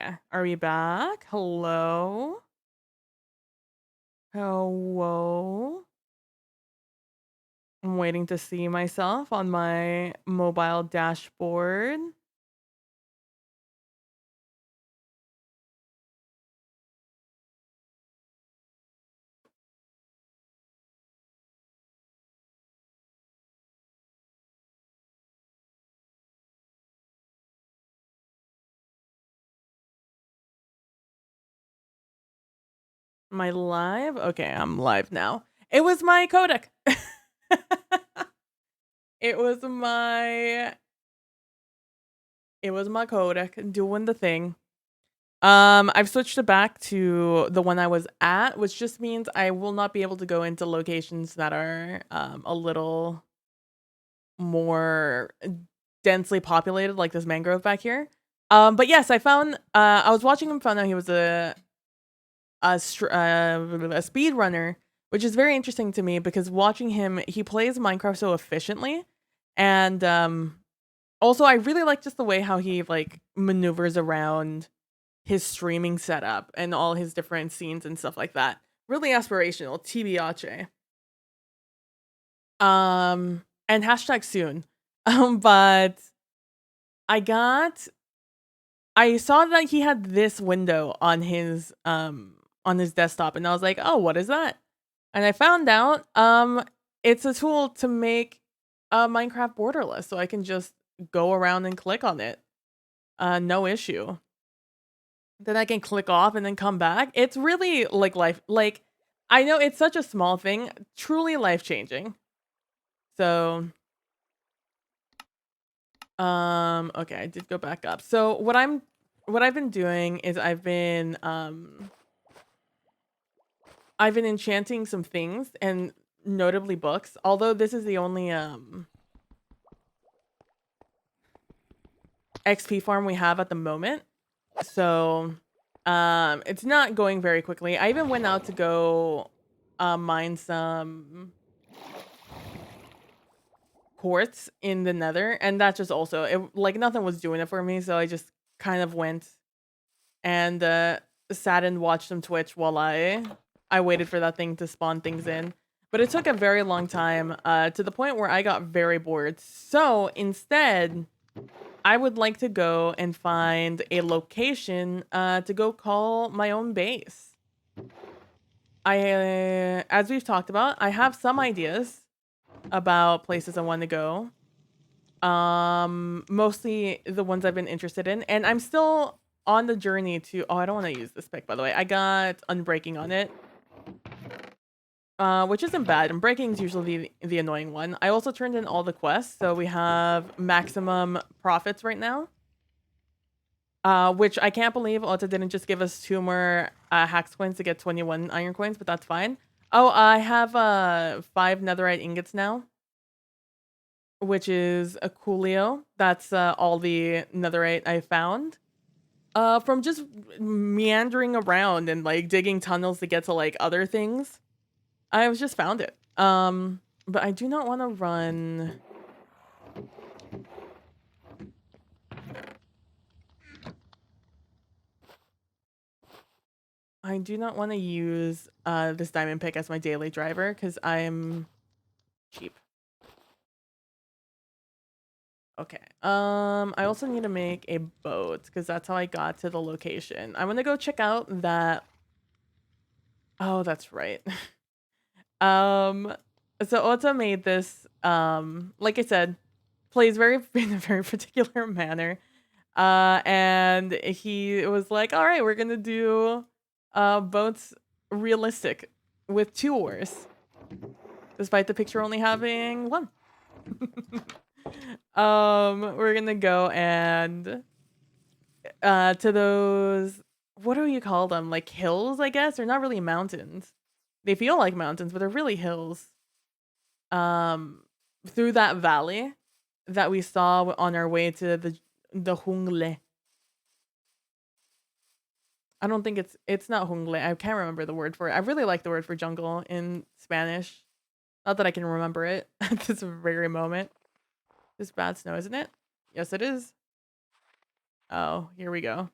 Yeah. Are we back? Hello? Hello? I'm waiting to see myself on my mobile dashboard. My live? Okay, I'm live now. It was my codec. it was my it was my codec doing the thing. I've switched it back to the one I was at, which just means I will not be able to go into locations that are a little more densely populated, like this mangrove back here. But yes, I found. I was watching him. Found out he was a speed runner, which is very interesting to me because watching him, he plays Minecraft so efficiently, and also I really like just the way how he like maneuvers around his streaming setup and all his different scenes and stuff like that. Really aspirational, TBH. And hashtag soon. But I got I saw that he had this window on his desktop and I was like, "Oh, what is that?" And I found out it's a tool to make Minecraft borderless so I can just go around and click on it. No issue. Then I can click off and then come back. It's really like I know it's such a small thing, truly life-changing. So, okay, I did go back up. So, what I've been doing is I've been enchanting some things and notably books. Although this is the only XP farm we have at the moment. So, it's not going very quickly. I even went out to go mine some quartz in the Nether and that just also like nothing was doing it for me, so I just kind of went and sat and watched some Twitch while I waited for that thing to spawn things in. But it took a very long time to the point where I got very bored. So instead, I would like to go and find a location to go call my own base. As we've talked about, I have some ideas about places I want to go. Mostly the ones I've been interested in, and I'm still on the journey to. Oh, I don't want to use this pick, by the way. I got Unbreaking on it, which isn't bad. Unbreaking is usually the annoying one. I also turned in all the quests, so we have maximum profits right now. Which I can't believe Ota didn't just give us 2 more Hax coins to get 21 iron coins, but that's fine. Oh, I have 5 netherite ingots now, which is a coolio. That's all the netherite I found. From just meandering around and like digging tunnels to get to like other things. I've just found it. But I do not want to run. I do not want to use this diamond pick as my daily driver because I'm cheap. Okay. I also need to make a boat because that's how I got to the location. I'm gonna go check out that. Oh, that's right. um, so Ota made this. Like I said, plays very in a very particular manner. And he was like, "All right, we're gonna do boats realistic with 2 oars, despite the picture only having 1." We're gonna go and to those, what do you call them? Like hills, I guess. They're not really mountains. They feel like mountains, but they're really hills. Um, through that valley that we saw on our way to the Hungle. I don't think it's not Hungle. I can't remember the word for it. I really like the word for jungle in Spanish. Not that I can remember it at this very moment. This bad snow, isn't it? Yes, it is. Oh, here we go.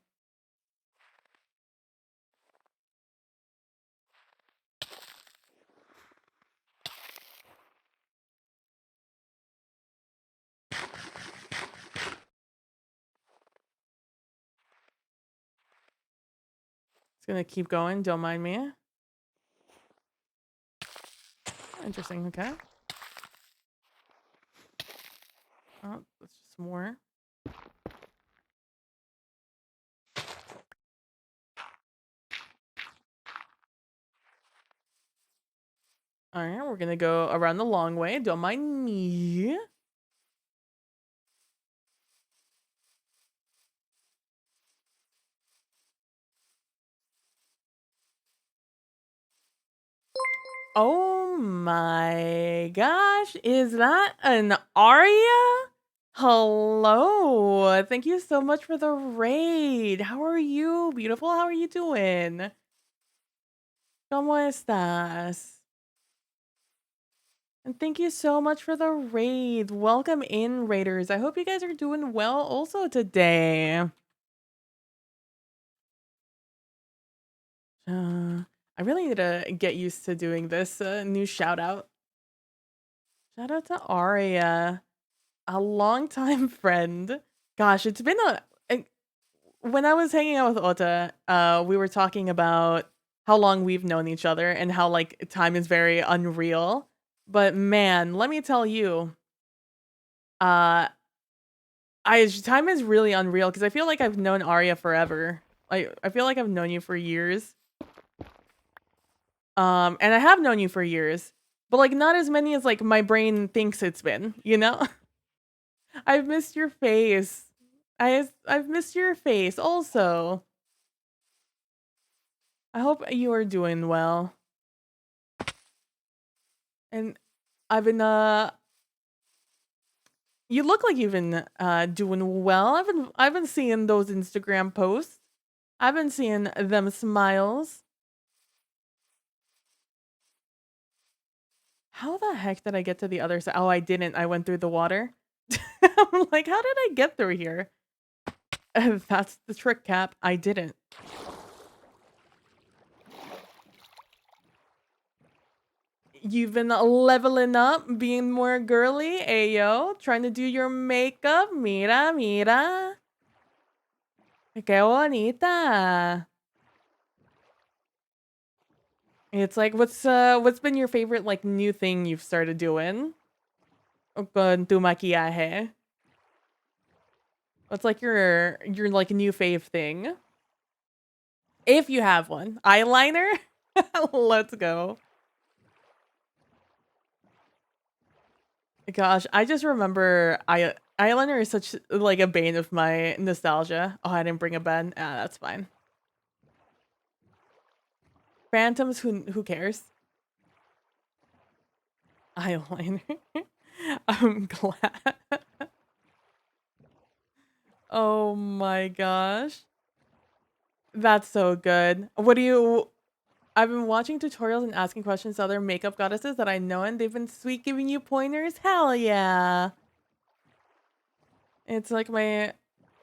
It's gonna keep going. Don't mind me. Interesting. Okay. Oh, that's just more. All right, we're gonna go around the long way. Don't mind me. Oh my gosh, is that an Aria? Hello. Thank you so much for the raid. How are you, beautiful? How are you doing? ¿Cómo estás? And thank you so much for the raid. Welcome in, raiders. I hope you guys are doing well also today. I really need to get used to doing this new shout out. Shout out to Aria, a longtime friend. Gosh, it's been when I was hanging out with Ota, we were talking about how long we've known each other and how like time is very unreal. But man, let me tell you, uh, time is really unreal because I feel like I've known Arya forever. Like I feel like I've known you for years. And I have known you for years, but like not as many as like my brain thinks it's been, you know? I've missed your face. I've missed your face also. I hope you are doing well. And I've been you look like you've been doing well. I've been seeing those Instagram posts. I've been seeing them smiles. How the heck did I get to the other side? Oh, I didn't. I went through the water. I'm like, how did I get through here? That's the trick, Cap. I didn't. You've been leveling up, being more girly, ayo, trying to do your makeup. Mira, mira. Qué bonita. It's like, what's been your favorite like new thing you've started doing? Con tu maquillaje. What's like your like new fave thing? If you have one. Eyeliner? Let's go. Gosh, I just remember eyeliner is such like a bane of my nostalgia. Oh, I didn't bring a pen. Ah, that's fine. Phantoms, who cares? Eyeliner. I'm glad. Oh my gosh. That's so good. I've been watching tutorials and asking questions to other makeup goddesses that I know, and they've been sweet giving you pointers. Hell yeah. It's like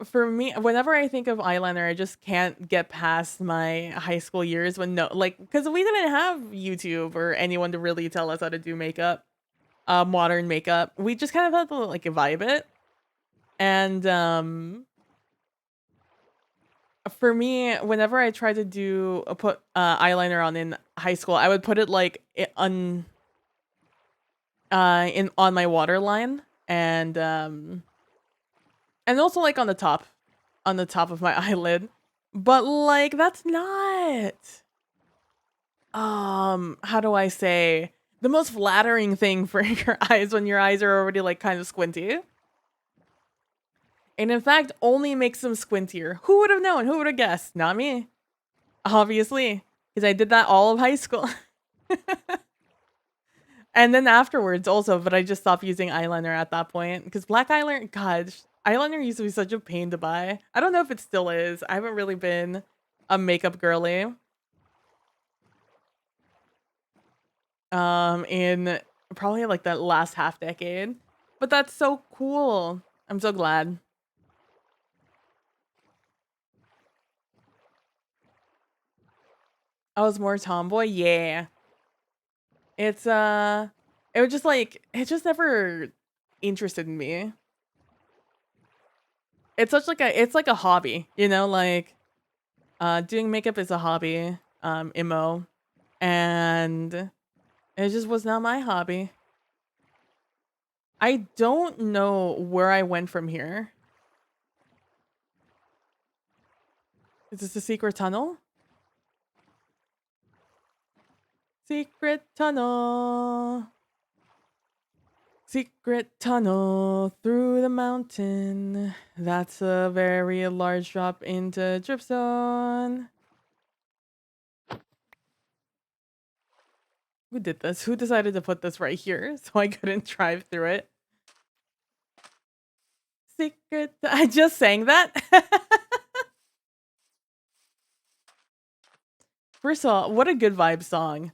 for me, whenever I think of eyeliner, I just can't get past my high school years when because we didn't have YouTube or anyone to really tell us how to do makeup, modern makeup. We just kind of had to like vibe it. And for me, whenever I tried to put eyeliner on in high school, I would put it like on my waterline and also like on the top of my eyelid. But like that's not how do I say the most flattering thing for your eyes when your eyes are already like kind of squinty. And in fact, only makes them squintier. Who would have known? Who would have guessed? Not me. Obviously, because I did that all of high school. And then afterwards also, but I just stopped using eyeliner at that point because black eyeliner, God, eyeliner used to be such a pain to buy. I don't know if it still is. I haven't really been a makeup girly. In probably like that last half decade. But that's so cool. I'm so glad. I was more tomboy, yeah. It's it was just like it just never interested in me. It's like a hobby, you know, like Doing makeup is a hobby, emo, and it just was not my hobby. I don't know where I went from here. Is this a secret tunnel? Secret tunnel. Secret tunnel through the mountain. That's a very large drop into drip zone. Who did this? Who decided to put this right here so I couldn't drive through it? Secret. I just sang that. First of all, what a good vibe song.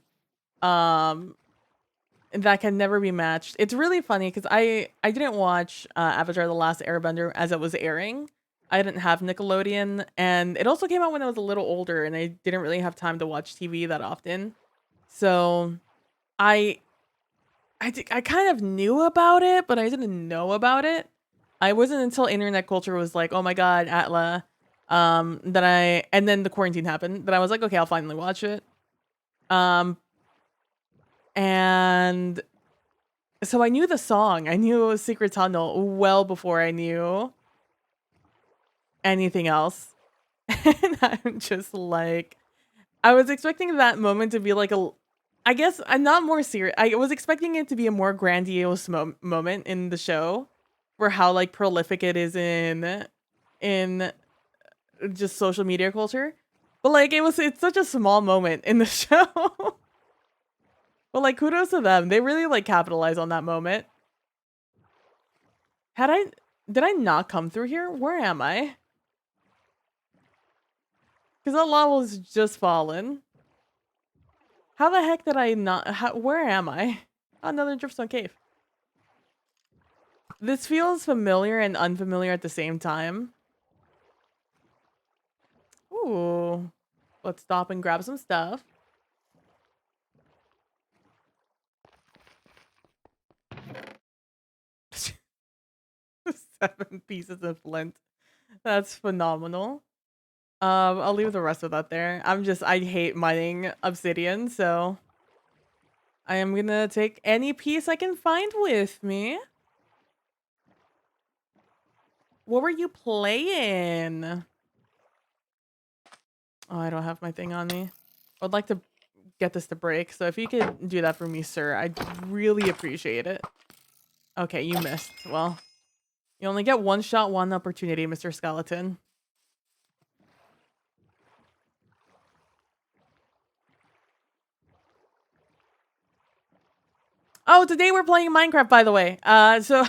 That can never be matched. It's really funny because I didn't watch Avatar: The Last Airbender as it was airing. I didn't have Nickelodeon, and it also came out when I was a little older, and I didn't really have time to watch TV that often. So I I kind of knew about it, but I didn't know about it. I wasn't until internet culture was like, oh my god, Atla, that I and then the quarantine happened that I was like, okay, I'll finally watch it. And so I knew the song. I knew it was Secret Tunnel well before I knew anything else. And I'm just like, I was expecting that moment to be like I guess I'm not more serious. I was expecting it to be a more grandiose moment in the show for how like prolific it is in just social media culture. But like it's such a small moment in the show. But like kudos to them. They really like capitalize on that moment. Did I not come through here? Where am I? Because that level's just fallen. How the heck did I not? Where am I? Another Driftstone Cave. This feels familiar and unfamiliar at the same time. Ooh. Let's stop and grab some stuff. Seven pieces of flint. That's phenomenal. I'll leave the rest of that there. I hate mining obsidian, so I am gonna take any piece I can find with me. What were you playing? Oh, I don't have my thing on me. I'd like to get this to break, so if you could do that for me, sir, I'd really appreciate it. Okay, you missed. Well, you only get one shot, one opportunity, Mr. Skeleton. Oh, today we're playing Minecraft, by the way. So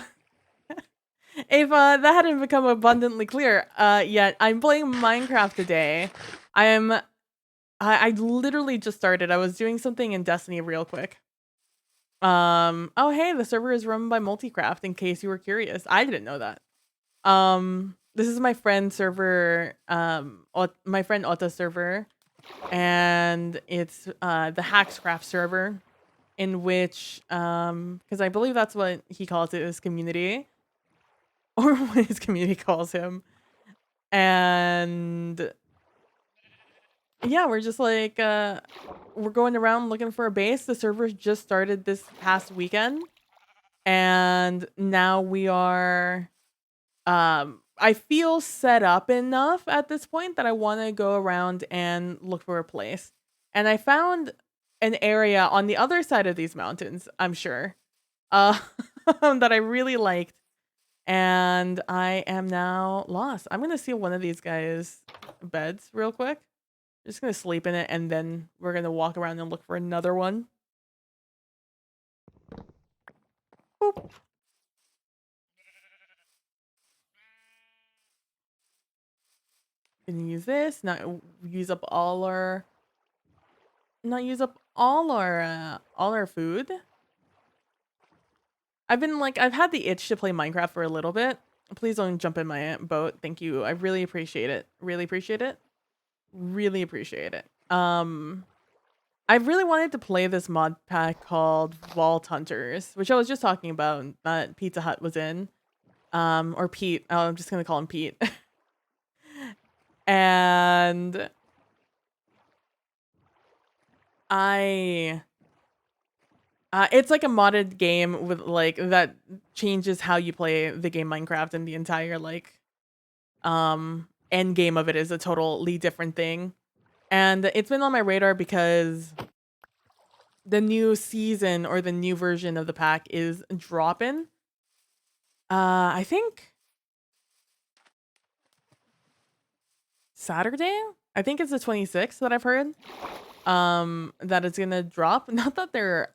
if that hadn't become abundantly clear yet, I'm playing Minecraft today. I literally just started. I was doing something in Destiny real quick. Oh hey, the server is run by Multicraft, in case you were curious. I didn't know that. This is my friend server, my friend Otta's server, and it's the Hackscraft server, in which because I believe that's what he calls it, his community, or what his community calls him. And yeah, we're just like we're going around looking for a base. The server just started this past weekend, and now we are I feel set up enough at this point that I want to go around and look for a place. And I found an area on the other side of these mountains, I'm sure, that I really liked. And I am now lost. I'm going to steal one of these guys' beds real quick. Just going to sleep in it, and then we're going to walk around and look for another one. Boop. Gonna use this, not use up all our all our food. I've had the itch to play Minecraft for a little bit. Please don't jump in my boat. Thank you. I really appreciate it. Really appreciate it. Really appreciate it. I really wanted to play this mod pack called Vault Hunters, which I was just talking about that Pizza Hut was in. Or Pete. Oh, I'm just gonna call him Pete. And I it's like a modded game with like that changes how you play the game Minecraft, and the entire like end game of it is a totally different thing. And it's been on my radar because the new season or the new version of the pack is dropping. I think Saturday? I think it's the 26th that I've heard. That it's gonna drop. Not that they're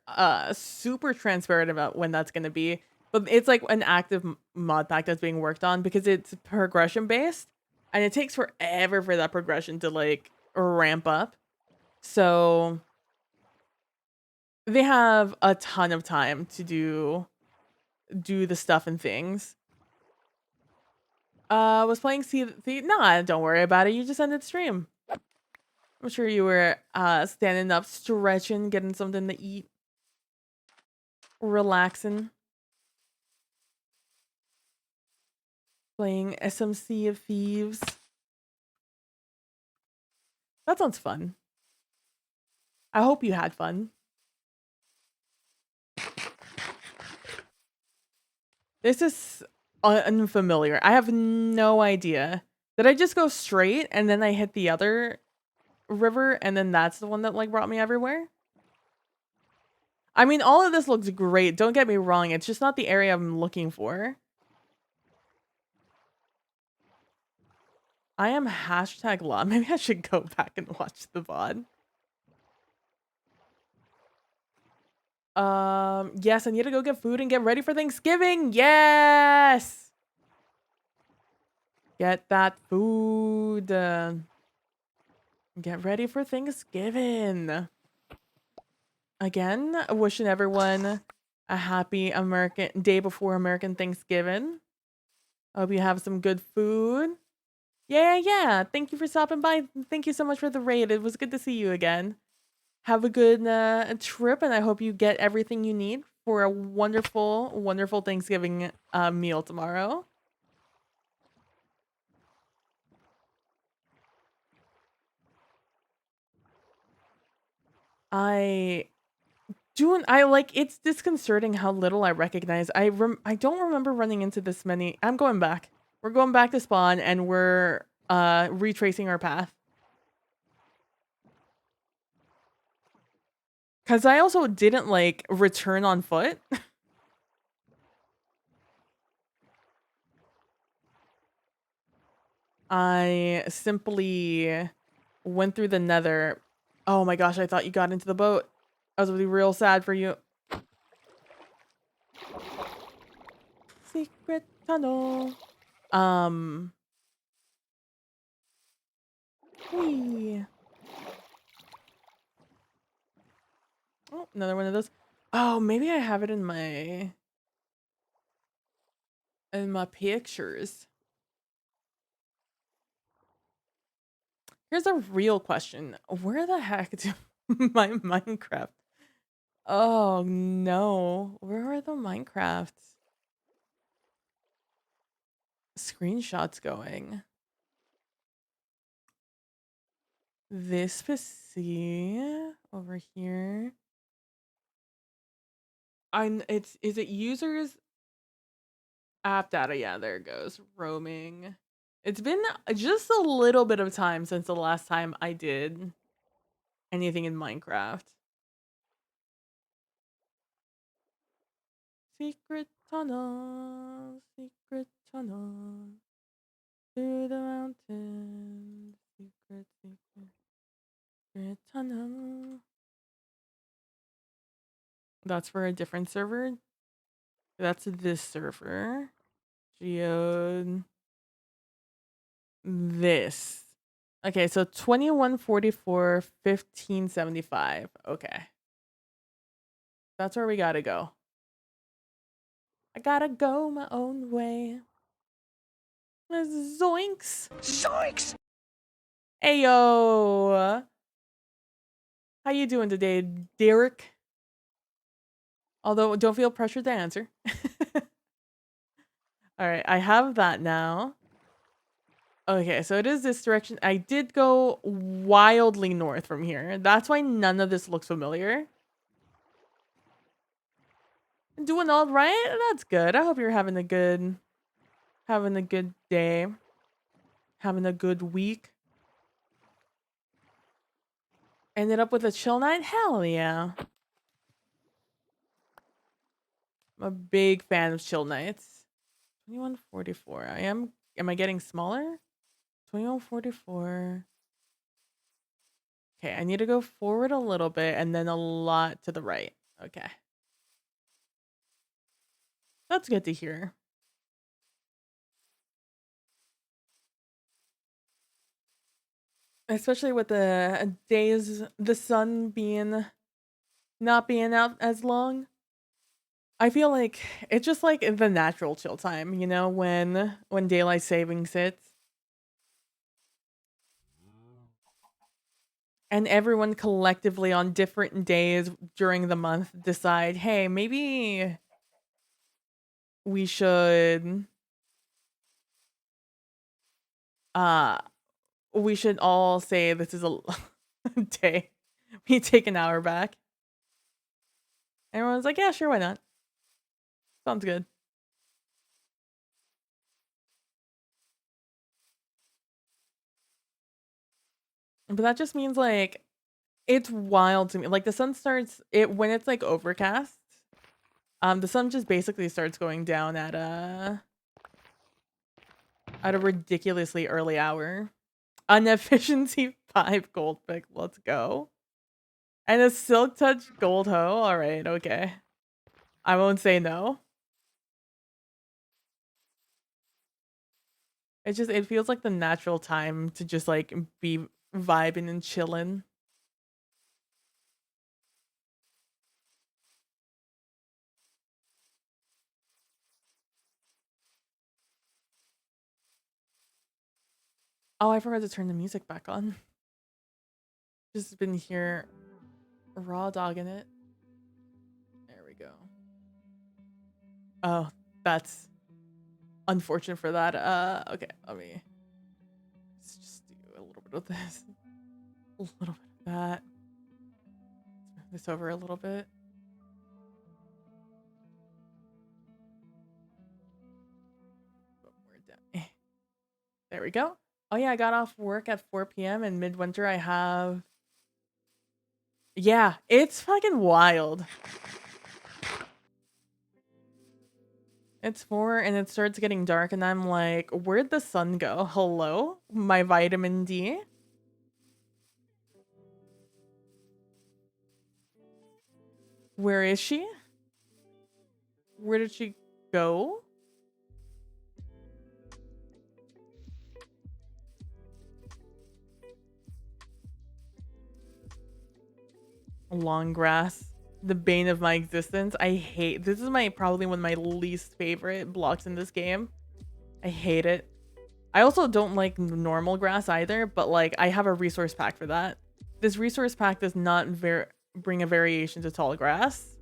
super transparent about when that's gonna be, but it's like an active mod pack that's being worked on because it's progression based, and it takes forever for that progression to like ramp up. So they have a ton of time to do the stuff and things. Was playing Nah, don't worry about it. You just ended the stream. I'm sure you were standing up, stretching, getting something to eat, relaxing, playing SMC of Thieves. That sounds fun. I hope you had fun. This is unfamiliar. I have no idea. Did I just go straight and then I hit the other river and then that's the one that like brought me everywhere? I mean, all of this looks great. Don't get me wrong. It's just not the area I'm looking for. I am hashtag law. Maybe I should go back and watch the VOD. Yes, I need to go get food and get ready for Thanksgiving. Yes! Get that food. Get ready for Thanksgiving. Again, wishing everyone a happy American day before American Thanksgiving. Hope you have some good food. Yeah. Thank you for stopping by. Thank you so much for the raid. It was good to see you again. Have a good trip, and I hope you get everything you need for a wonderful, wonderful Thanksgiving meal tomorrow. I like it's disconcerting how little I recognize. I don't remember running into this many. I'm going back. We're going back to spawn and we're retracing our path. Cuz I also didn't like return on foot. I simply went through the nether. Oh my gosh, I thought you got into the boat. I was really real sad for you. Secret tunnel. Whee. Oh, another one of those. Oh, maybe I have it in my pictures. Here's a real question. Where the heck do my Minecraft? Oh no. Where are the Minecraft screenshots going? This PC over here. Is it users app data? Yeah, there it goes. Roaming. It's been just a little bit of time since the last time I did anything in Minecraft. Secret tunnel, secret tunnel, through the mountains, secret tunnel. That's for a different server. That's this server. Geode. This. Okay, so 2144 1575. Okay. That's where we gotta go. I gotta go my own way. Zoinks! Zoinks! Ayo! How you doing today, Derek? Although, don't feel pressured to answer. All right, I have that now. Okay, so it is this direction. I did go wildly north from here. That's why none of this looks familiar. Doing all right? That's good. I hope you're having a good day. Having a good week. Ended up with a chill night? Hell yeah. I'm a big fan of chill nights. 2144. Am I getting smaller? 2144. Okay, I need to go forward a little bit and then a lot to the right. Okay. That's good to hear. Especially with the days, the sun not being out as long. I feel like it's just like the natural chill time, you know, when daylight savings hits. And everyone collectively on different days during the month decide, hey, maybe we should uh we should all say this is a day. We take an hour back. Everyone's like, yeah, sure, why not? Sounds good. But that just means like it's wild to me. Like the sun starts it when it's like overcast. The sun just basically starts going down at a ridiculously early hour. An efficiency 5 gold pick. Let's go. And a silk touch gold hoe. All right, okay. I won't say no. It feels like the natural time to just like be vibing and chilling. Oh, I forgot to turn the music back on. Just been here raw dogging it. There we go. Oh, that's unfortunate for that. Okay, let me just do a little bit of this. A little bit of that. Let's move this over a little bit. There we go. Oh yeah, I got off work at 4 p.m. in midwinter. I have. Yeah, it's fucking wild. It's 4 and it starts getting dark, and I'm like, where'd the sun go? Hello? My vitamin D? Where is she? Where did she go? Long grass. The bane of my existence. I hate this is my probably one of my least favorite blocks in this game. I hate it. I also don't like normal grass either, but like I have a resource pack for that. This resource pack does not bring a variation to tall grass.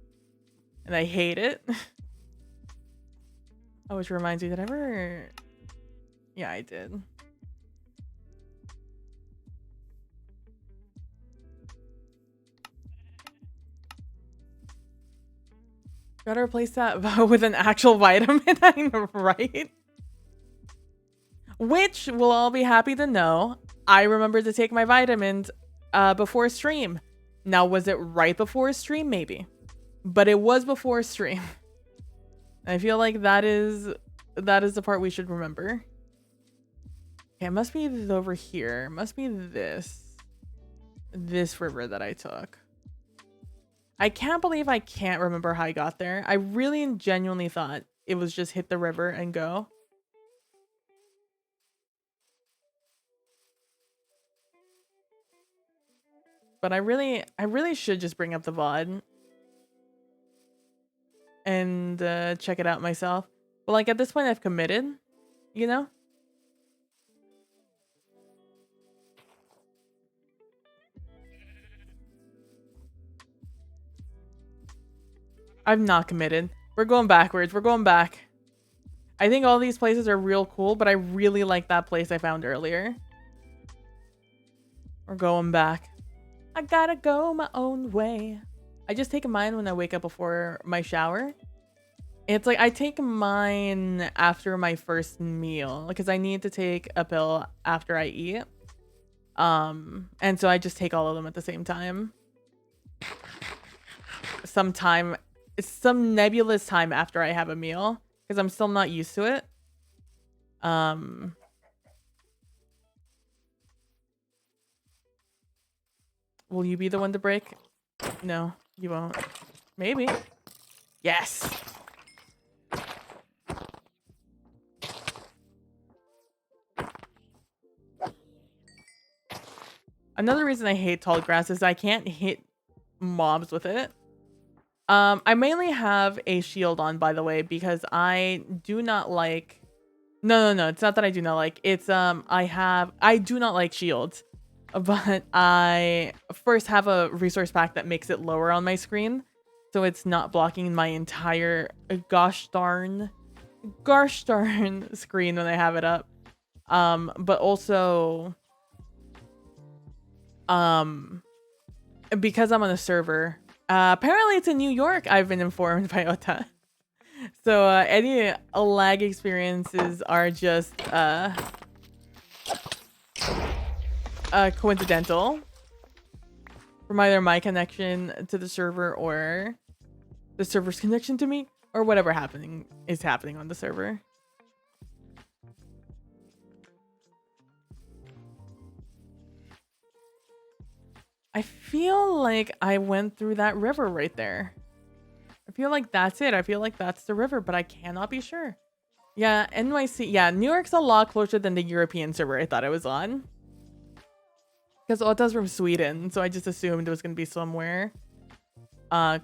And I hate it. Oh, which reminds me, did I ever... Yeah, I did. Gotta replace that with an actual vitamin, I know, right? Which we'll all be happy to know. I remember to take my vitamins before stream. Now, was it right before stream? Maybe. But it was before stream. I feel like that is the part we should remember. Okay, it must be over here. It must be this river that I took. I can't believe I can't remember how I got there. I really and genuinely thought it was just hit the river and go. But I really should just bring up the VOD and check it out myself. But like at this point I've committed, you know? I've not committed. We're going backwards. We're going back. I think all these places are real cool, but I really like that place I found earlier. We're going back. I gotta go my own way. I just take mine when I wake up before my shower. It's like I take mine after my first meal because I need to take a pill after I eat. And so I just take all of them at the same time. Some nebulous time after I have a meal because I'm still not used to it. Will you be the one to break? No, you won't. Maybe. Yes. Another reason I hate tall grass is I can't hit mobs with it. I mainly have a shield on, by the way, because I do not like... No, it's not that I do not like. It's, I do not like shields. But I first have a resource pack that makes it lower on my screen. So it's not blocking my entire gosh darn screen when I have it up. But also... because I'm on a server, apparently it's in New York, I've been informed by Ota. So any lag experiences are just coincidental from either my connection to the server or the server's connection to me or whatever is happening on the server. I feel like I went through that river right there. I feel like that's it. I feel like that's the river, but I cannot be sure. Yeah, NYC. Yeah, New York's a lot closer than the European server I thought I was on. Because Ota's from Sweden, so I just assumed it was going to be somewhere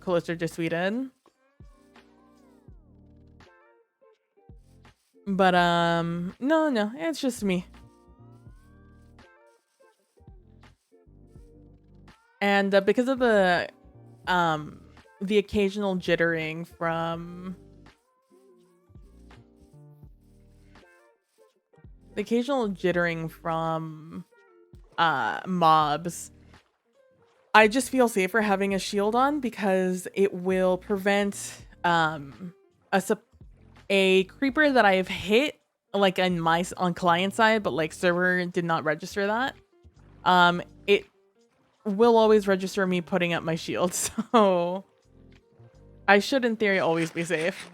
closer to Sweden. But, no, it's just me. And because of the occasional jittering from mobs, I just feel safer having a shield on because it will prevent a creeper that I've hit like on client side, but like server did not register that. It will always register me putting up my shield, so I should in theory always be safe.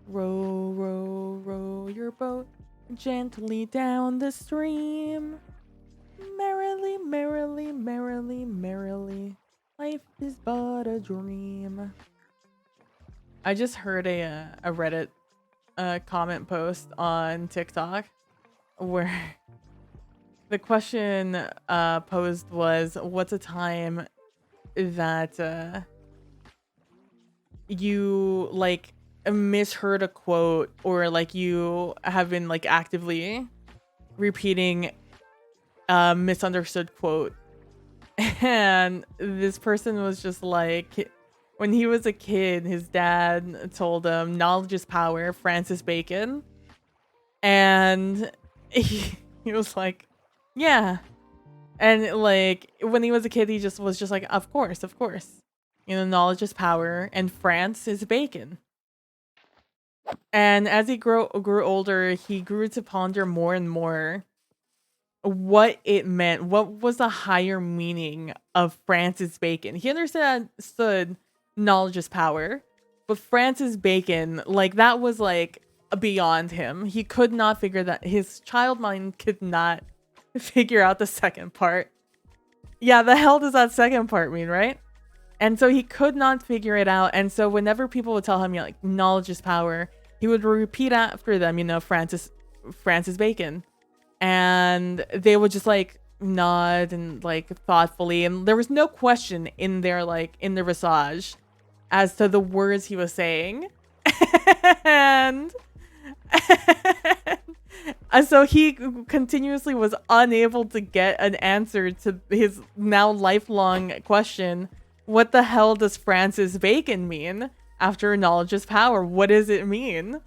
Row, row, row your boat gently down the stream. Merrily, merrily, merrily, merrily, life is but a dream. I just heard a Reddit comment post on TikTok where the question posed was, what's a time that you like misheard a quote or like you have been like actively repeating a misunderstood quote? And this person was just like, when he was a kid, his dad told him knowledge is power, Francis Bacon. And he was like, yeah. And like when he was a kid, he just was just like, of course. You know, knowledge is power and France is bacon. And as he grew older, he grew to ponder more and more what it meant. What was the higher meaning of Francis Bacon? He understood knowledge is power, but Francis Bacon, like that was like beyond him. He could not figure that. His child mind could not figure out the second part. Yeah, the hell does that second part mean, right? And so he could not figure it out. And so whenever people would tell him, you know, like knowledge is power, he would repeat after them, you know, Francis Bacon. And they would just like nod and like thoughtfully, and there was no question in their visage as to the words he was saying. And so he continuously was unable to get an answer to his now lifelong question, what the hell does Francis Bacon mean after knowledge is power? What does it mean?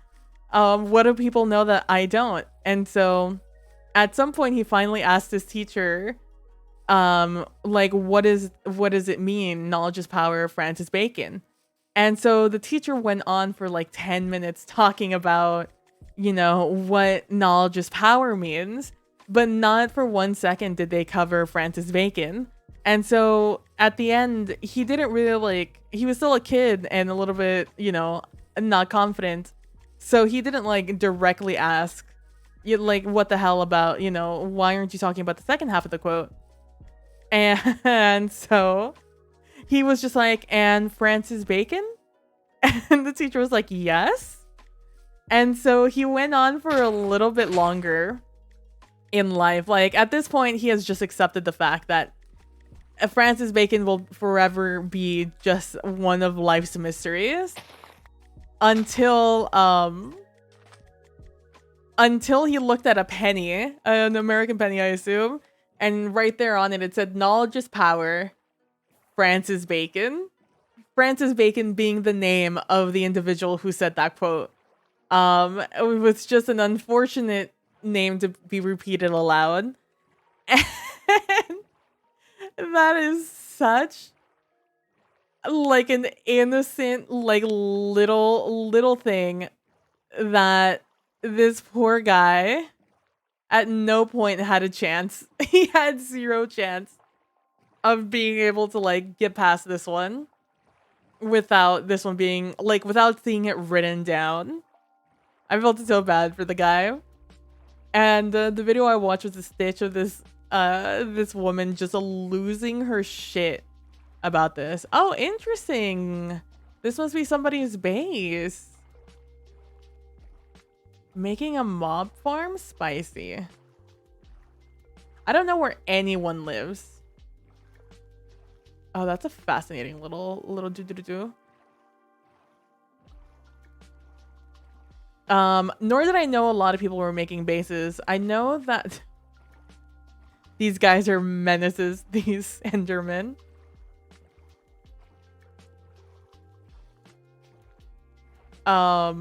What do people know that I don't? And so at some point he finally asked his teacher, like, what does it mean, knowledge is power, Francis Bacon? And so the teacher went on for like 10 minutes talking about, what knowledge is power means, but not for 1 second did they cover Francis Bacon. And so at the end, he didn't really he was still a kid and a little bit, not confident. So he didn't like directly ask, what the hell about, why aren't you talking about the second half of the quote? And so he was just like, and Francis Bacon? And the teacher was like, yes. And so he went on for a little bit longer in life. Like at this point, he has just accepted the fact that Francis Bacon will forever be just one of life's mysteries until he looked at a penny, an American penny, I assume, and right there on it, it said, knowledge is power, Francis Bacon. Francis Bacon being the name of the individual who said that quote. It was just an unfortunate name to be repeated aloud. And that is such like an innocent, like little thing that this poor guy at no point had a chance. He had zero chance of being able to like get past this one without this one being like, without seeing it written down. I felt so bad for the guy. And the video I watched was a stitch of this woman just losing her shit about this. Oh, interesting. This must be somebody's base. Making a mob farm spicy. I don't know where anyone lives. Oh, that's a fascinating little do. Nor did I know a lot of people were making bases. I know that these guys are menaces, these Endermen. Or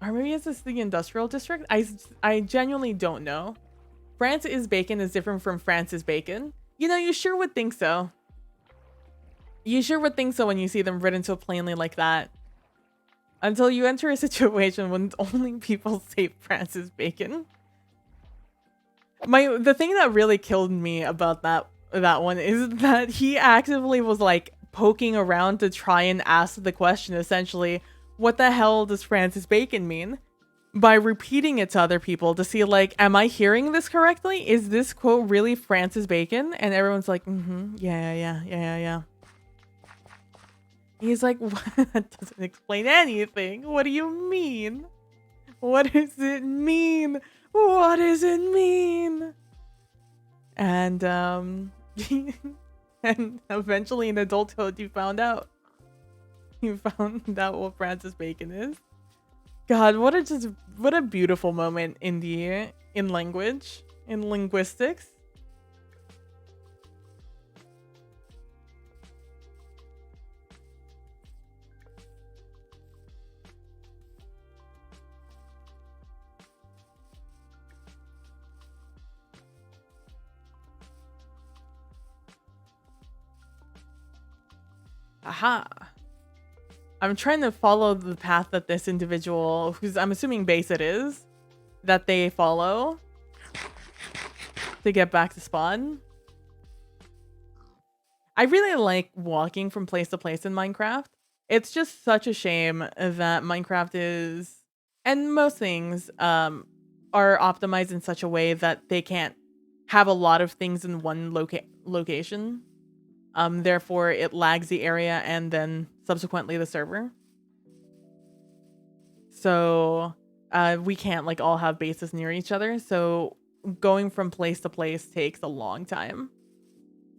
maybe is this the industrial district? I genuinely don't know. Francis Bacon is different from Francis Bacon. You sure would think so. You sure would think so when you see them written so plainly like that. Until you enter a situation when only people say Francis Bacon. The thing that really killed me about that one is that he actively was like poking around to try and ask the question, essentially, what the hell does Francis Bacon mean? By repeating it to other people to see like, am I hearing this correctly? Is this quote really Francis Bacon? And everyone's like, yeah. He's like, that doesn't explain anything. What do you mean? What does it mean? What does it mean? And and eventually in adulthood you found out. You found out what Francis Bacon is. God, what a beautiful moment in language, in linguistics. Aha. I'm trying to follow the path that this individual, who's I'm assuming base it is, that they follow to get back to spawn. I really like walking from place to place in Minecraft. It's just such a shame that Minecraft is, and most things, are optimized in such a way that they can't have a lot of things in one location. Therefore, it lags the area and then subsequently the server. So we can't like all have bases near each other. So going from place to place takes a long time.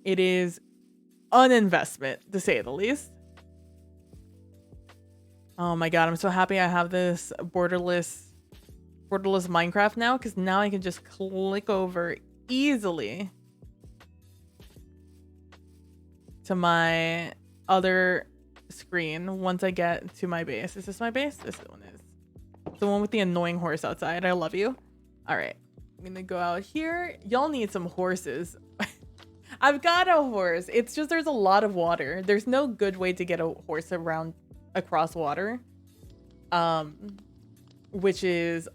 It is an investment, to say the least. Oh my god, I'm so happy I have this borderless Minecraft now, because now I can just click over easily to my other screen once I get to my base. Is this my base? This one is. the one with the annoying horse outside. I love you. All right. I'm gonna go out here. Y'all need some horses. I've got a horse. It's just there's a lot of water. There's no good way to get a horse around across water. Which is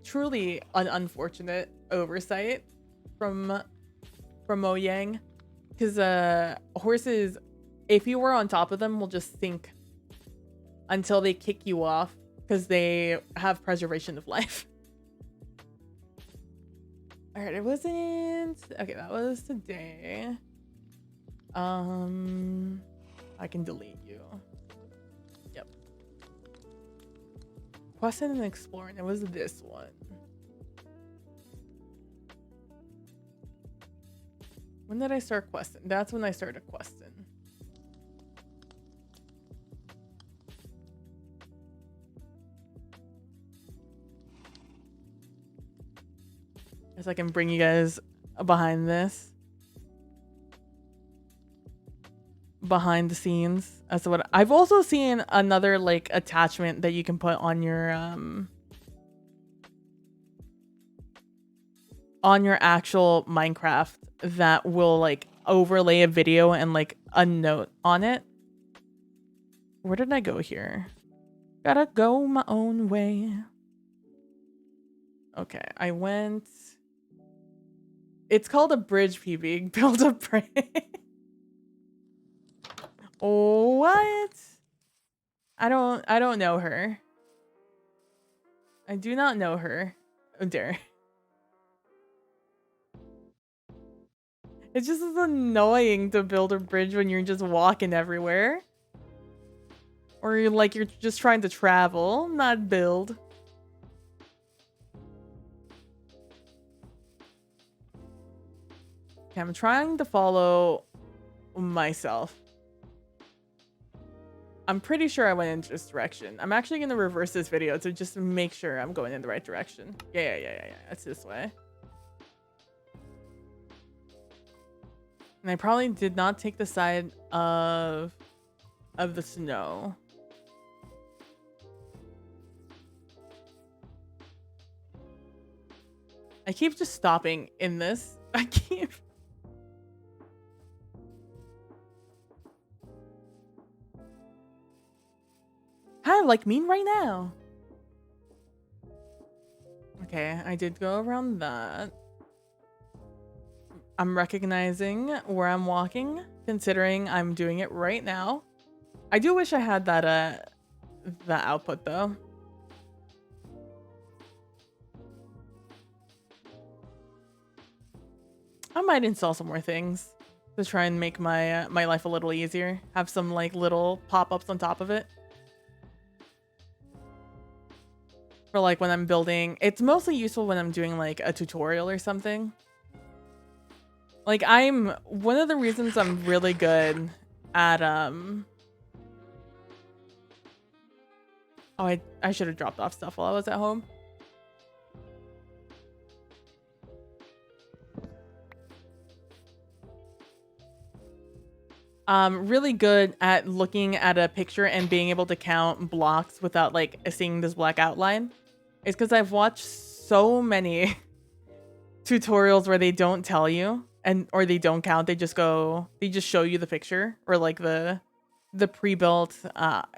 truly an unfortunate oversight from Mojang. Because horses, if you were on top of them, will just sink until they kick you off because they have preservation of life. All right, it wasn't... Okay, that was today. I can delete you. Yep. Questing and exploring. It was this one. When did I start questing? That's when I started questing. Guess I can bring you guys behind this. Behind the scenes. That's what I've also seen another like attachment that you can put on your actual Minecraft that will like overlay a video and like a note on it. Where did I go here? Gotta go my own way. Okay, I went. It's called a bridge, PB. Build a bridge. What? I don't know her. I do not know her. Oh dear. It's just as annoying to build a bridge when you're just walking everywhere. Or you're just trying to travel, not build. Okay, I'm trying to follow myself. I'm pretty sure I went in this direction. I'm actually going to reverse this video to just make sure I'm going in the right direction. Yeah. It's this way. And I probably did not take the side of the snow. I keep just stopping in this. I keep... Hi, like me right now. Okay, I did go around that. I'm recognizing where I'm walking, considering I'm doing it right now. I do wish I had that output though. I might install some more things to try and make my my life a little easier. Have some like little pop-ups on top of it. For like when I'm building, it's mostly useful when I'm doing like a tutorial or something. Like one of the reasons I'm really good at oh, I should have dropped off stuff while I was at home. Really good at looking at a picture and being able to count blocks without like seeing this black outline. It's because I've watched so many tutorials where they don't tell you or they don't count. They just show you the picture or like the pre-built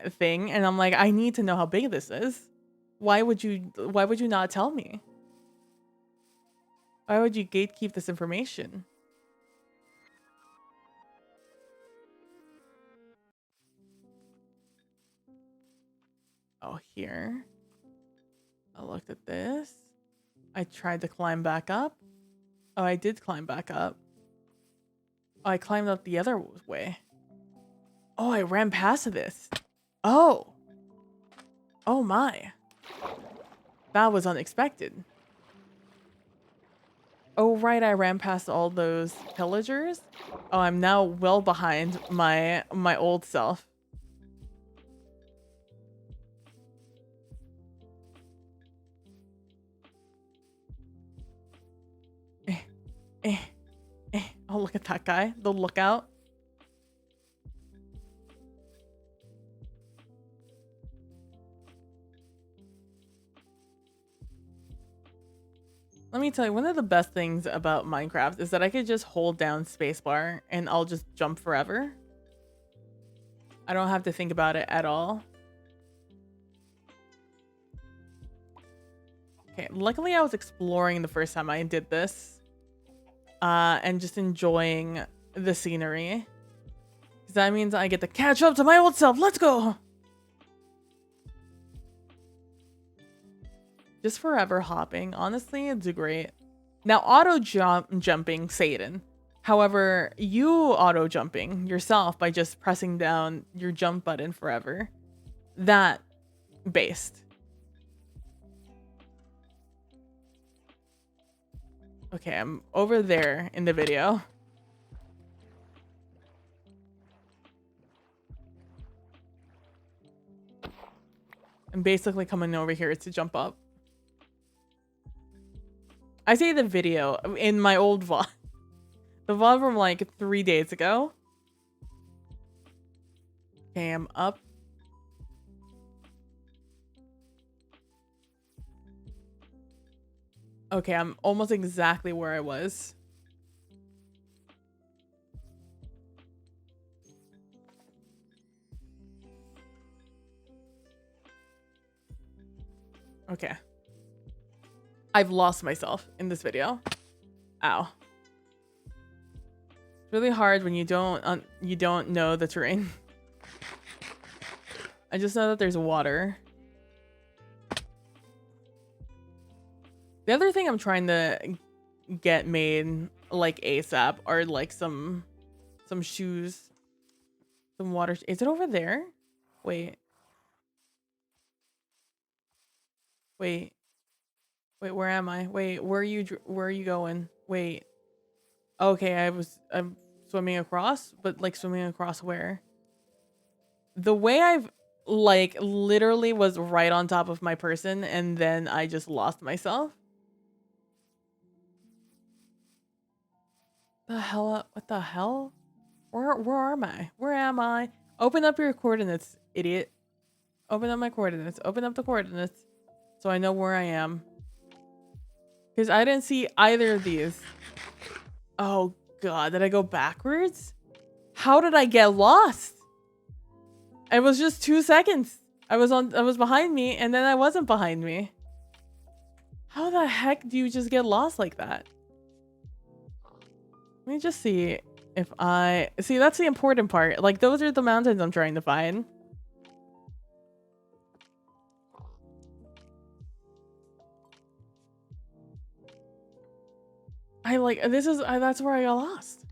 thing, and I'm like, I need to know how big this is. Why would you not tell me? Why would you gatekeep this information? Oh, here. I looked at this. I tried to climb back up. Oh, I did climb back up. Oh, I climbed up the other way. Oh, I ran past this. Oh. Oh my. That was unexpected. Oh, right, I ran past all those pillagers. Oh, I'm now well behind my old self. Oh, look at that guy. The lookout. Let me tell you, one of the best things about Minecraft is that I could just hold down spacebar and I'll just jump forever. I don't have to think about it at all. Okay, luckily I was exploring the first time I did this. And just enjoying the scenery. Because that means I get to catch up to my old self. Let's go! Just forever hopping. Honestly, it's great. Now, jumping Satan. However, you auto jumping yourself by just pressing down your jump button forever. That based. Okay, I'm over there in the video. I'm basically coming over here to jump up. I say the video in my old VOD. The VOD from like 3 days ago. Okay, I'm up. Okay, I'm almost exactly where I was. Okay. I've lost myself in this video. Ow. It's really hard when you don't know the terrain. I just know that there's water. The other thing I'm trying to get made like ASAP are like some shoes, some water. Is it over there? Wait. Wait. Wait, where am I? Wait, where are you going? Wait. Okay, I'm swimming across, but like swimming across where? The way I've like literally was right on top of my person and then I just lost myself. The hell? What the hell? Where am I? Where am I? Open up your coordinates, idiot. Open up my coordinates. Open up the coordinates so I know where I am. Because I didn't see either of these. Oh god, did I go backwards? How did I get lost? It was just 2 seconds. I was behind me and then I wasn't behind me. How the heck do you just get lost like that? Let me just see if see, that's the important part. Like those are the mountains I'm trying to find. That's where I got lost.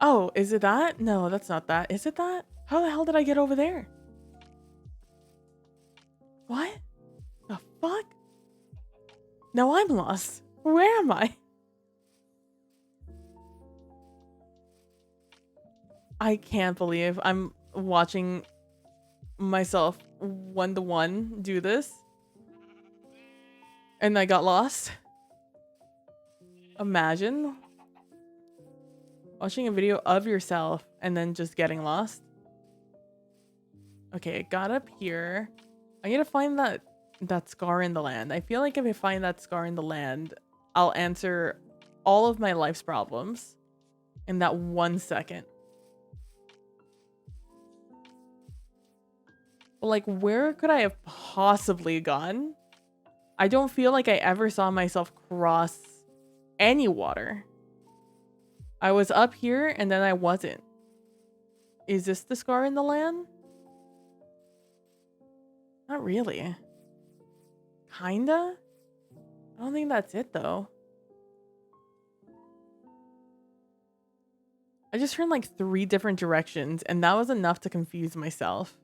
Oh, is it that? No, that's not that. Is it that? How the hell did I get over there? What? The fuck? No, I'm lost. Where am I? I can't believe I'm watching myself one-to-one do this. And I got lost. Imagine watching a video of yourself and then just getting lost. Okay, got up here. I need to find that scar in the land. I feel like if I find that scar in the land, I'll answer all of my life's problems in that 1 second. But like, where could I have possibly gone? I don't feel like I ever saw myself cross any water. I was up here and then I wasn't. Is this the scar in the land? Not really. Kinda? I don't think that's it though. I just turned like 3 different directions and that was enough to confuse myself.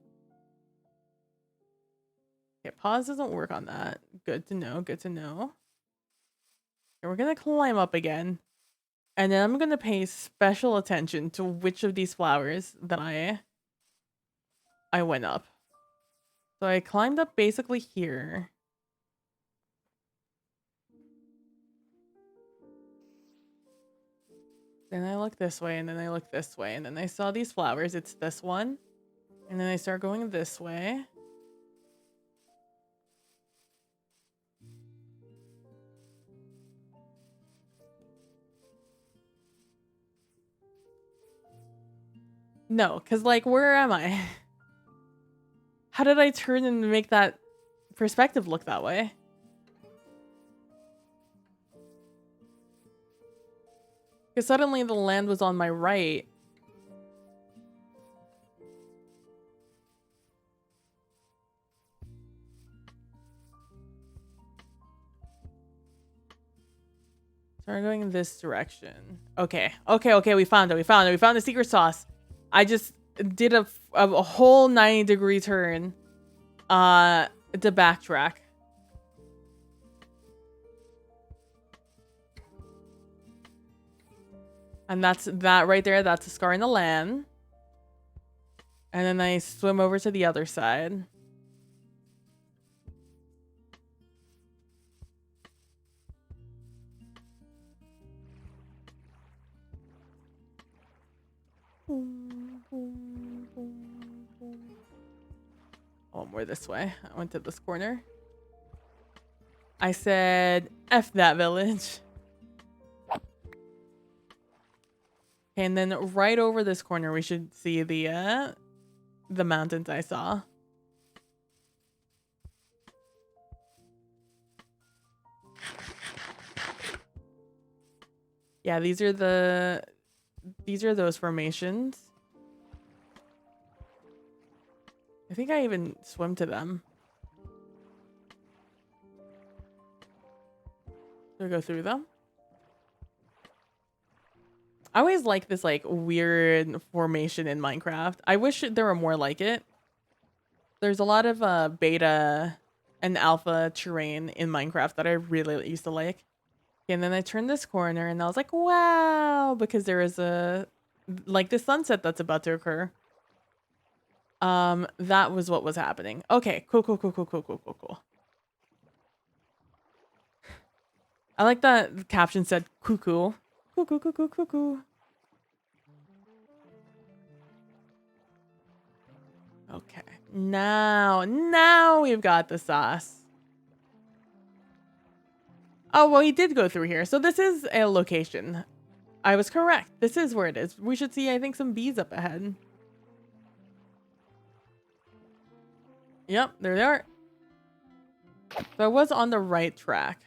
Okay, pause doesn't work on that. Good to know, good to know. And we're gonna climb up again. And then I'm gonna pay special attention to which of these flowers that I went up. So I climbed up basically here. Then I look this way, and then I look this way, and then I saw these flowers. It's this one. And then I start going this way. No, because like, where am I? How did I turn and make that perspective look that way? Because suddenly the land was on my right. So we're going in this direction. Okay. Okay. We found it. We found the secret sauce. I just did a whole 90-degree turn to backtrack. And that's that right there. That's a scar in the land. And then I swim over to the other side. Oh, more this way. I went to this corner. I said, F that village. And then right over this corner, we should see the mountains I saw. Yeah, these are those formations. I think I even swim to them. Do I go through them? I always like this like weird formation in Minecraft. I wish there were more like it. There's a lot of beta and alpha terrain in Minecraft that I really used to like. And then I turned this corner and I was like, wow, because there is like the sunset that's about to occur. That was what was happening. Okay, cool. I like that the caption said cuckoo. Cuckoo. Okay. Now we've got the sauce. Oh, well, he did go through here. So this is a location. I was correct. This is where it is. We should see, I think, some bees up ahead. Yep, there they are. So I was on the right track.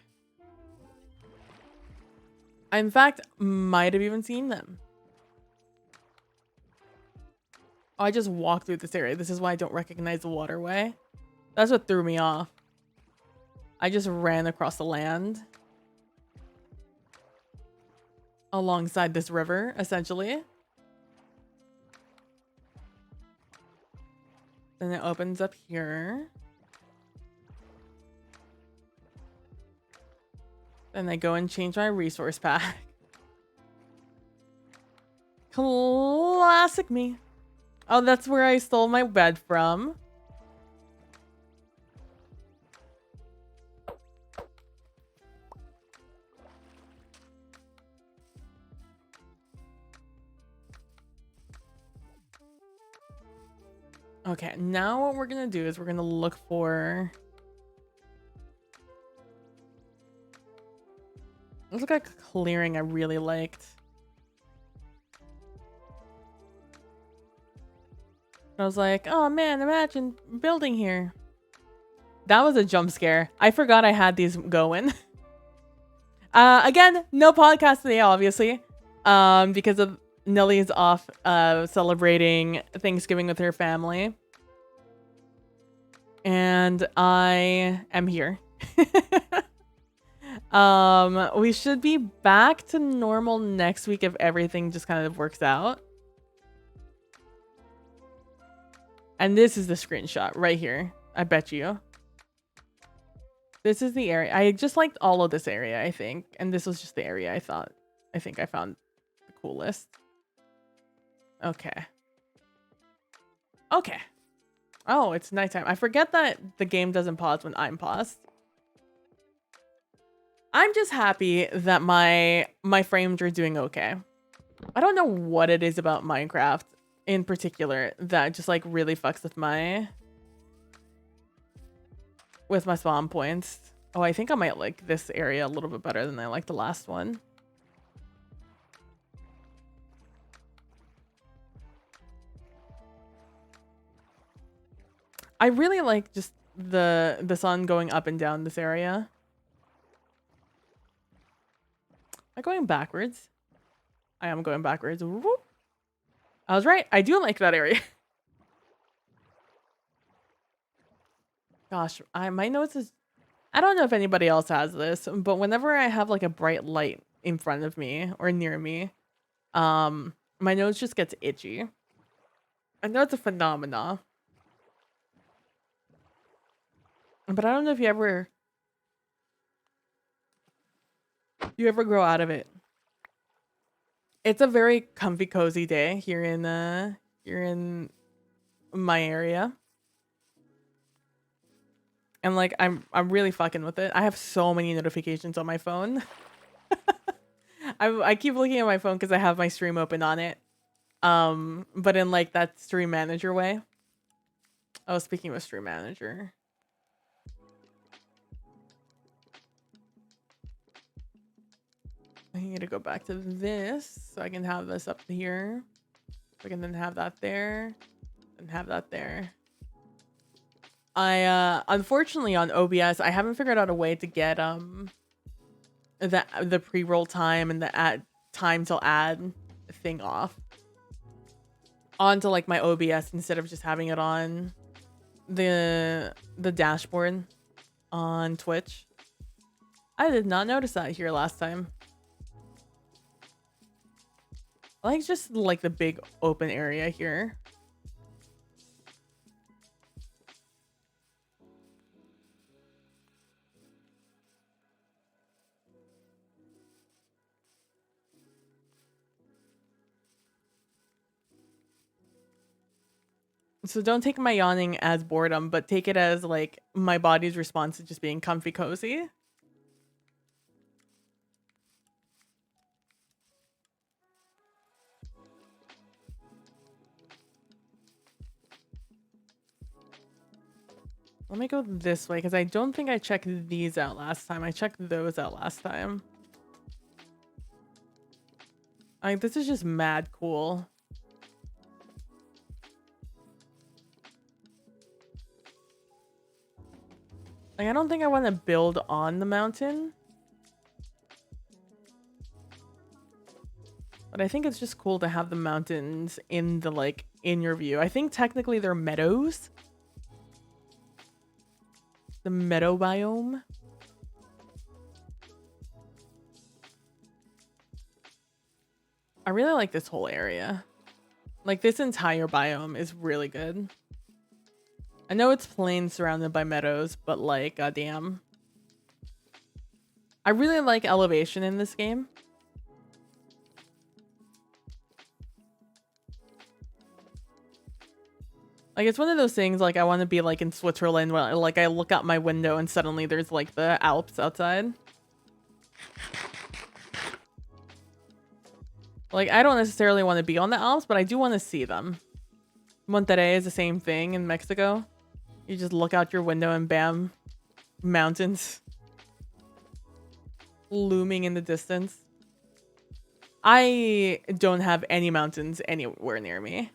I, in fact, might have even seen them. Oh, I just walked through this area. This is why I don't recognize the waterway. That's what threw me off. I just ran across the land. Alongside this river, essentially. Then it opens up here. Then I go and change my resource pack. Classic me. Oh, that's where I stole my bed from. Okay, now what we're gonna do is we're gonna look for... This looks like a clearing I really liked. I was like, oh man, imagine building here. That was a jump scare. I forgot I had these going. Again, no podcast today, obviously. Because of Nellie's off celebrating Thanksgiving with her family. And I am here. We should be back to normal next week if everything just kind of works out. And this is the screenshot right here. I bet you. This is the area. I just liked all of this area, I think. And this was just the area I think I found the coolest. Okay. Okay. Oh, it's nighttime. I forget that the game doesn't pause when I'm paused. I'm just happy that my frames are doing okay. I don't know what it is about Minecraft in particular that just like really fucks with my spawn points. Oh, I think I might like this area a little bit better than I like the last one. I really like just the sun going up and down this area. Am I going backwards? I am going backwards. Whoop. I was right. I do like that area. Gosh, my nose is... I don't know if anybody else has this, but whenever I have like a bright light in front of me or near me, my nose just gets itchy. I know it's a phenomena. But I don't know if you ever grow out of it. It's a very comfy, cozy day here in my area. And like I'm really fucking with it. I have so many notifications on my phone. I keep looking at my phone because I have my stream open on it. But in like that stream manager way. Oh, speaking of stream manager. I need to go back to this so I can have this up here. I can then have that there and have that there. I unfortunately on OBS I haven't figured out a way to get the pre-roll time and the time till ad thing off onto like my OBS instead of just having it on the dashboard on Twitch. I did not notice that here last time. I like just like the big open area here. So don't take my yawning as boredom, but take it as like my body's response to just being comfy cozy. Let me go this way because I don't think I checked these out last time. I checked those out last time. Like, this is just mad cool. Like, I don't think I want to build on the mountain. But I think it's just cool to have the mountains in the, like, in your view. I think technically they're meadows. The meadow biome. I really like this whole area. Like, this entire biome is really good. I know it's plain surrounded by meadows, but like, goddamn. I really like elevation in this game. Like, it's one of those things, like, I want to be, like, in Switzerland where, like, I look out my window and suddenly there's, like, the Alps outside. Like, I don't necessarily want to be on the Alps, but I do want to see them. Monterrey is the same thing in Mexico. You just look out your window and bam, mountains looming in the distance. I don't have any mountains anywhere near me.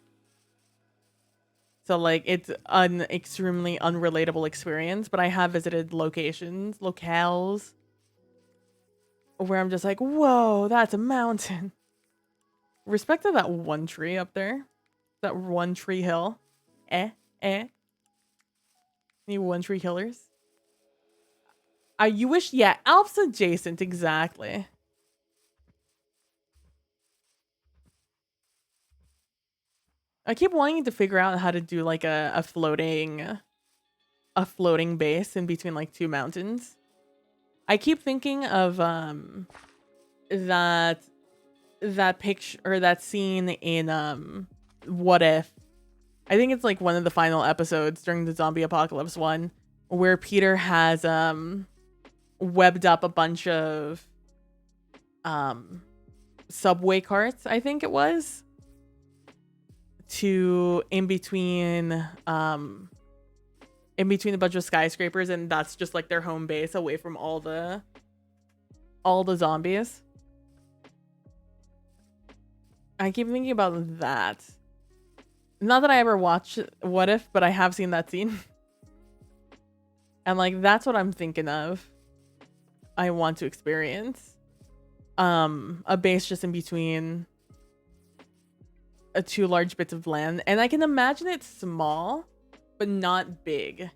So, like, it's an extremely unrelatable experience, but I have visited locales, where I'm just like, whoa, that's a mountain. Respect to that one tree up there. That one tree hill. Any one tree hillers? You wish, yeah, Alps adjacent, exactly. I keep wanting to figure out how to do like a floating base in between like two mountains. I keep thinking of that picture or that scene in What If. I think it's like one of the final episodes during the zombie apocalypse one where Peter has webbed up a bunch of subway carts, I think it was, to in between a bunch of skyscrapers, and that's just like their home base away from all the zombies. I keep thinking about that. Not that I ever watched What If, but I have seen that scene. And like that's what I'm thinking of. I want to experience. A base just in between two large bits of land. And I can imagine it small, but not big.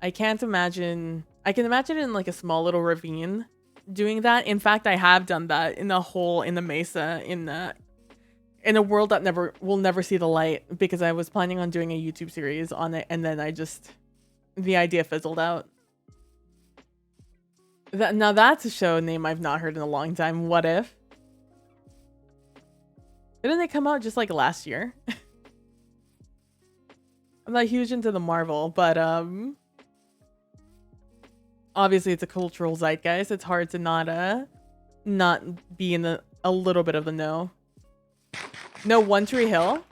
I can imagine in like a small little ravine doing that. In fact, I have done that in a hole in the mesa in a world that will never see the light, because I was planning on doing a YouTube series on it, and then the idea fizzled out. Now that's a show name I've not heard in a long time. What If? Didn't they come out just like last year? I'm not huge into the Marvel, but obviously it's a cultural zeitgeist. It's hard to not be in a little bit of the know. No, One Tree Hill.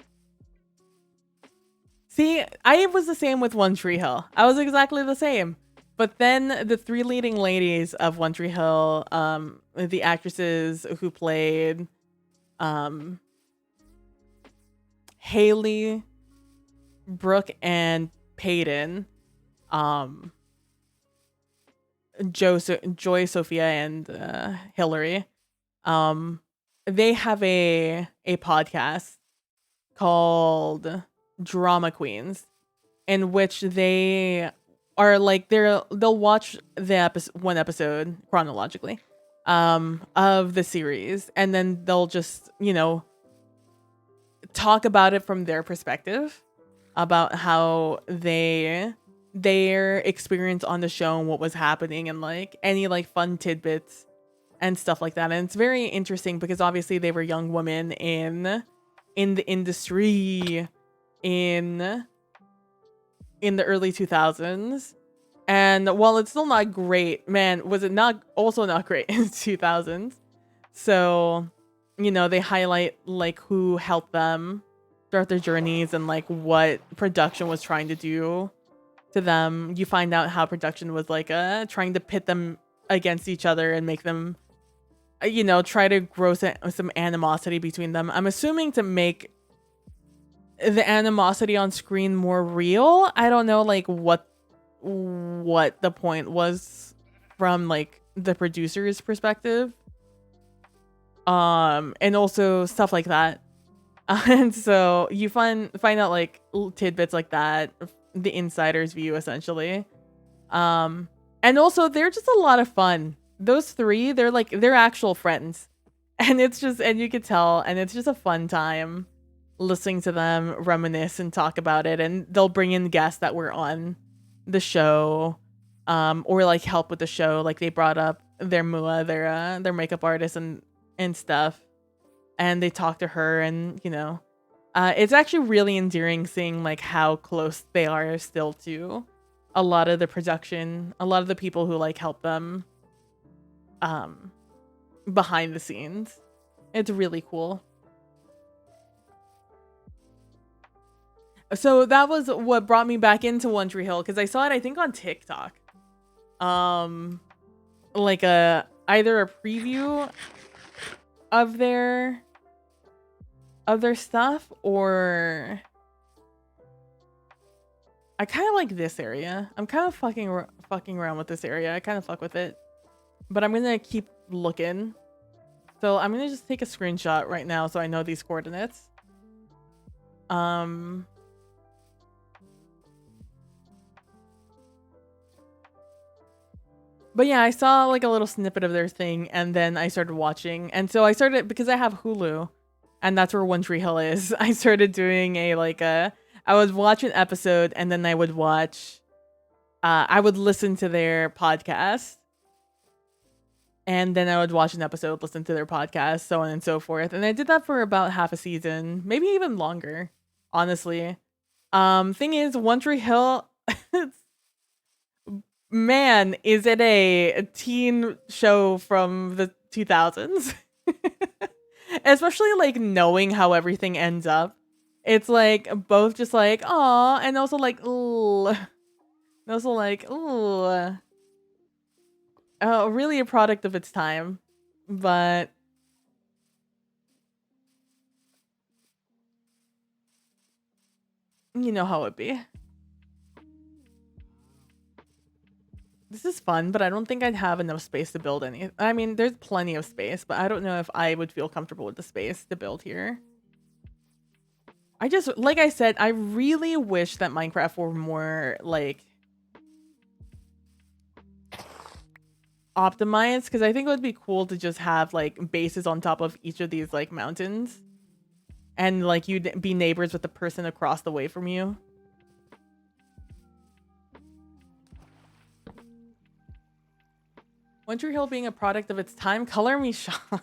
See, I was the same with One Tree Hill. I was exactly the same. But then the three leading ladies of One Tree Hill, the actresses who played Haley, Brooke, and Peyton, Joy, Sophia, and Hillary, they have a podcast called Drama Queens, in which they are like they'll watch one episode chronologically of the series, and then they'll just, you know, talk about it from their perspective, about how their experience on the show and what was happening, and like any like fun tidbits and stuff like that. And it's very interesting because obviously they were young women in the industry in the early 2000s. And while it's still not great, man, was it not also not great in the 2000s? So, you know, they highlight like who helped them throughout their journeys and like what production was trying to do to them. You find out how production was like trying to pit them against each other and make them, you know, try to grow some animosity between them. I'm assuming to make the animosity on screen more real. I don't know like what the point was from like the producer's perspective, and also stuff like that. And so you find out like tidbits like that, the insider's view essentially. And also they're just a lot of fun. Those three, they're actual friends. And it's just, and you could tell, and it's just a fun time listening to them reminisce and talk about it. And they'll bring in guests that were on the show, or like help with the show. Like they brought up their Mua, their makeup artist and stuff, and they talked to her, and you know, it's actually really endearing seeing like how close they are still to a lot of the production, a lot of the people who like help them behind the scenes. It's really cool. So that was what brought me back into One Tree Hill, because I saw it, I think, on TikTok. Like either a preview of their stuff, or I kind of like this area. I'm kind of fucking around with this area. I kind of fuck with it, but I'm gonna keep looking. So I'm gonna just take a screenshot right now so I know these coordinates. But yeah, I saw like a little snippet of their thing, and then I started watching. And so I started, because I have Hulu, and that's where One Tree Hill is. I started doing I would watch an episode, and then I would listen to their podcast. And then I would watch an episode, listen to their podcast, so on and so forth. And I did that for about half a season, maybe even longer, honestly. Thing is, One Tree Hill, man, is it a teen show from the 2000s? Especially like knowing how everything ends up. It's like both just like, aw, and also like, ooh. And also like, ooh. Really a product of its time. But you know how it be. This is fun, but I don't think I'd have enough space to build any. I mean, there's plenty of space, but I don't know if I would feel comfortable with the space to build here. I just, like I said, I really wish that Minecraft were more, like, optimized, because I think it would be cool to just have, like, bases on top of each of these, like, mountains. And, like, you'd be neighbors with the person across the way from you. One Tree Hill being a product of its time, color me shocked.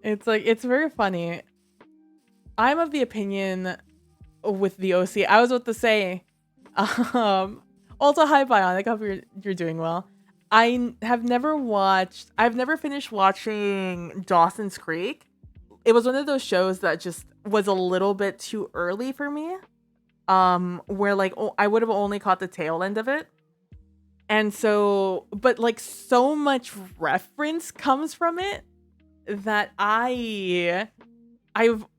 It's like, it's very funny. I'm of the opinion with the OC. I was about to say, also hi Bionic, I hope you're doing well. I've never finished watching Dawson's Creek. It was one of those shows that just was a little bit too early for me. Where like I would have only caught the tail end of it. And so, but like so much reference comes from it that I've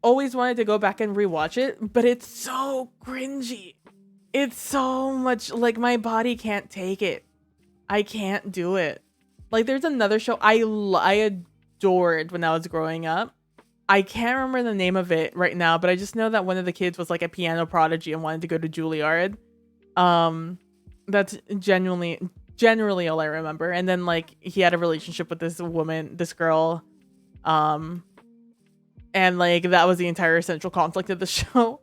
always wanted to go back and rewatch it, but it's so cringy. It's so much like my body can't take it. I can't do it. Like there's another show I adored when I was growing up. I can't remember the name of it right now, but I just know that one of the kids was like a piano prodigy and wanted to go to Juilliard. That's generally all I remember. And then like he had a relationship with this girl. And like that was the entire central conflict of the show.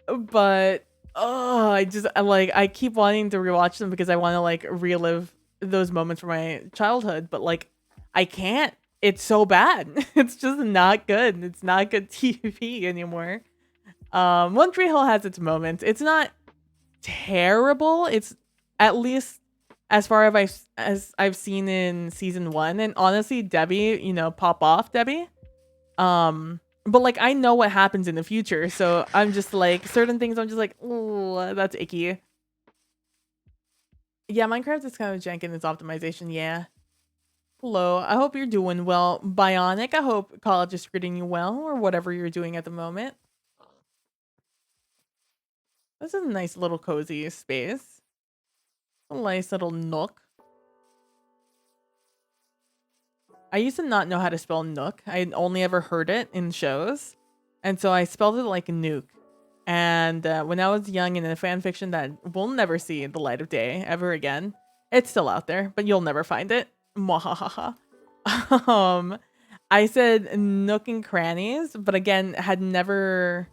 But I keep wanting to rewatch them because I want to like relive those moments from my childhood, but like I can't. It's so bad. It's just not good. It's not good TV anymore. One Tree Hill has its moments. It's not terrible. It's at least as far as I've seen in season 1. And honestly, Debbie, you know, pop off Debbie. But like I know what happens in the future, so I'm just like certain things I'm just like, oh, that's icky. Yeah, Minecraft is kind of jank in its optimization, yeah. Hello, I hope you're doing well. Bionic, I hope college is treating you well, or whatever you're doing at the moment. This is a nice little cozy space. A nice little nook. I used to not know how to spell nook. I had only ever heard it in shows. And so I spelled it like nuke. And when I was young in a fan fiction that will never see the light of day ever again, it's still out there, but you'll never find it. Mwahaha. I said nook and crannies, but again, had never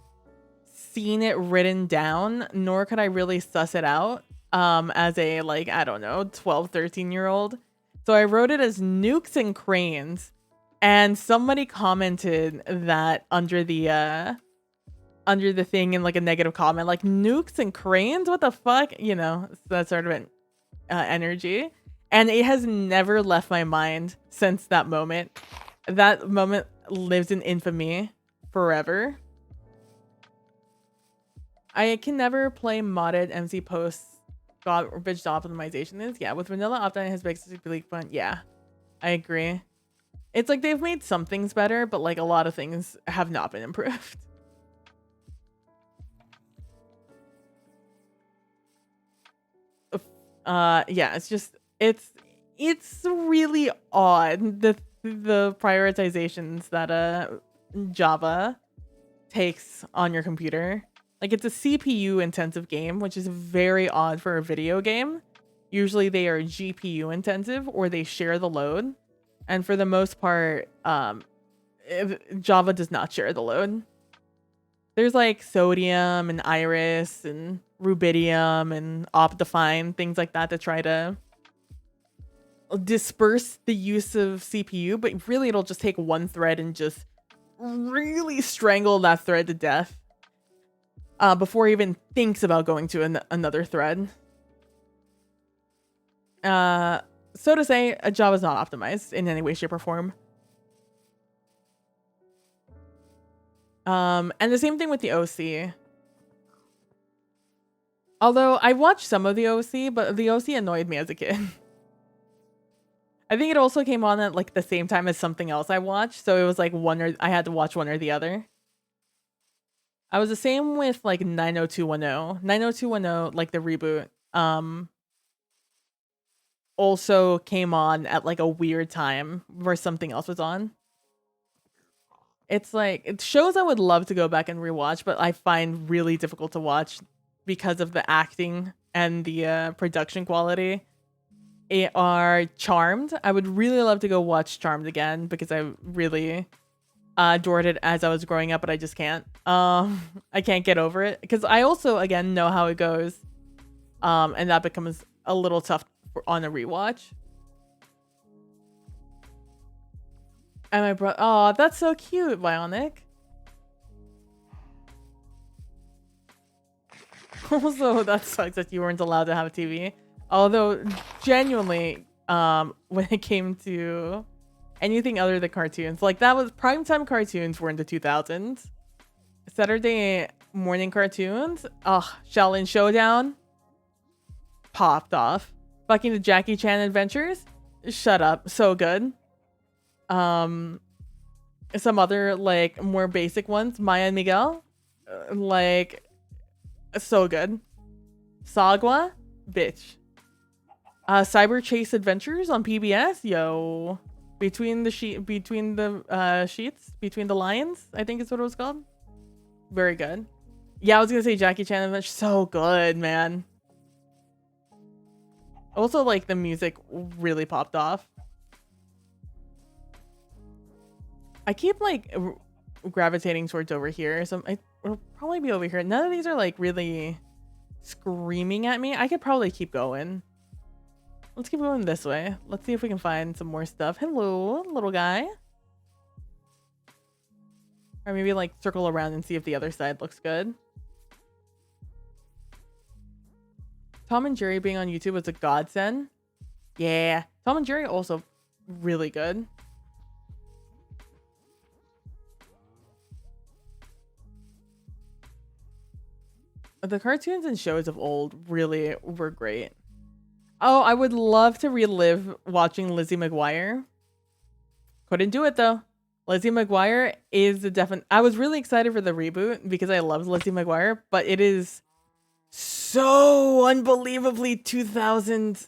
seen it written down, nor could I really suss it out as a, like, I don't know, 12, 13-year-old. So I wrote it as nukes and cranes, and somebody commented that under the thing in like a negative comment, like nukes and cranes, what the fuck, you know, that sort of an energy. And it has never left my mind since that moment. That moment lives in infamy forever. I can never play modded MC posts garbage optimization is. Yeah, with vanilla optimization has basically fun. Yeah, I agree. It's like they've made some things better, but like a lot of things have not been improved. Yeah, it's really odd the prioritizations that Java takes on your computer. Like it's a CPU intensive game, which is very odd for a video game. Usually they are GPU intensive or they share the load. And for the most part, Java does not share the load. There's like Sodium and Iris and Rubidium and Optifine, things like that to try to disperse the use of CPU, but really it'll just take one thread and just really strangle that thread to death before it even thinks about going to another thread. So to say, Java is not optimized in any way, shape, or form. And the same thing with the OC. Although I watched some of the OC, but the OC annoyed me as a kid. I think it also came on at like the same time as something else I watched, so it was like I had to watch one or the other. I was the same with like 90210. 90210, like the reboot, also came on at like a weird time where something else was on. It's like it's shows I would love to go back and rewatch, but I find really difficult to watch because of the acting and the production quality. Are Charmed. I would really love to go watch Charmed again because I really adored it as I was growing up, but I just can't. I can't get over it because I also again know how it goes, and that becomes a little tough on a rewatch. And my brother, oh, that's so cute, Bionic. Also, that sucks that you weren't allowed to have a TV. Although, genuinely, when it came to anything other than cartoons, like that was primetime cartoons were in the 2000s. Saturday morning cartoons, Shaolin Showdown popped off. Fucking the Jackie Chan Adventures, shut up, so good. Some other like more basic ones, Maya and Miguel, like so good. Sagwa, bitch. Cyber Chase Adventures on PBS, yo. Between the sheets, between the lions, I think is what it was called. Very good. Yeah, I was gonna say Jackie Chan Adventures, so good, man. Also, like the music really popped off. I keep like gravitating towards over here, so it'll probably be over here. None of these are like really screaming at me. I could probably keep going. Let's keep going this way. Let's see if we can find some more stuff. Hello, little guy. Or maybe like circle around and see if the other side looks good. Tom and Jerry being on YouTube was a godsend. Yeah, Tom and Jerry also really good. The cartoons and shows of old really were great. Oh, I would love to relive watching Lizzie McGuire. Couldn't do it though. Lizzie McGuire is the definite. I was really excited for the reboot because I loved Lizzie McGuire, but it is so unbelievably 2000s.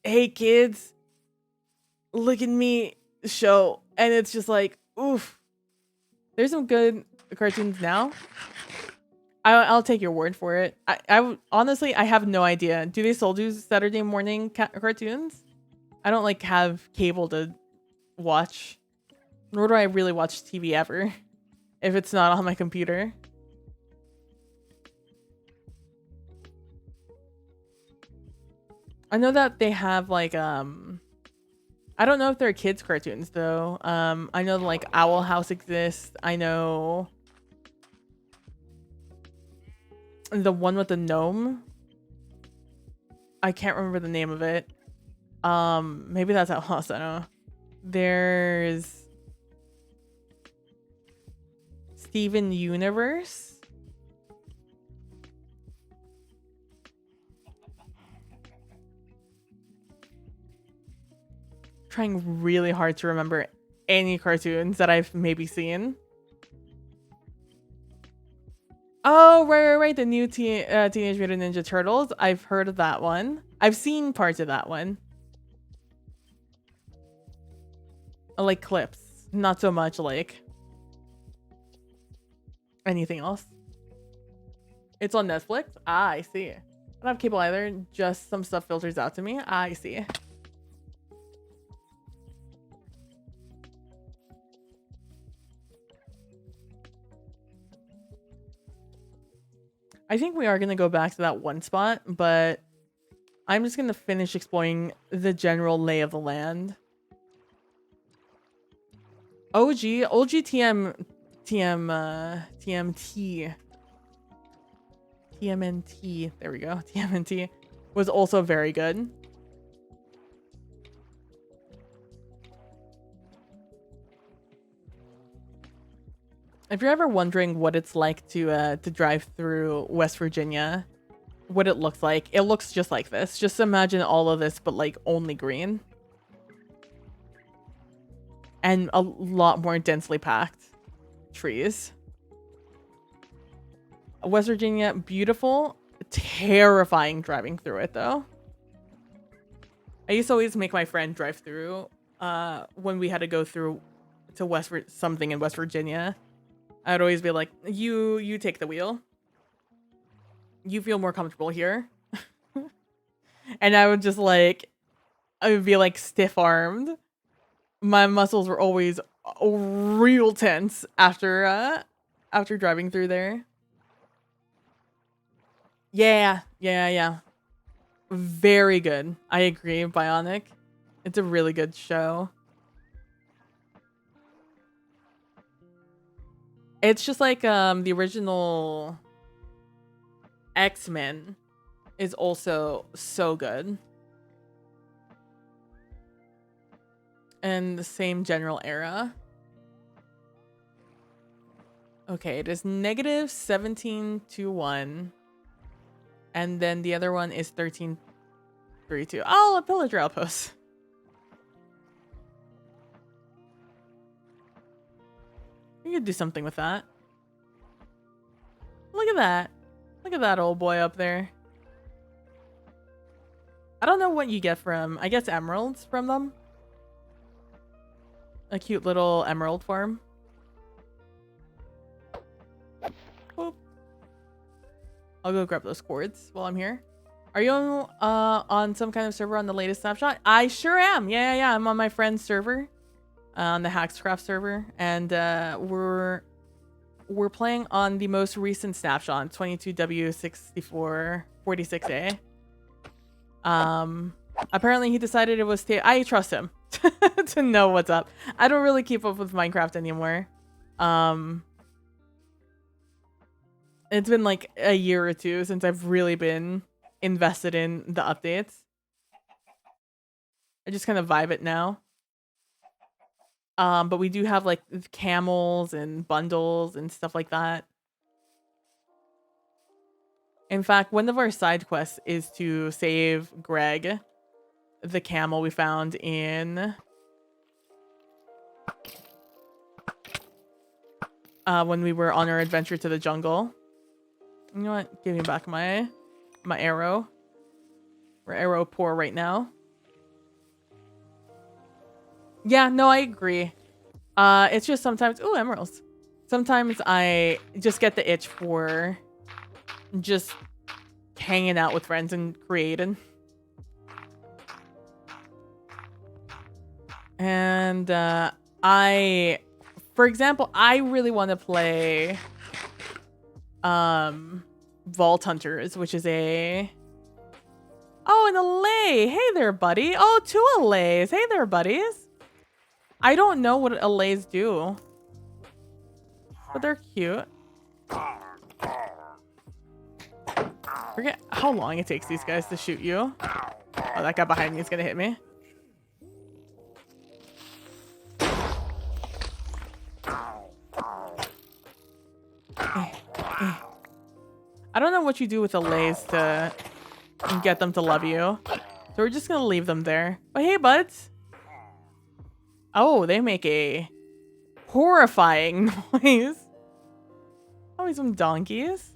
Hey kids, look at me show, and it's just like, oof. There's some good cartoons now. I'll take your word for it. I honestly, I have no idea. Do they still do Saturday morning cartoons? I don't like have cable to watch, nor do I really watch TV ever if it's not on my computer. I know that they have like I don't know if they're kids cartoons though. I know like Owl House exists. I know the one with the gnome. I can't remember the name of it. Maybe that's Owl House. I don't know. There's Steven Universe. Trying really hard to remember any cartoons that I've maybe seen. Oh, right. The new Teenage Mutant Ninja Turtles. I've heard of that one. I've seen parts of that one. Like clips. Not so much like anything else. It's on Netflix? Ah, I see. I don't have cable either. Just some stuff filters out to me. Ah, I see. I think we are going to go back to that one spot, but I'm just going to finish exploring the general lay of the land. OG TMNT TMNT, there we go. TMNT was also very good. If you're ever wondering what it's like to drive through West Virginia, what it looks like, it looks just like this. Just imagine all of this, but like only green. And a lot more densely packed trees. West Virginia, beautiful, terrifying driving through it though. I used to always make my friend drive through when we had to go through to something in West Virginia. I'd always be like, you take the wheel. You feel more comfortable here. And I would just like, I would be like stiff-armed. My muscles were always real tense after driving through there. Yeah. Very good. I agree, Bionic. It's a really good show. It's just like the original X-Men is also so good. And the same general era. Okay, it is -1721. And then the other one is 1332. Oh, a pillager outpost. You could do something with that. Look at that. Look at that old boy up there. I don't know what you get from, I guess emeralds from them. A cute little emerald farm. Boop. I'll go grab those cords while I'm here. Are you on some kind of server on the latest snapshot? I sure am. Yeah. I'm on my friend's server, on the Hackscraft server, and we're playing on the most recent snapshot, 22W6446A. Apparently he decided it was I trust him to know what's up. I don't really keep up with Minecraft anymore. It's been like a year or two since I've really been invested in the updates. I just kind of vibe it now. But we do have like camels and bundles and stuff like that. In fact, one of our side quests is to save Greg, the camel we found in when we were on our adventure to the jungle. You know what? Give me back my arrow. We're arrow poor right now. Yeah, no, I agree. It's just sometimes, ooh, emeralds. Sometimes I just get the itch for just hanging out with friends and creating. And for example, I really want to play Vault Hunters, which is an allay. Hey there, buddy. Oh, 2 allays. Hey there, buddies. I don't know what allays do, but they're cute. Forget how long it takes these guys to shoot you. Oh, that guy behind me is gonna hit me. I don't know what you do with allays to get them to love you. So we're just gonna leave them there. But hey, buds. Oh, they make a horrifying noise. Oh, some donkeys.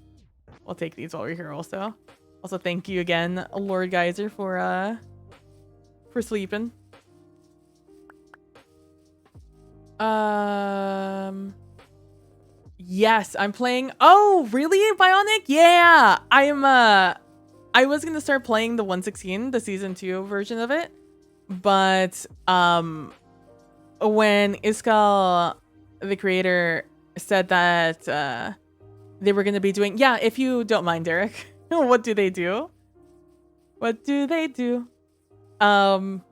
We'll take these while we're here also. Also, thank you again, Lord Geyser, for sleeping. Yes, I'm playing. Oh, really, Bionic? Yeah, I was gonna start playing the 116, the season 2 version of it, but when Iskall, the creator, said that they were gonna be doing, yeah, if you don't mind, Derek, what do they do? What do they do? When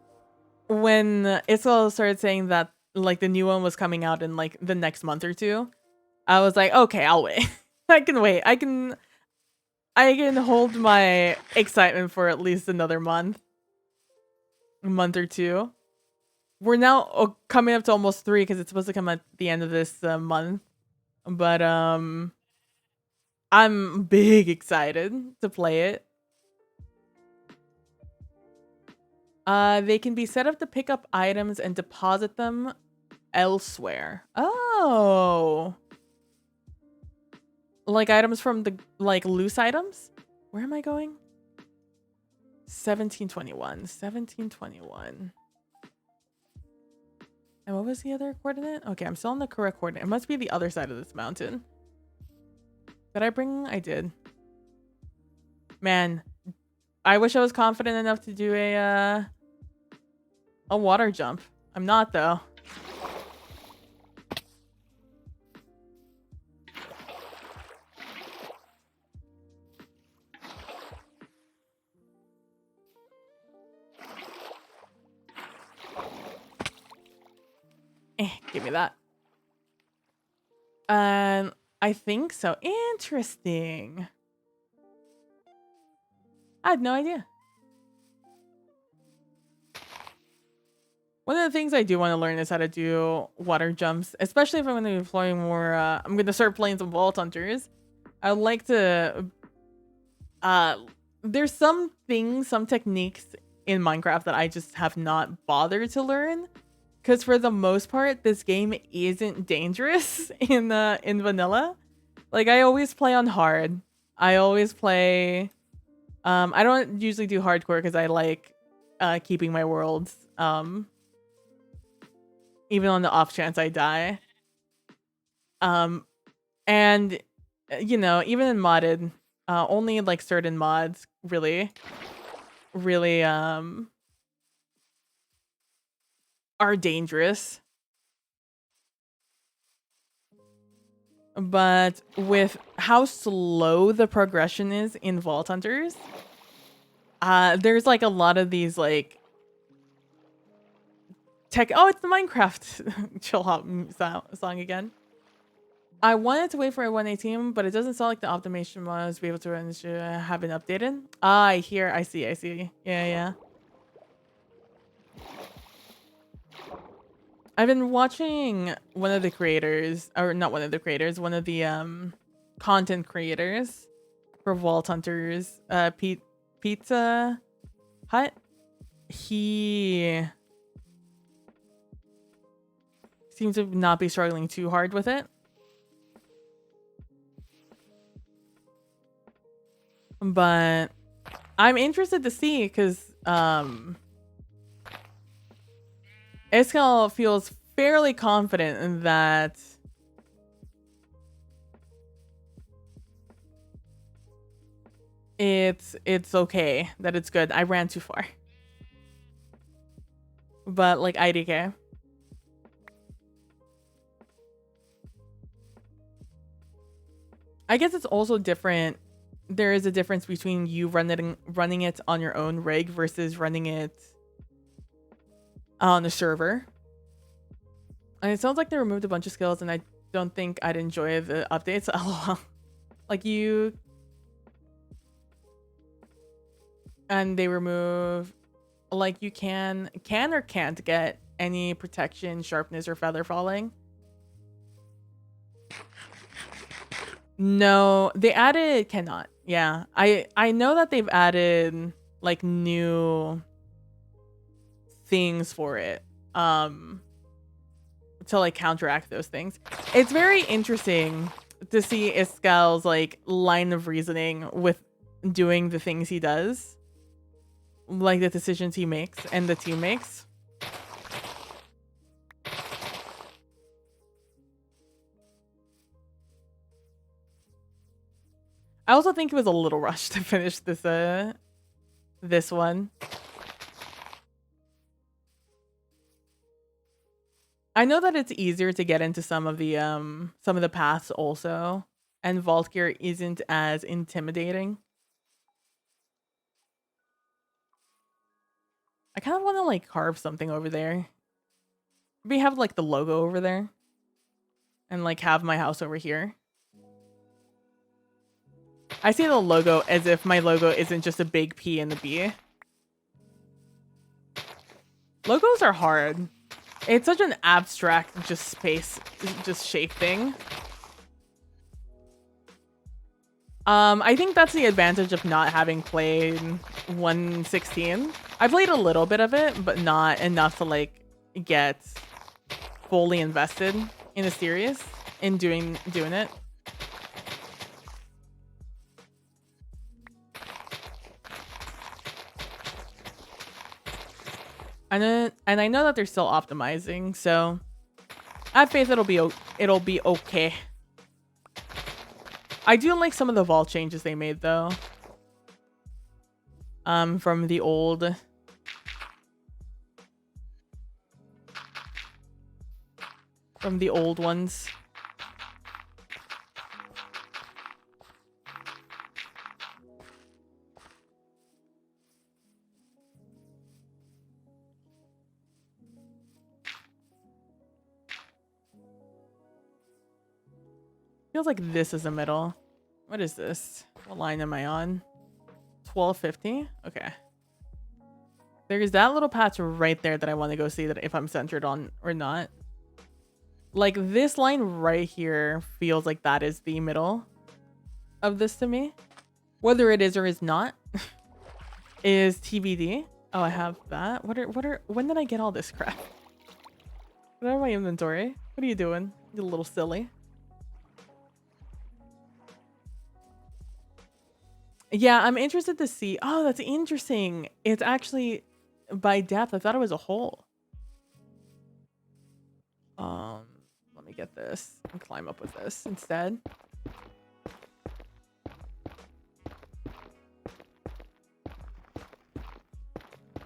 Iskall started saying that like the new one was coming out in like the next month or two, I was like, okay, I'll wait. I can wait. I can hold my excitement for at least another month or two. We're now coming up to almost 3 because it's supposed to come at the end of this month. But I'm big excited to play it. They can be set up to pick up items and deposit them elsewhere. Oh. like items from the like loose items. Where am I going? 1721. 1721. And what was the other coordinate? Okay, I'm still on the correct coordinate. It must be the other side of this mountain. Did I bring? I did. Man, I wish I was confident enough to do a water jump. I'm not though. Give me that. I think so. Interesting. I had no idea. One of the things I do want to learn is how to do water jumps, especially if I'm going to be flying more. I'm going to start playing some Vault Hunters. I would like to. There's some things, some techniques in Minecraft that I just have not bothered to learn, because for the most part, this game isn't dangerous in vanilla. Like I always play on hard. I always play. I don't usually do hardcore because I like keeping my worlds. Even on the off chance I die. And you know, even in modded, only like certain mods really are dangerous. But with how slow the progression is in Vault Hunters, there's like a lot of these like tech. Oh, it's the Minecraft chill hop song again. I wanted to wait for a 118, but it doesn't sound like the optimization mods to be able to run have been updated. I see. Yeah. I've been watching one of the creators, or not one of the creators, one of the content creators for Vault Hunters, Pizza Hut. He seems to not be struggling too hard with it. But I'm interested to see because Escal feels fairly confident in that it's okay, that it's good. I ran too far. But like IDK. I guess it's also different. There is a difference between you running it on your own rig versus running it on the server. And it sounds like they removed a bunch of skills, and I don't think I'd enjoy the updates. Like you, and they remove, like you can or can't get any protection, sharpness, or feather falling. No, they added cannot. Yeah, I know that they've added like new things for it to like counteract those things. It's very interesting to see Escal's like line of reasoning with doing the things he does, like the decisions he makes and the team makes. I also think it was a little rushed to finish this one. I know that it's easier to get into some of the paths also, and Vault Gear isn't as intimidating. I kind of want to like carve something over there. Maybe have like the logo over there, and like have my house over here. I see the logo as if my logo isn't just a big P and a B. Logos are hard. It's such an abstract, just space, just shape thing. I think that's the advantage of not having played 1.16. I played a little bit of it, but not enough to like get fully invested in a series, in doing it. And I know that they're still optimizing, so I have faith it'll be okay. I do like some of the vault changes they made though. From the old ones. Feels like this is the middle. What is this? What line am I on? 1250? Okay. There's that little patch right there that I want to go see that if I'm centered on or not. Like this line right here feels like that is the middle of this to me. Whether it is or is not is TBD. Oh, I have that. When did I get all this crap? What are my inventory? What are you doing? You're a little silly. Yeah, I'm interested to see. Oh, that's interesting. It's actually by depth. I thought it was a hole. Let me get this and climb up with this instead.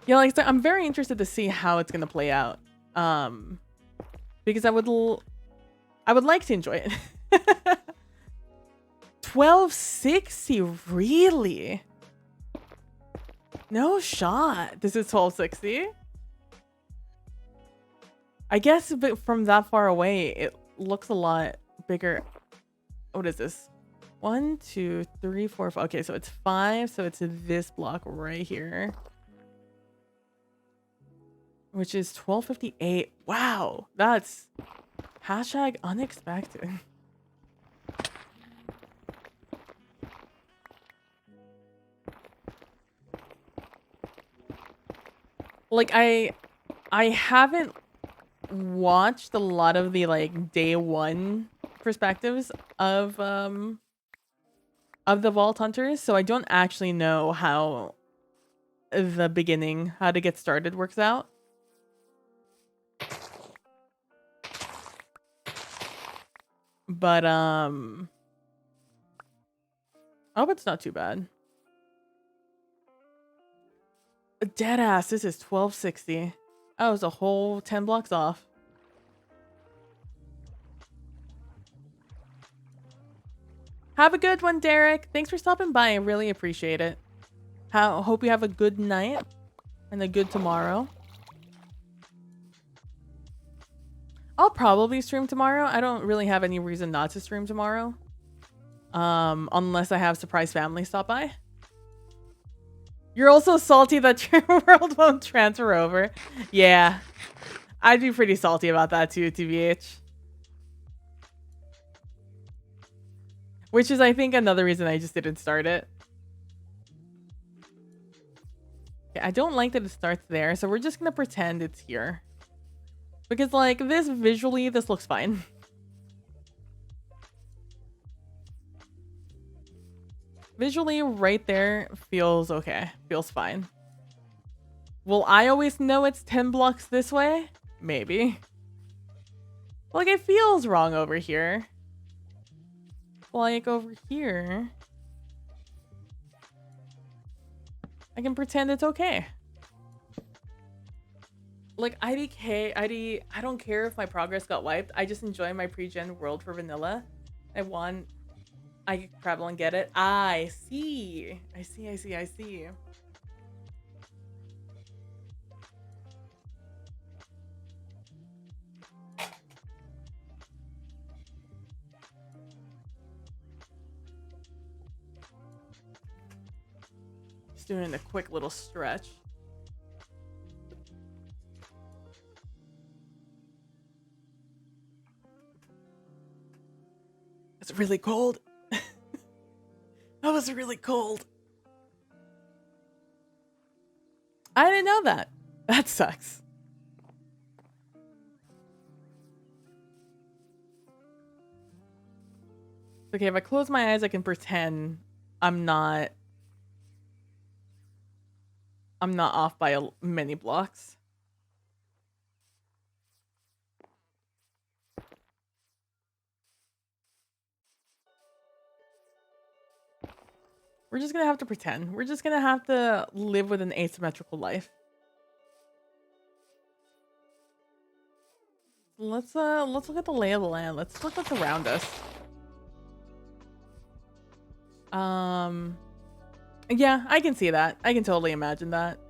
Yeah, like I'm very interested to see how it's gonna play out. Because I would like to enjoy it. 1260, really? No shot. This is 1260. I guess but from that far away, it looks a lot bigger. What is this? 1, 2, 3, 4, 5. Okay, so it's 5. So it's this block right here. Which is 1258. Wow. That's hashtag unexpected. Like I haven't watched a lot of the like day one perspectives of the Vault Hunters, so I don't actually know how the beginning, how to get started works out. But I hope it's not too bad. Deadass, this is 1260. I was a whole 10 blocks off. Have a good one, Derek. Thanks for stopping by. I really appreciate it. Hope you have a good night and a good tomorrow. I'll probably stream tomorrow. I don't really have any reason not to stream tomorrow. Unless I have surprise family stop by. You're also salty that your world won't transfer over. Yeah. I'd be pretty salty about that too, TBH. Which is, I think, another reason I just didn't start it. Okay, I don't like that it starts there, so we're just gonna pretend it's here. Because, like, this visually, this looks fine. Visually, right there feels okay. Feels fine. Will I always know it's 10 blocks this way? Maybe. Like, it feels wrong over here. Like, over here, I can pretend it's okay. Like, IDK, I don't care if my progress got wiped. I just enjoy my pre-gen world for vanilla. I can travel and get it. I see. I see. Just doing a quick little stretch. It's really cold. That was really cold. I didn't know that. That sucks. Okay, if I close my eyes, I can pretend I'm not off by many blocks. We're just gonna have to pretend. We're just gonna have to live with an asymmetrical life. Let's look at the lay of the land. Let's look what's around us. Yeah, I can see that. I can totally imagine that.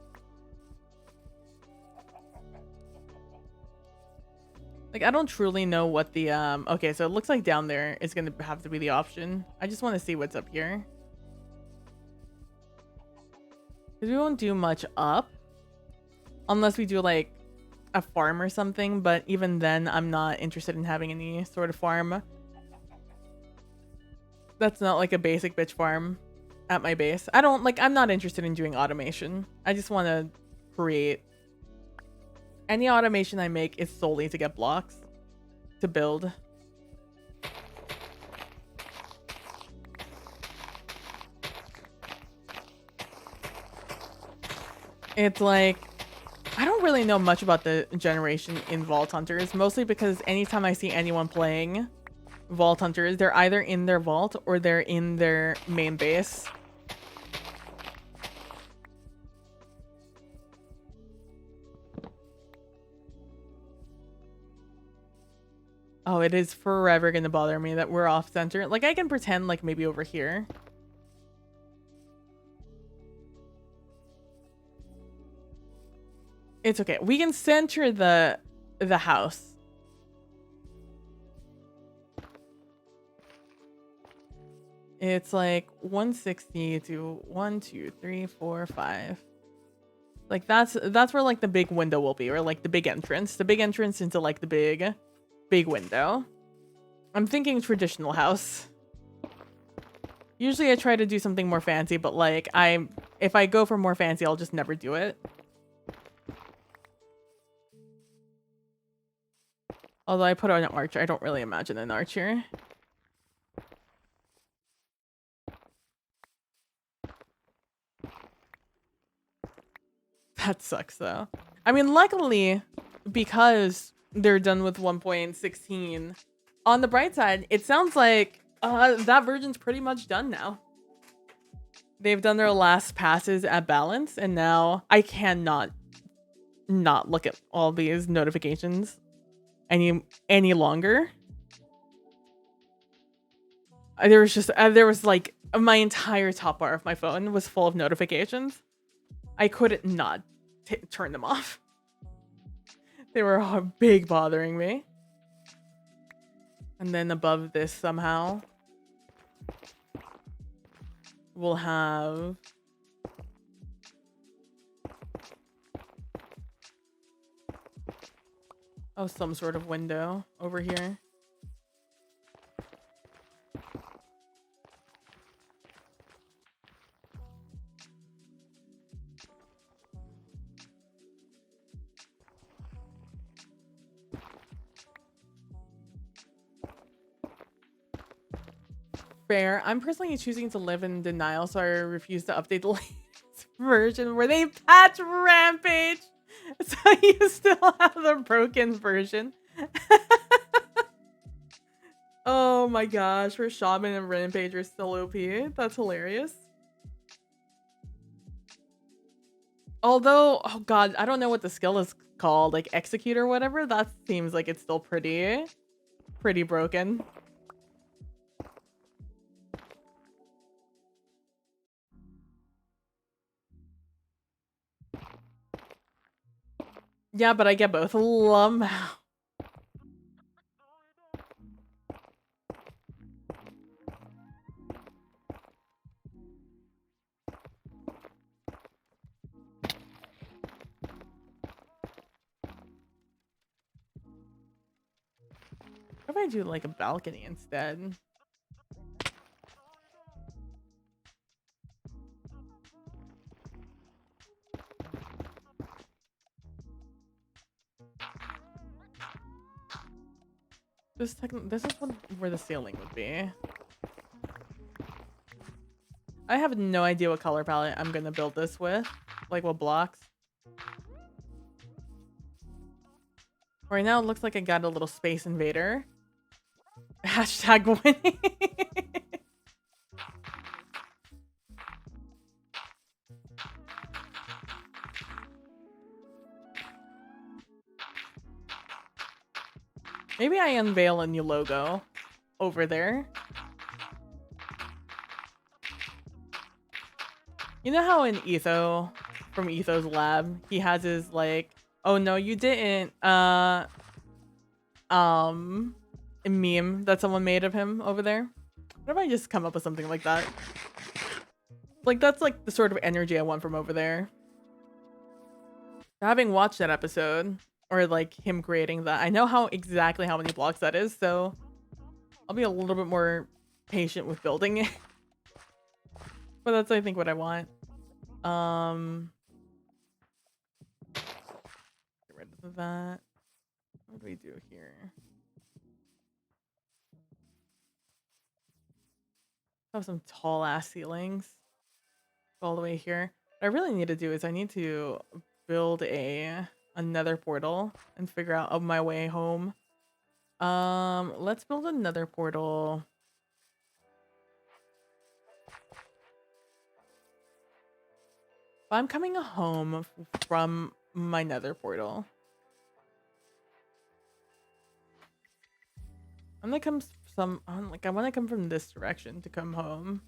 Like, I don't truly know what the, okay, so it looks like down there is gonna have to be the option. I just want to see what's up here. Because we won't do much up. Unless we do, like, a farm or something. But even then, I'm not interested in having any sort of farm. That's not, like, a basic bitch farm at my base. I'm not interested in doing automation. I just want to create. Any automation I make is solely to get blocks to build. It's like, I don't really know much about the generation in Vault Hunters, mostly because anytime I see anyone playing Vault Hunters, they're either in their vault or they're in their main base. Oh, it is forever gonna bother me that we're off center. Like, I can pretend like maybe over here. It's okay. We can center the house. It's like 160 to 1, 2, 3, 4, 5. Like that's where like the big window will be, or like the big entrance. The big entrance into like the big window. I'm thinking traditional house. Usually I try to do something more fancy, but like if I go for more fancy, I'll just never do it. Although I put on an archer, I don't really imagine an archer. That sucks though. I mean, luckily, because they're done with 1.16, on the bright side, it sounds like that version's pretty much done now. They've done their last passes at balance, and now I cannot not look at all these notifications any longer. There was like my entire top bar of my phone was full of notifications. I couldn't not turn them off. They were big bothering me. And then above this somehow, we'll have some sort of window over here. Fair. I'm personally choosing to live in denial, so I refuse to update the latest version where they patch Rampage. So you still have the broken version. Oh my gosh, where Shaman and Rampage are still OP. That's hilarious. Although, oh god, I don't know what the skill is called, like Execute or whatever. That seems like it's still pretty broken. Yeah, but I get both. Lum. What if I do like a balcony instead? This is where the ceiling would be. I have no idea what color palette I'm gonna build this with. Like what blocks. Right now it looks like I got a little Space Invader. Hashtag winning. Maybe I unveil a new logo over there. You know how in Etho, from Etho's lab, he has his like, oh no, you didn't, a meme that someone made of him over there? What if I just come up with something like that? Like, that's like the sort of energy I want from over there. Having watched that episode, or like him creating that, I know how exactly how many blocks that is, so I'll be a little bit more patient with building it. But that's, I think, what I want. Get rid of that. What do we do here? Have some tall ass ceilings all the way here. What I really need to do is I need to build another portal and figure out my way home. Let's build another portal. I'm coming home from my nether portal. I'm gonna come I want to come from this direction to come home.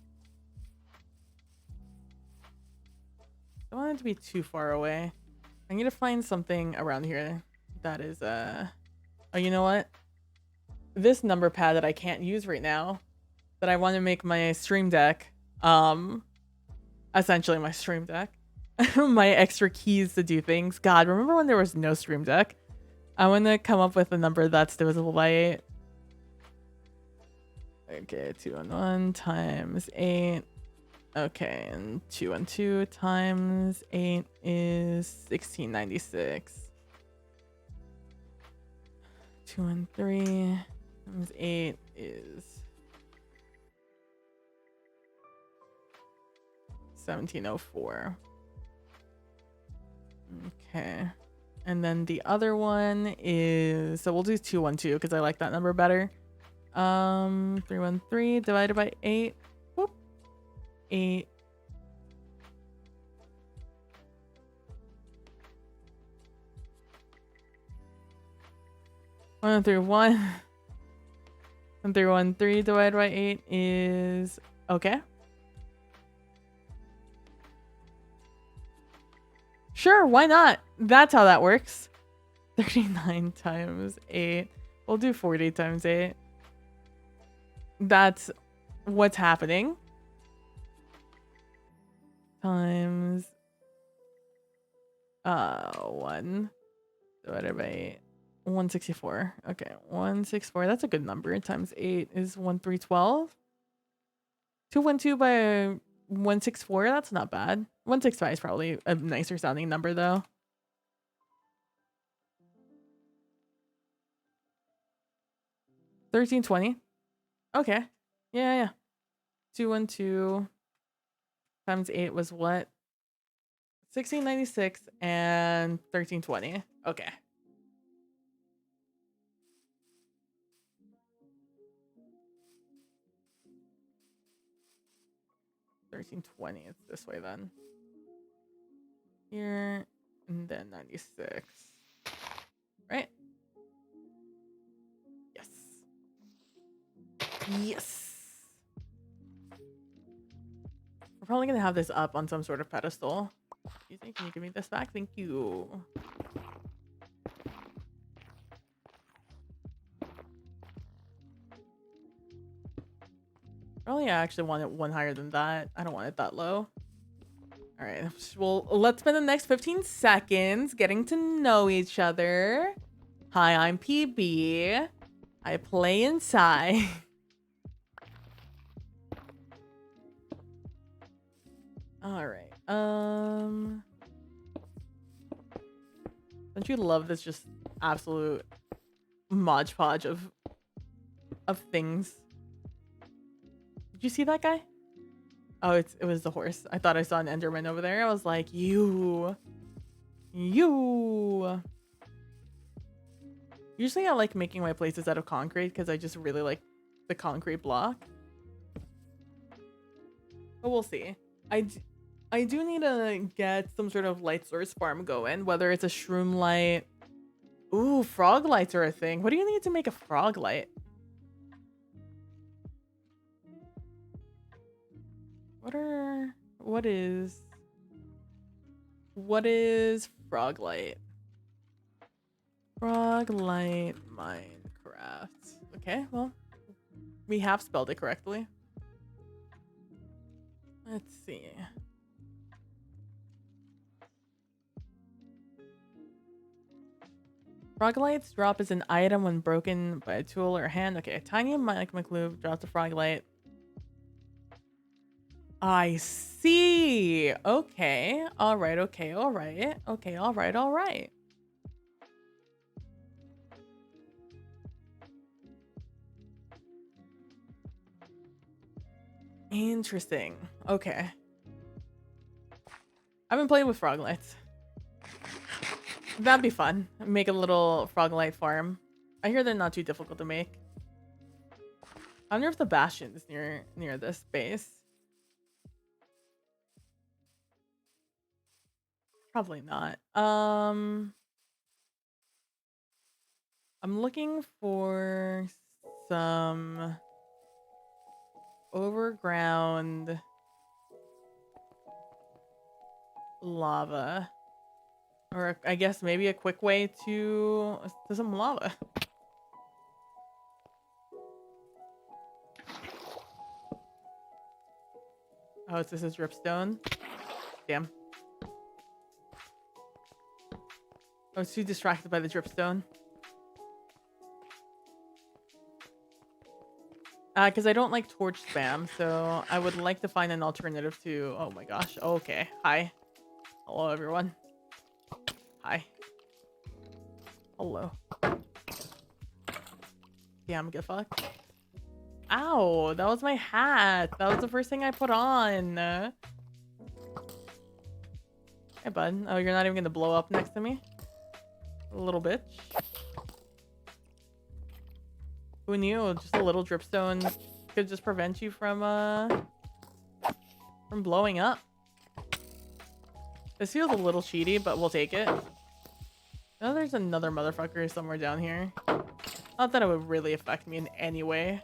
I don't want it to be too far away. I need to find something around here that is oh, you know what? This number pad that I can't use right now, that I want to make my stream deck, essentially my stream deck. My extra keys to do things. God, remember when there was no stream deck? I want to come up with a number that's divisible by 8. Okay, 211 times 8. Okay, and 212 times 8 is 1696. 213 times 8 is 1704. Okay. And then the other one is, so we'll do 212 because I like that number better. 313 divided by 8. Whoop. 8. One through 1. 1313 divided by 8 is okay. Sure, why not? That's how that works. 39 times 8. We'll do 40 times 8. That's what's happening. Times 1 divided by 8. 164. Okay, 164. That's a good number. Times 8 is 1312. 212 by 164. That's not bad. 165 is probably a nicer sounding number though. $13.20. Okay. Yeah. 212 times 8 was what? 1696 and 1320. Okay. $13.20. It's this way then. Here and then 96. Right? Yes. Yes. We're probably gonna have this up on some sort of pedestal. Excuse me, can you give me this back? Thank you. Probably I actually want it one higher than that. I don't want it that low. All right, well, let's spend the next 15 seconds getting to know each other. Hi, I'm PB. I play inside. All right. Don't you love this just absolute Mod Podge of things? Did you see that guy? Oh, it was the horse. I thought I saw an Enderman over there. I was like, you. Usually I like making my places out of concrete because I just really like the concrete block. But we'll see. I do need to get some sort of light source farm going, whether it's a shroom light. Ooh, frog lights are a thing. What do you need to make a frog light? What is frog light? Frog light Minecraft. Okay, well, we have spelled it correctly. Let's see. Frog lights drop as an item when broken by a tool or hand. Okay, a tiny magma cube drops a frog light. I see. Okay. All right. Okay. All right. Okay. All right. All right. Interesting. Okay. I've been playing with frog lights. That'd be fun. Make a little frog light farm. I hear they're not too difficult to make. I wonder if the bastion's near this base. Probably not. I'm looking for some overground lava. Or I guess maybe a quick way to some lava. Oh, this is dripstone. Damn. I was too distracted by the dripstone. Because I don't like torch spam, so I would like to find an alternative to... Oh my gosh. Okay. Hi. Hello, everyone. Hi. Hello. Damn, get fucked. Ow, that was my hat. That was the first thing I put on. Hey, bud. Oh, you're not even gonna blow up next to me? A little bitch. Who knew? Just a little dripstone could just prevent you from blowing up. This feels a little cheaty, but we'll take it. Oh, there's another motherfucker somewhere down here. Not that it would really affect me in any way.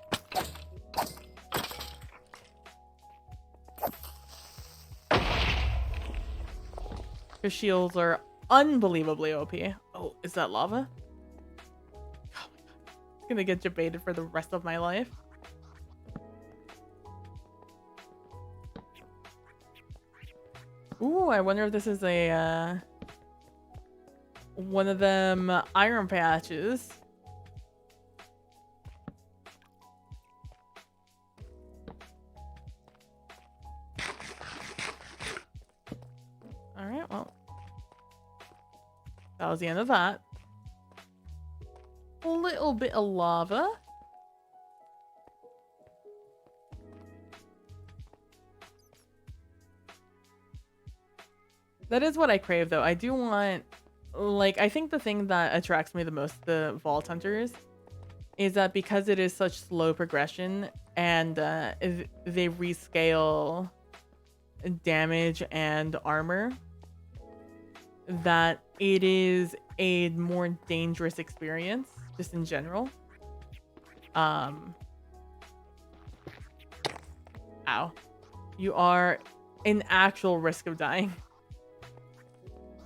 His shields are unbelievably OP. Oh, is that lava? Oh my god. I'm gonna get debated for the rest of my life. Ooh, I wonder if this is a one of them iron patches. Alright, well. That was the end of that. A little bit of lava. That is what I crave, though. I do want... Like, I think the thing that attracts me the most, the Vault Hunters, is that because it is such slow progression and they rescale damage and armor, that it is a more dangerous experience just in general. Ow. You are in actual risk of dying.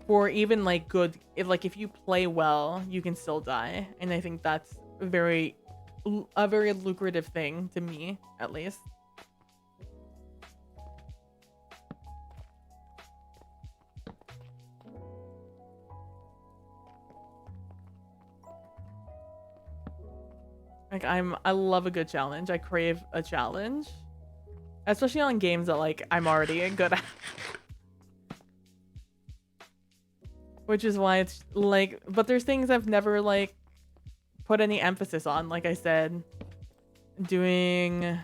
For even like good, if you play well, you can still die, and I think that's a very lucrative thing to me, at least. Like I love a good challenge. I crave a challenge, especially on games that like I'm already good at. Which is why it's like, but there's things I've never like put any emphasis on. Like I said, doing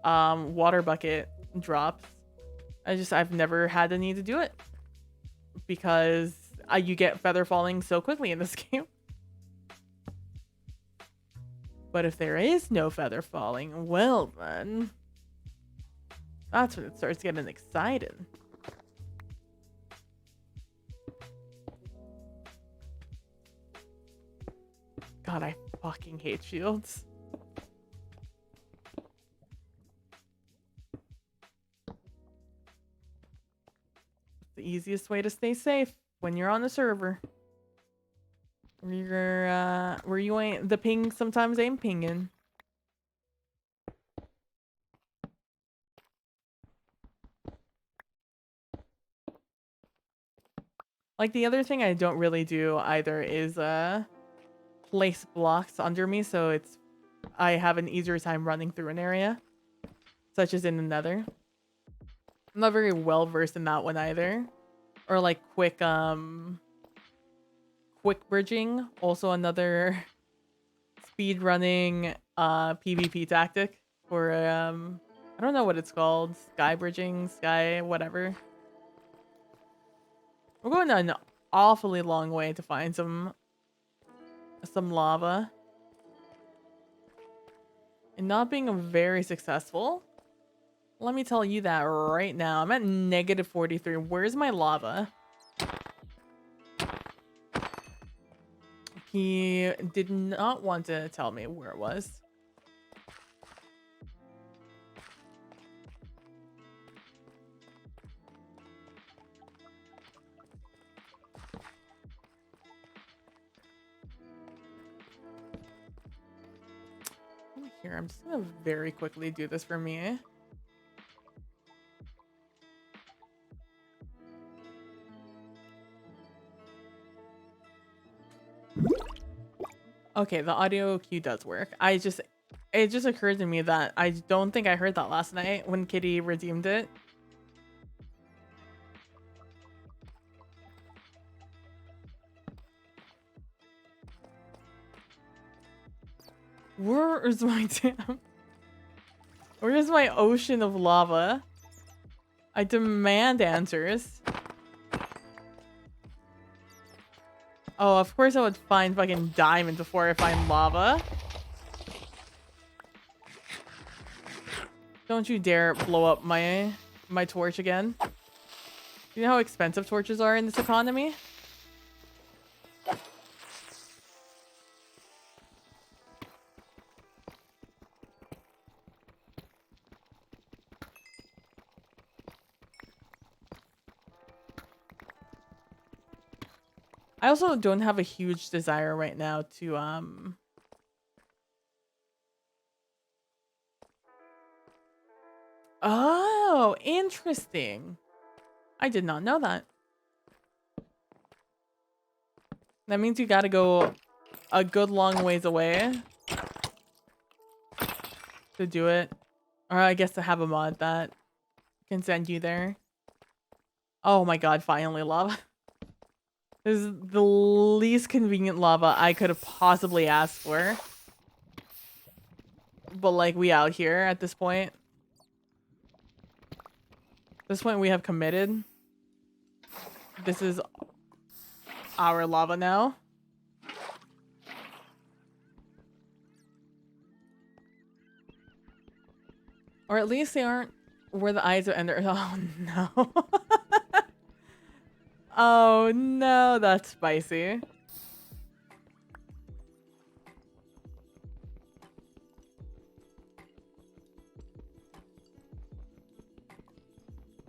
water bucket drops. I've never had the need to do it because you get feather falling so quickly in this game. But if there is no feather falling, well then, that's when it starts getting exciting. God, I fucking hate shields. It's the easiest way to stay safe when you're on the server. Where you ain't the ping sometimes ain't pinging. Like the other thing I don't really do either is place blocks under me so I have an easier time running through an area, such as in the Nether. I'm not very well versed in that one either. Or like quick bridging, also another speed running PvP tactic for I don't know what it's called, sky bridging, sky whatever. We're going an awfully long way to find some lava. And not being very successful. Let me tell you that right now. I'm at -43. Where's my lava? He did not want to tell me where it was. Here, I'm just gonna very quickly do this for me. Okay, the audio cue does work. It just occurred to me that I don't think I heard that last night when Kitty redeemed it. Where's my damn... Where's my ocean of lava? I demand answers. Oh, of course I would find fucking diamond before I find lava. Don't you dare blow up my torch again. You know how expensive torches are in this economy? I also don't have a huge desire right now to Oh, interesting. I did not know that. That means you gotta go a good long ways away to do it. Or I guess to have a mod that can send you there. Oh my god, finally lava. This is the least convenient lava I could have possibly asked for. But like, we out here at this point. At this point we have committed. This is our lava now. Or at least they aren't where the eyes of Ender. Oh no. Oh no, that's spicy.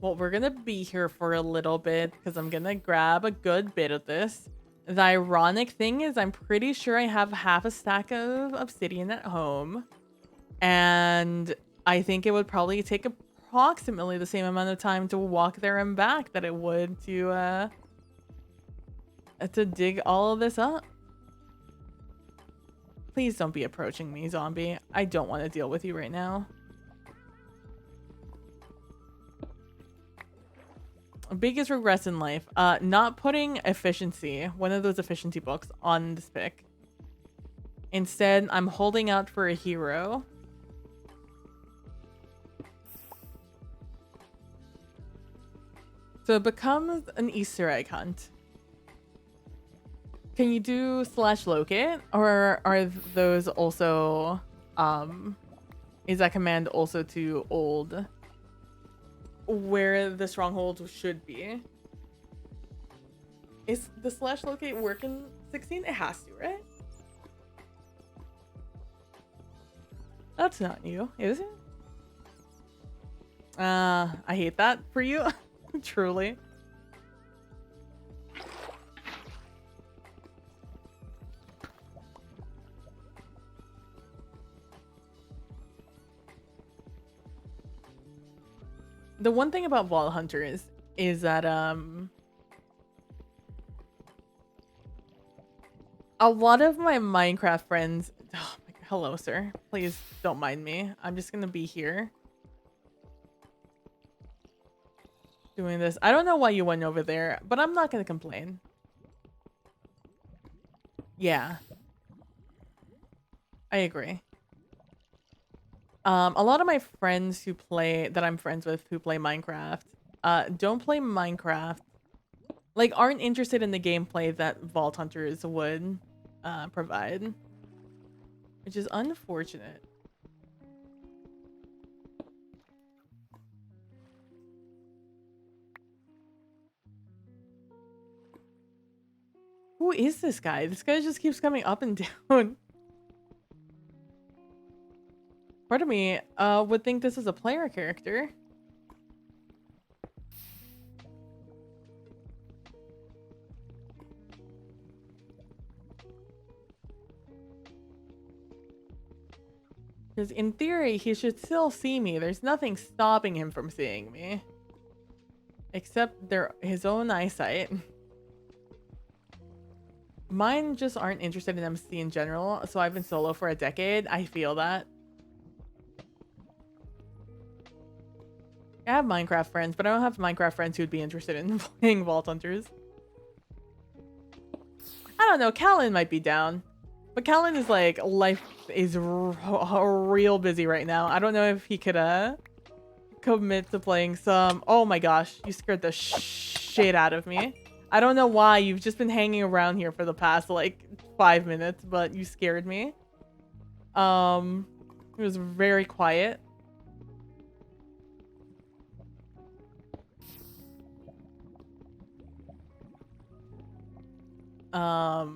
Well, we're gonna be here for a little bit because I'm gonna grab a good bit of this. The ironic thing is I'm pretty sure I have half a stack of obsidian at home. And I think it would probably take approximately the same amount of time to walk there and back that it would to dig all of this up. Please don't be approaching me, zombie. I don't want to deal with you right now. Biggest regrets in life. Not putting efficiency, one of those efficiency books, on this pick. Instead, I'm holding out for a hero. So it becomes an Easter egg hunt. Can you do /locate? Or are those also, is that command also to old where the stronghold should be? Is the /locate work in 16? It has to, right? That's not you, is it? I hate that for you. Truly. The one thing about Vault Hunters is that a lot of my Minecraft friends. Oh my, hello, sir. Please don't mind me. I'm just gonna be here doing this. I don't know why you went over there, but I'm not gonna complain. Yeah, I agree. A lot of my friends that I'm friends with who play Minecraft, don't play Minecraft, like aren't interested in the gameplay that Vault Hunters would, provide, which is unfortunate. Who is this guy? This guy just keeps coming up and down. Part of me, would think this is a player character. Because in theory, he should still see me. There's nothing stopping him from seeing me. Except his own eyesight. Mine just aren't interested in MC in general, so I've been solo for a decade. I feel that. I have Minecraft friends, but I don't have Minecraft friends who'd be interested in playing Vault Hunters. I don't know, Callan might be down. But Callan is like, life is real busy right now. I don't know if he could commit to playing some... Oh my gosh, you scared the shit out of me. I don't know why, you've just been hanging around here for the past like 5 minutes, but you scared me. It was very quiet. Huh.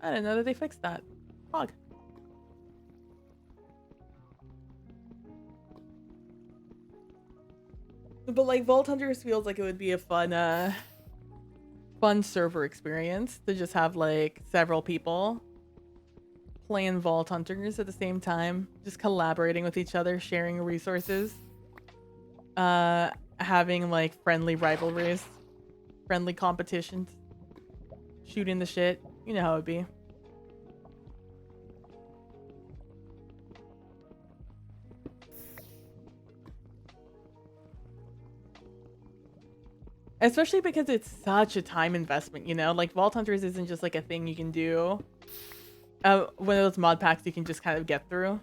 I didn't know that they fixed that. Fog. But like Vault Hunters feels like it would be a fun server experience to just have like several people playing Vault Hunters at the same time, just collaborating with each other, sharing resources, having like friendly rivalries, friendly competitions, shooting the shit. You know how it'd be. Especially because it's such a time investment, you know? Like, Vault Hunters isn't just, like, a thing you can do. One of those mod packs you can just kind of get through.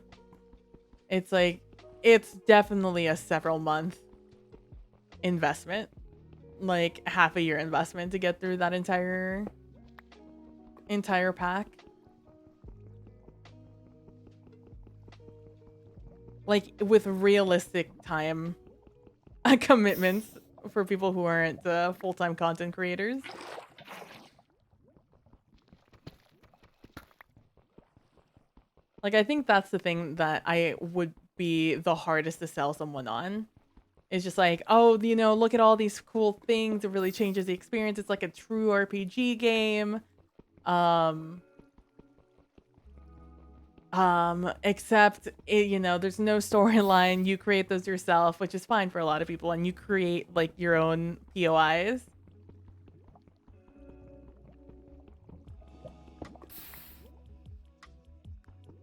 It's, like, it's definitely a several month investment. Like, half a year investment to get through that entire pack. Like, with realistic time commitments for people who aren't full-time content creators. Like, I think that's the thing that I would be the hardest to sell someone on. It's just like, oh, you know, look at all these cool things. It really changes the experience. It's like a true RPG game. Except, you know, there's no storyline. You create those yourself, which is fine for a lot of people. And you create, like, your own POIs.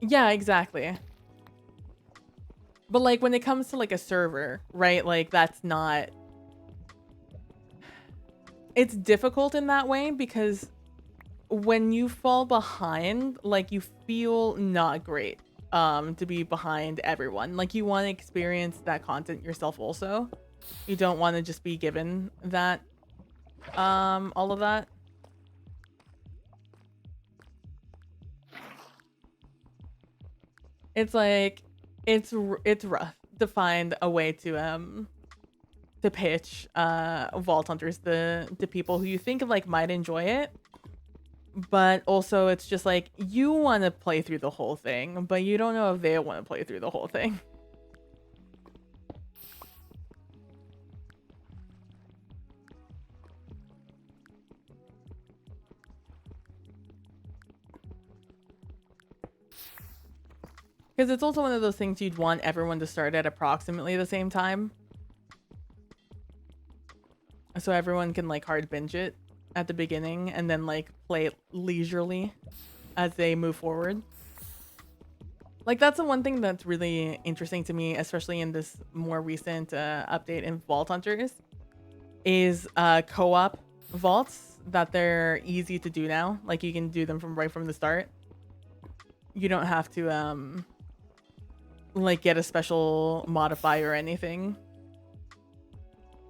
Yeah, exactly. But, like, when it comes to, like, a server, right? Like, that's not... It's difficult in that way because when you fall behind, like, you feel not great to be behind everyone. Like, you want to experience that content yourself also. You don't want to just be given that all of that. It's like it's rough to find a way to to pitch Vault Hunters to people who you think like might enjoy it. But also it's just like you want to play through the whole thing, but you don't know if they want to play through the whole thing. Because it's also one of those things you'd want everyone to start at approximately the same time. So everyone can like hard binge it at the beginning and then like play it leisurely as they move forward. Like that's the one thing that's really interesting to me, especially in this more recent update in Vault Hunters, is co-op vaults that they're easy to do now. Like you can do them right from the start. You don't have to like get a special modifier or anything.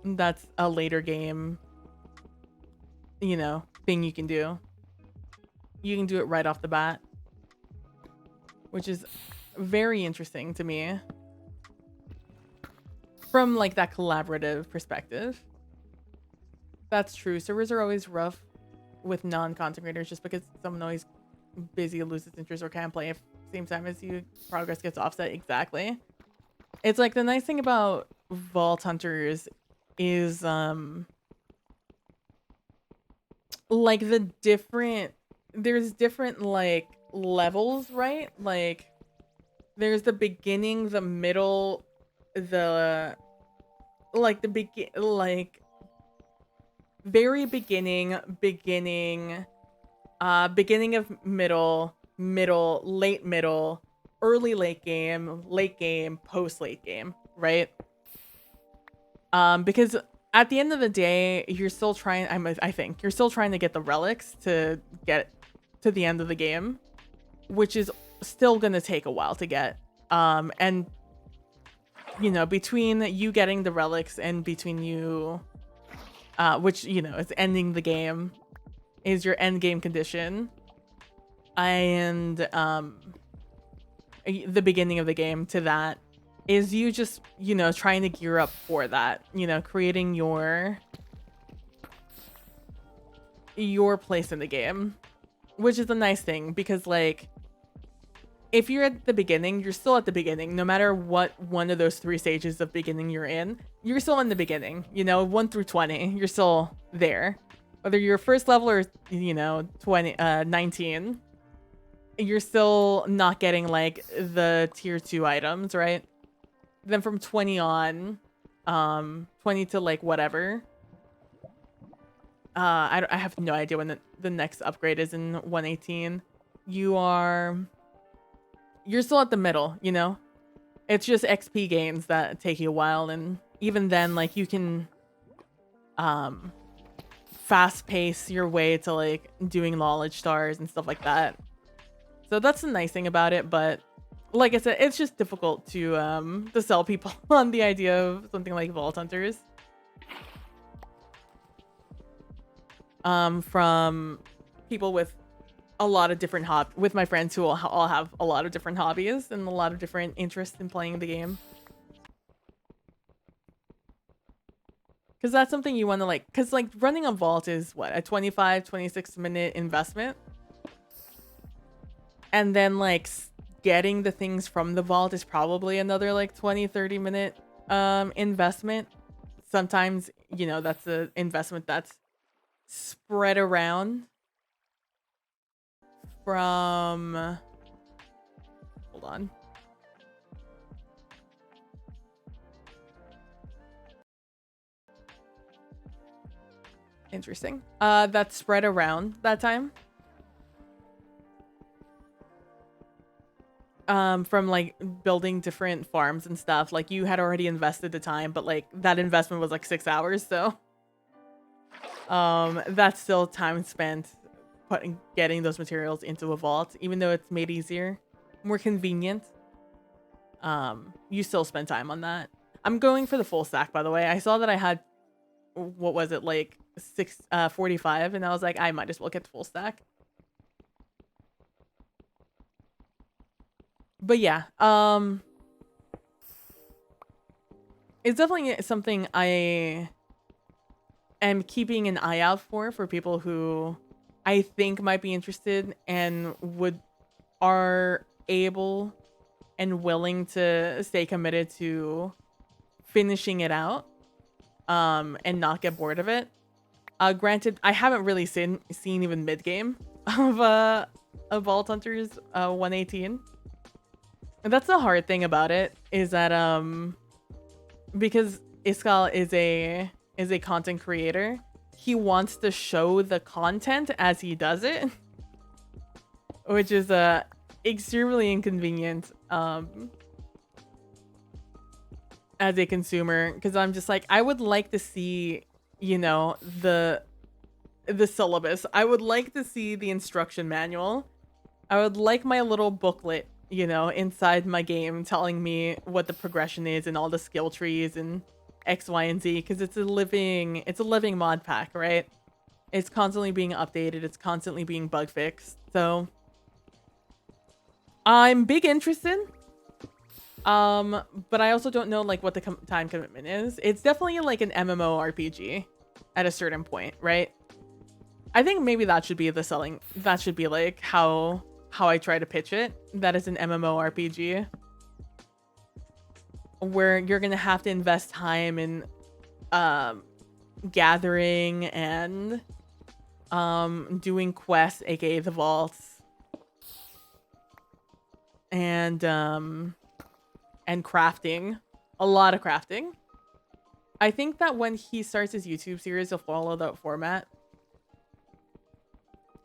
That's a later game, you know, thing you can do. You can do it right off the bat, which is very interesting to me from like that collaborative perspective. That's true. Servers are always rough with non-content creators just because someone always busy, loses interest, or can't play at the same time as you. Progress gets offset. Exactly. It's like the nice thing about Vault Hunters is like there's different like levels, right? Like there's the beginning, the middle, the like the very beginning, beginning of middle, late middle, early late game, post late game, right? Because at the end of the day, you're still trying. I think you're still trying to get the relics to get to the end of the game, which is still gonna take a while to get. And you know, between you getting the relics and between you, which you know is ending the game, is your end game condition, and the beginning of the game to that is you just, you know, trying to gear up for that, you know, creating your place in the game, which is a nice thing because like if you're at the beginning, you're still at the beginning no matter what one of those 3 stages of beginning you're in. You're still in the beginning, you know, 1 through 20, you're still there, whether you're first level or, you know, 19, you're still not getting like the tier 2 items, right? Then from 20 on, 20 to like whatever. I have no idea when the next upgrade is in 118. You're still at the middle, you know? It's just XP gains that take you a while, and even then, like you can fast pace your way to like doing knowledge stars and stuff like that. So that's the nice thing about it, but like I said, it's just difficult to sell people on the idea of something like Vault Hunters. From people with a lot of different with my friends who all have a lot of different hobbies and a lot of different interests in playing the game. Because that's something you want to like, because like running a vault is what, a 26 minute investment. And then like getting the things from the vault is probably another like 20-30 minute investment. Sometimes, you know, that's an investment that's spread around from, hold on. Interesting. That's spread around that time. From like building different farms and stuff. Like you had already invested the time, but like that investment was like 6 hours, so that's still time spent getting those materials into a vault, even though it's made easier, more convenient. You still spend time on that. I'm going for the full stack, by the way. I saw that I had, what was it, like 45, and I was like, I might as well get the full stack. But yeah, it's definitely something I am keeping an eye out for people who I think might be interested and are able and willing to stay committed to finishing it out, and not get bored of it. Granted, I haven't really seen even mid game of Vault Hunters 118. And that's the hard thing about it, is that because Iskall is a content creator, he wants to show the content as he does it, which is extremely inconvenient as a consumer, because I'm just like, I would like to see, you know, the syllabus. I would like to see the instruction manual. I would like my little booklet, you know, inside my game telling me what the progression is and all the skill trees and X, Y, and Z, because it's a living mod pack, right? It's constantly being updated. It's constantly being bug fixed. So I'm big interested. But I also don't know like what the time commitment is. It's definitely like an MMORPG at a certain point, right? I think maybe that should be the selling. That should be like how I try to pitch it. That is an MMORPG where you're gonna have to invest time in gathering and doing quests, aka the vaults, and crafting. A lot of crafting. I think that when he starts his YouTube series, he'll follow that format.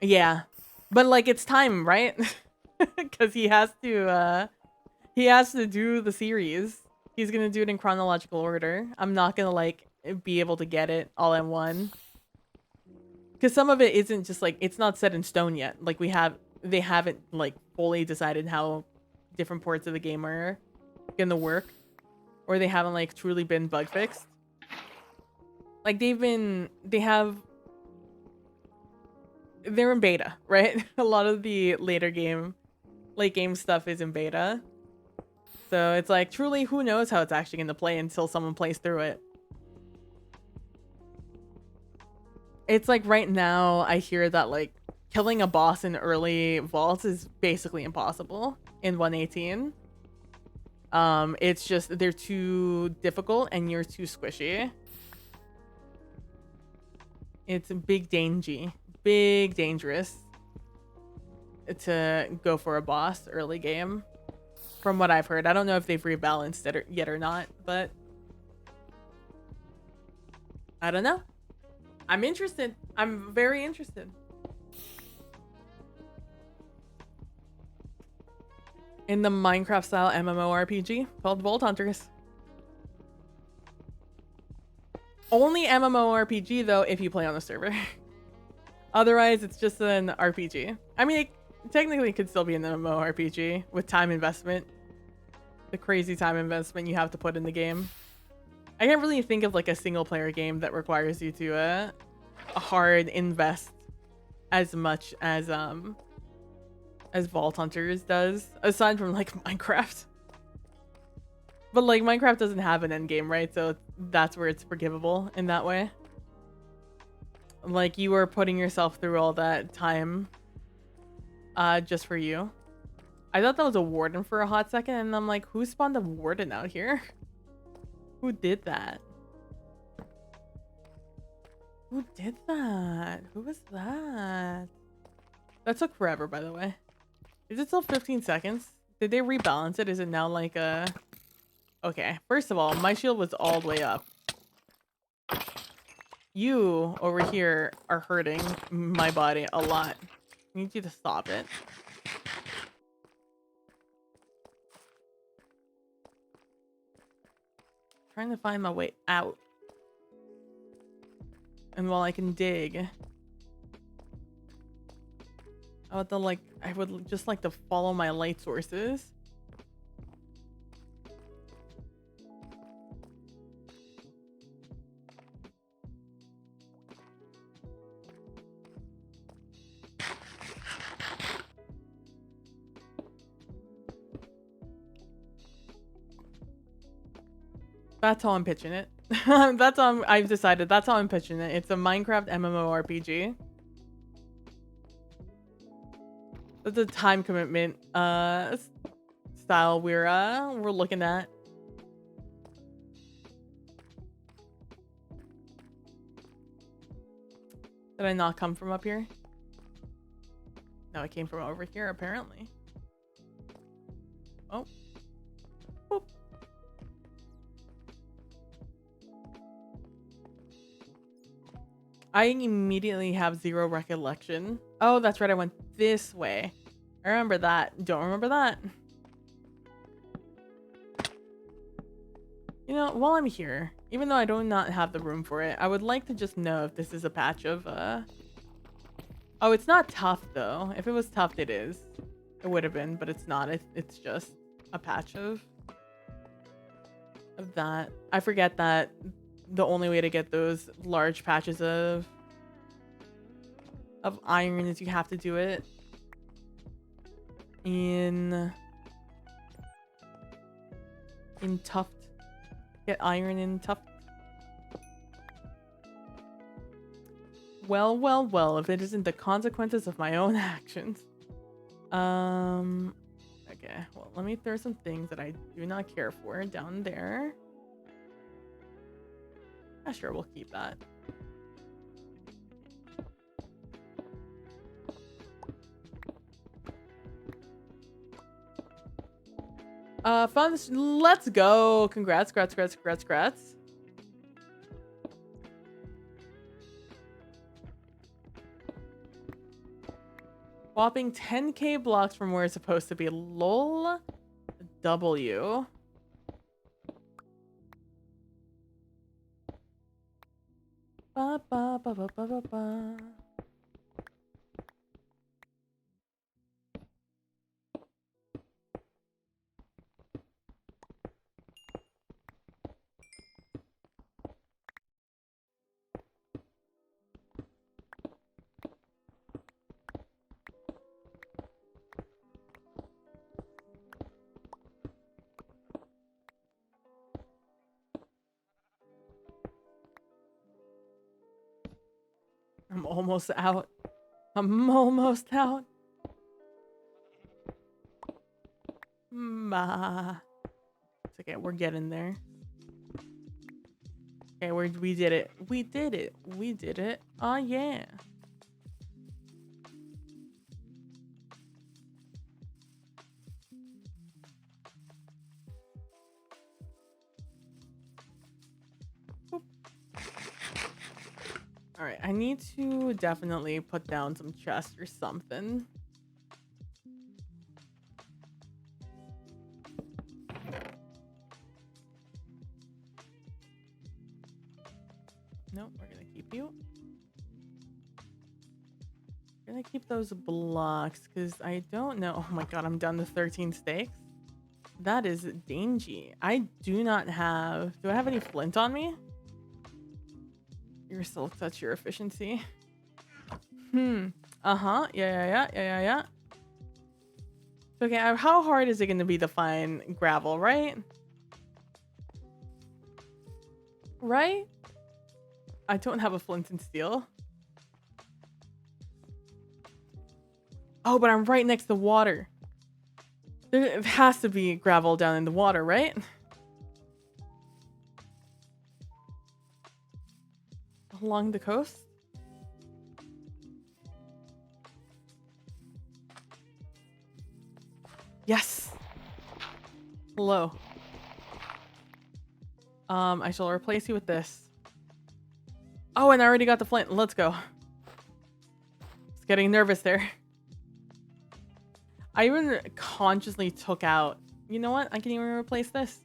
Yeah, but like it's time, right? Because he has to do the series. He's gonna do it in chronological order. I'm not gonna like be able to get it all in one, because some of it isn't just like, it's not set in stone yet. Like they haven't like fully decided how different parts of the game are gonna work, or they haven't like truly been bug fixed. Like they're in beta, right? A lot of the late game stuff is in beta. So it's like, truly, who knows how it's actually going to play until someone plays through it. It's like right now I hear that like killing a boss in early vaults is basically impossible in 118. It's just they're too difficult and you're too squishy. It's big dangerous to go for a boss early game, from what I've heard. I don't know if they've rebalanced it yet or not, but I don't know. I'm interested. I'm very interested. In the Minecraft style MMORPG called Vault Hunters. Only MMORPG though if you play on the server. Otherwise, it's just an RPG. I mean, it technically could still be an MMORPG with time investment. The crazy time investment you have to put in the game. I can't really think of like a single player game that requires you to hard invest as much as Vault Hunters does, aside from like Minecraft. But like Minecraft doesn't have an end game, right? So that's where it's forgivable in that way. Like you are putting yourself through all that time just for you. I thought that was a warden for a hot second, and I'm like, who spawned a warden out here? Who did that? Who did that? Who was that? That took forever, by the way. Is it still 15 seconds? Did they rebalance it? Is it now like a... Okay, first of all, my shield was all the way up. You over here are hurting my body a lot. I need you to stop it. Trying to find my way out. And while I can dig, I would just like to follow my light sources. That's how I'm pitching it. That's how I've decided. That's how I'm pitching it. It's a Minecraft MMORPG. That's a time commitment style we're looking at. Did I not come from up here? No, I came from over here apparently. Oh. Boop. I immediately have zero recollection. Oh, that's right. I went this way. I remember that. Don't remember that. You know, while I'm here, even though I do not have the room for it, I would like to just know if this is a patch of, Oh, it's not tough, though. If it was tough, it is. It would have been, but it's not. It's just a patch of that. I forget that the only way to get those large patches of iron is you have to do it in Tuft. Get iron in Tuft. Well, well, well, if it isn't the consequences of my own actions. Okay, well, let me throw some things that I do not care for down there. Yeah, sure, we'll keep that. Fun, let's go. Congrats, congrats. Whopping 10k blocks from where it's supposed to be. Lol. W. Ba ba ba ba ba ba ba. I'm almost out. I'm almost out. It's okay, we're getting there. Okay, we did it. We did it. We did it. Oh, yeah. All right, I need to definitely put down some chests or something. Nope, we're gonna keep you. We're gonna keep those blocks because I don't know. Oh my god, I'm down to 13 steaks. That is dangy. I do not have. Do I have any flint on me? You're still such your efficiency. Uh-huh. Yeah. Okay, how hard is it going to be to find gravel, right? Right? I don't have a flint and steel. Oh, but I'm right next to water. There has to be gravel down in the water, right? Along the coast? Yes. Hello. I shall replace you with this. Oh, and I already got the flint. Let's go. Just getting nervous there. I even consciously took out... You know what? I can even replace this.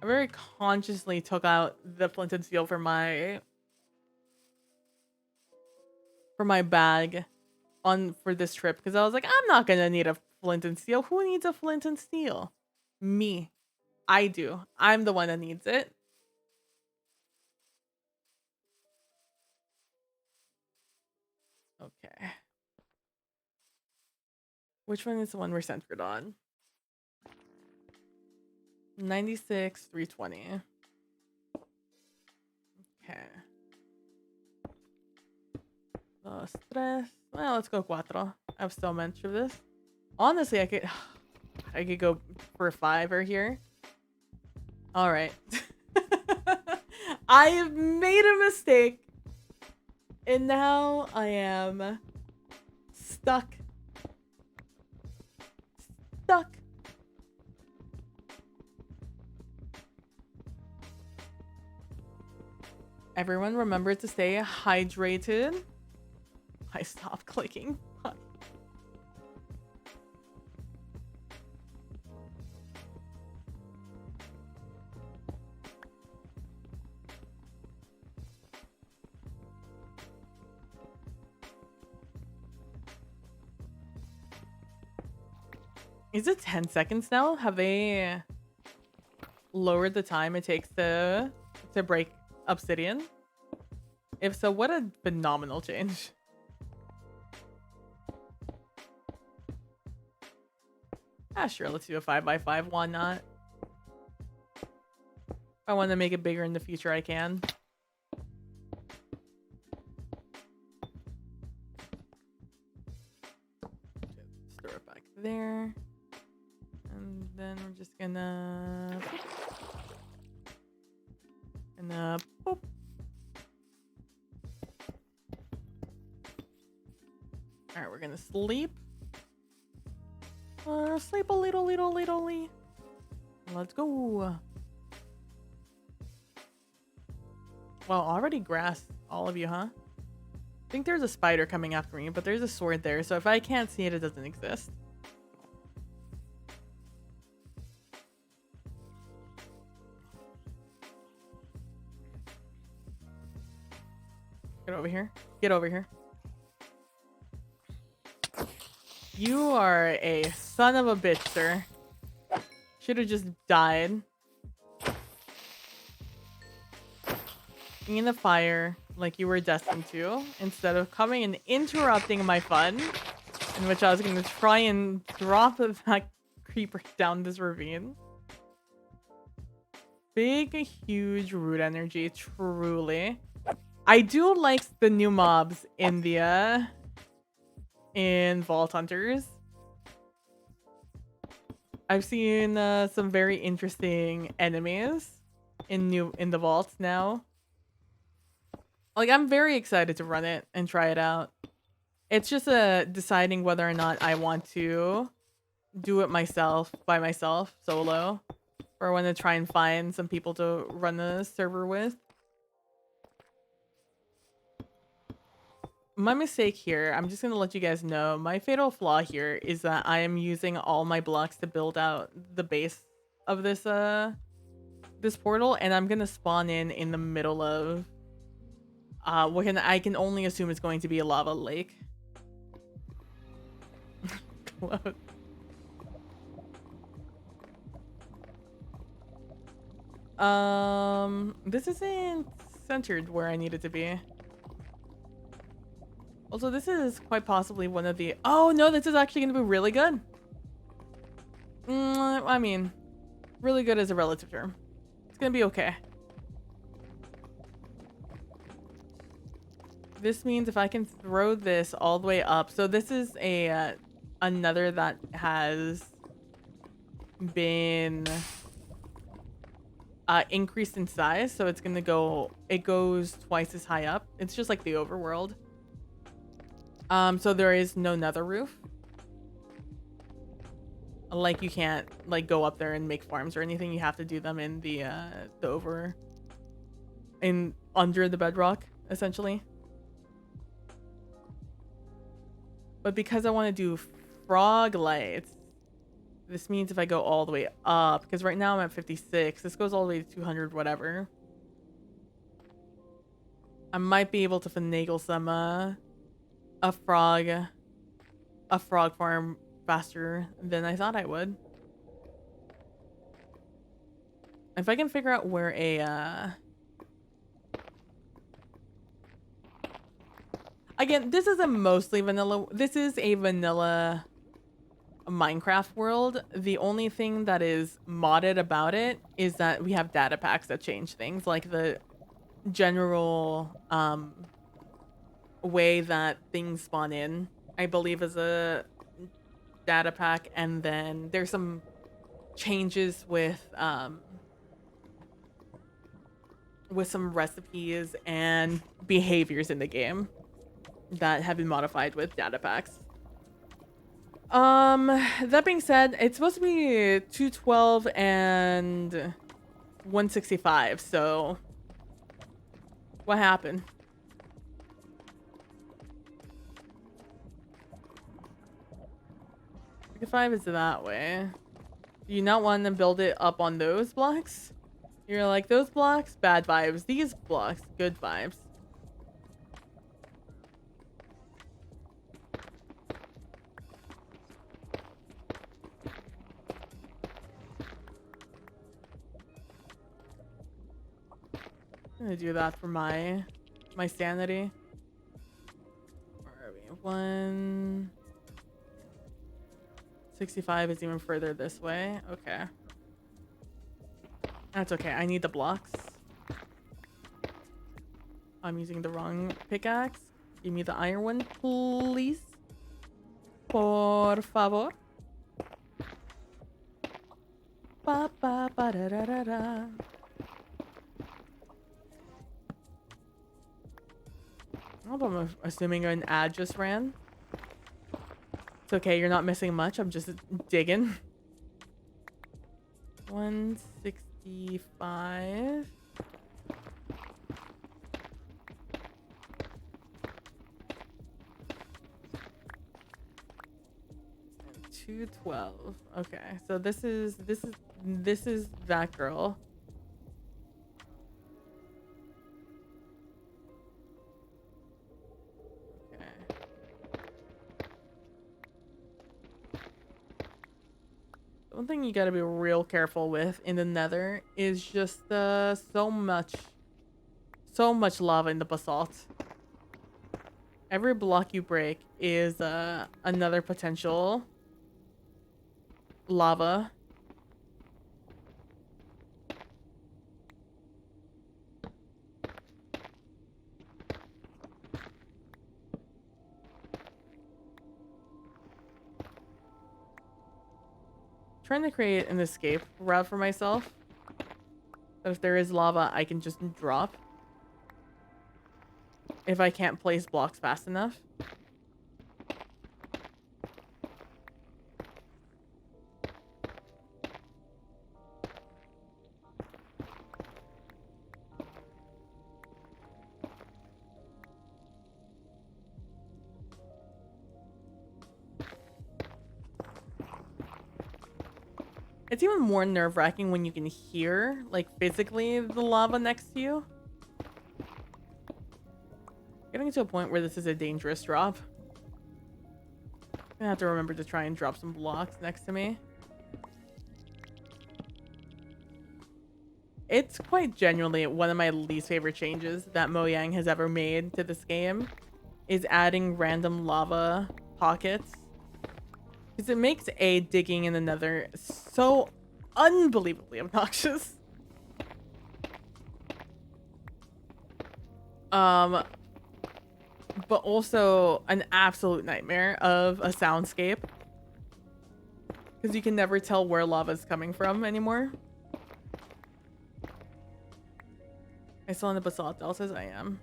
I very consciously took out the flint and steel for my bag for this trip because I was like, I'm not gonna need a flint and steel. Who needs a flint and steel? Me. I do. I'm the one that needs it. Okay. Which one is the one we're centered on? 96, 320. Okay. Dos, tres. Well, let's go cuatro. I have so much of this. Honestly, I could go for a fiver here. All right. I have made a mistake. And now I am stuck. Stuck. Everyone remember to stay hydrated. I stopped clicking. Is it 10 seconds now? Have they lowered the time it takes to break obsidian? If so, what a phenomenal change. Ah, sure, let's do a 5x5. Why not? If I want to make it bigger in the future, I can. Just throw it back there. And then we're just gonna... boop. Alright, we're gonna sleep. Sleep a little. Let's go. Well, already grass all of you, huh? I think there's a spider coming after me, but there's a sword there, so if I can't see it, it doesn't exist. Get over here. Get over here. You are a son of a bitch, sir. Should have just died. In the fire like you were destined to, instead of coming and interrupting my fun, in which I was going to try and drop that creeper down this ravine. Big, huge root energy, truly. I do like the new mobs in the in Vault Hunters. I've seen some very interesting enemies in the vaults now. Like, I'm very excited to run it and try it out. It's just deciding whether or not I want to do it myself, by myself, solo, or I want to try and find some people to run the server with. My mistake here, I'm just going to let you guys know, my fatal flaw here is that I am using all my blocks to build out the base of this this portal, and I'm going to spawn in the middle of what I can only assume is going to be a lava lake. This isn't centered where I need it to be. Also, this is quite possibly one of the... Oh, no, this is actually going to be really good. I mean, really good is a relative term. It's going to be okay. This means if I can throw this all the way up... So this is a another that has been increased in size. So it's going to go... It goes twice as high up. It's just like the overworld. So there is no nether roof. Like, you can't like go up there and make farms or anything. You have to do them in the under the bedrock, essentially. But because I want to do frog lights, this means if I go all the way up, because right now I'm at 56, this goes all the way to 200, whatever. I might be able to finagle some a frog farm faster than I thought I would. If I can figure out where a again, this is a mostly vanilla. This is a vanilla Minecraft world. The only thing that is modded about it is that we have data packs that change things, like the general way that things spawn in, I believe, is a data pack, and then there's some changes with some recipes and behaviors in the game that have been modified with data packs. That being said, it's supposed to be 212 and 165, so what happened? 65 is that way. Do you not want to build it up on those blocks? You're like, those blocks, bad vibes. These blocks, good vibes. I'm gonna do that for my sanity. Where are we? 165 is even further this way. Okay. That's okay. I need the blocks. I'm using the wrong pickaxe. Give me the iron one, please. Por favor. Ba ba ba da da da da. I'm assuming an ad just ran. It's okay, you're not missing much. I'm just digging. 165. 212. Okay, so this is that girl. Okay. One thing you gotta be real careful with in the Nether is just so much lava in the basalt. Every block you break is another potential lava. Trying to create an escape route for myself. So if there is lava, I can just drop. If I can't place blocks fast enough. It's even more nerve-wracking when you can hear, like, physically the lava next to you. Getting to a point where this is a dangerous drop. I'm gonna have to remember to try and drop some blocks next to me. It's quite genuinely one of my least favorite changes that Mojang has ever made to this game, is adding random lava pockets. Because it makes digging in the Nether so unbelievably obnoxious. But also an absolute nightmare of a soundscape. Because you can never tell where lava is coming from anymore. I still in the basalt deltas? I am.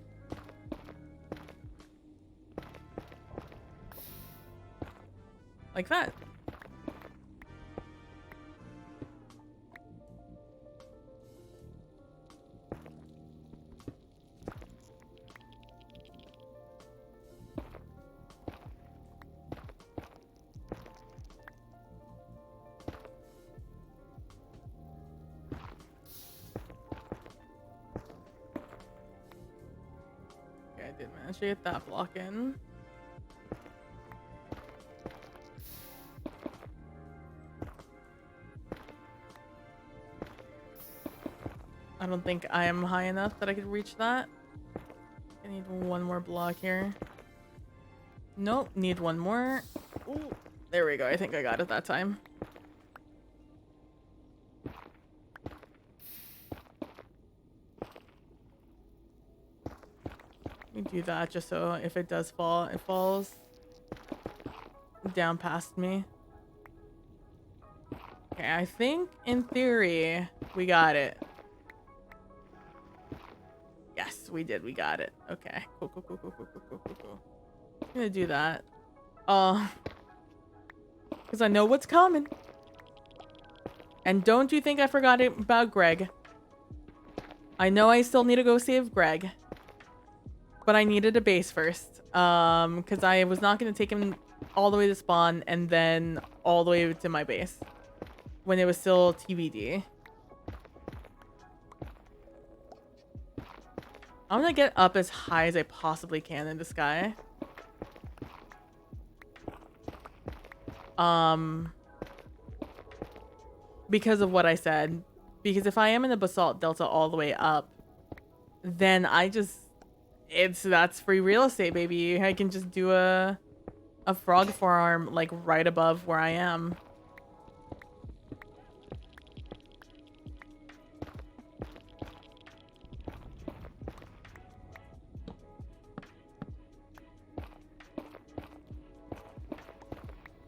Like that. Okay, I did manage to get that block in. I don't think I am high enough that I could reach that. I need one more block here. Nope, need one more. Ooh. There we go. I think I got it that time. Let me do that just so if it does fall, it falls down past me. Okay, I think in theory we got it. Yes, we did. We got it. Okay. Cool, cool, cool, cool, cool, cool, cool, cool, cool. I'm gonna do that. Because I know what's coming. And don't you think I forgot about Greg. I know I still need to go save Greg. But I needed a base first. Because I was not going to take him all the way to spawn and then all the way to my base. When it was still TBD. I'm going to get up as high as I possibly can in the sky. Because of what I said. Because if I am in the basalt delta all the way up, then that's free real estate, baby. I can just do a frog farm like right above where I am.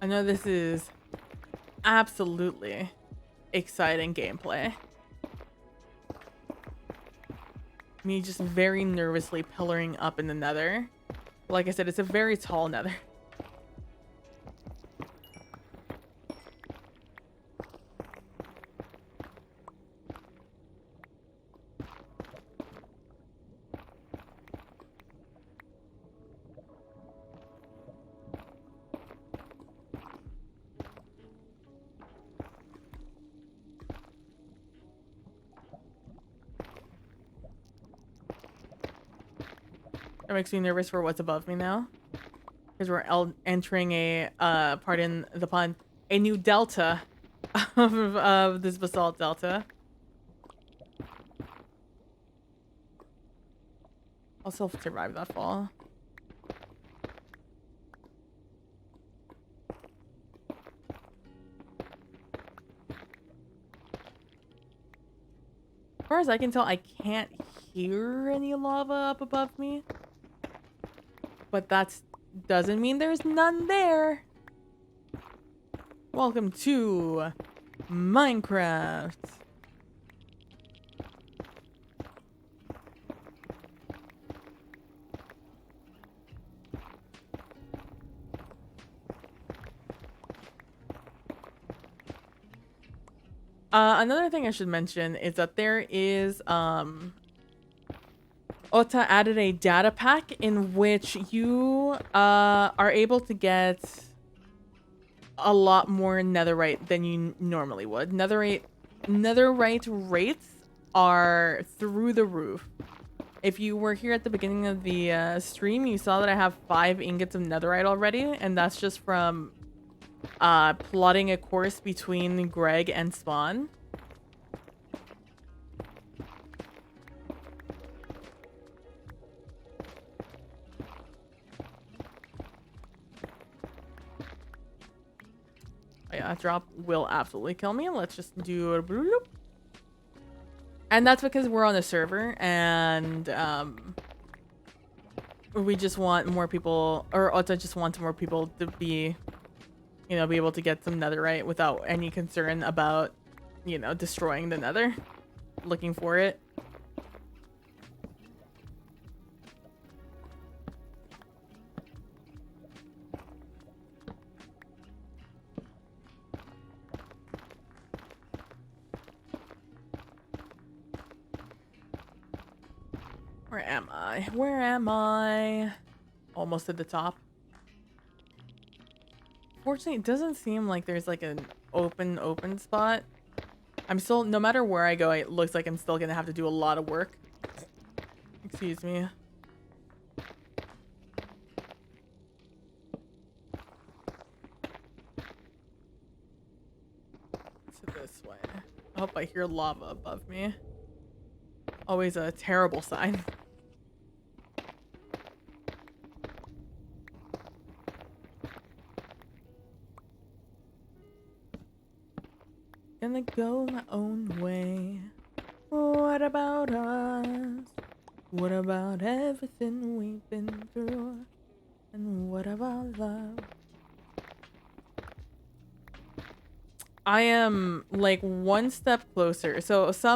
I know this is absolutely exciting gameplay. Me just very nervously pillaring up in the nether. Like I said, it's a very tall nether. That makes me nervous for what's above me now. Because we're entering a, pardon the pun, a new delta of this basalt delta. I'll still survive that fall. As far as I can tell, I can't hear any lava up above me. But that doesn't mean there's none there. Welcome to Minecraft. Another thing I should mention is that there is, Ota added a data pack in which you, are able to get a lot more netherite than you normally would. Netherite rates are through the roof. If you were here at the beginning of the stream, you saw that I have 5 ingots of netherite already, and that's just from plotting a course between Greg and Spawn. Yeah, that drop will absolutely kill me. Let's just do a bloop. And that's because we're on a server and we just want more people, or Ota just wants more people to be, you know, be able to get some netherite without any concern about, you know, destroying the nether, looking for it. Where am I? Where am I? Almost at the top. Fortunately, it doesn't seem like there's like an open spot. I'm still, no matter where I go, it looks like I'm still gonna have to do a lot of work. Excuse me. So this way. I hope I hear lava above me. Always a terrible sign. Gonna go my own way. What about us? What about everything we've been through? And what about love? I am like one step closer. I saw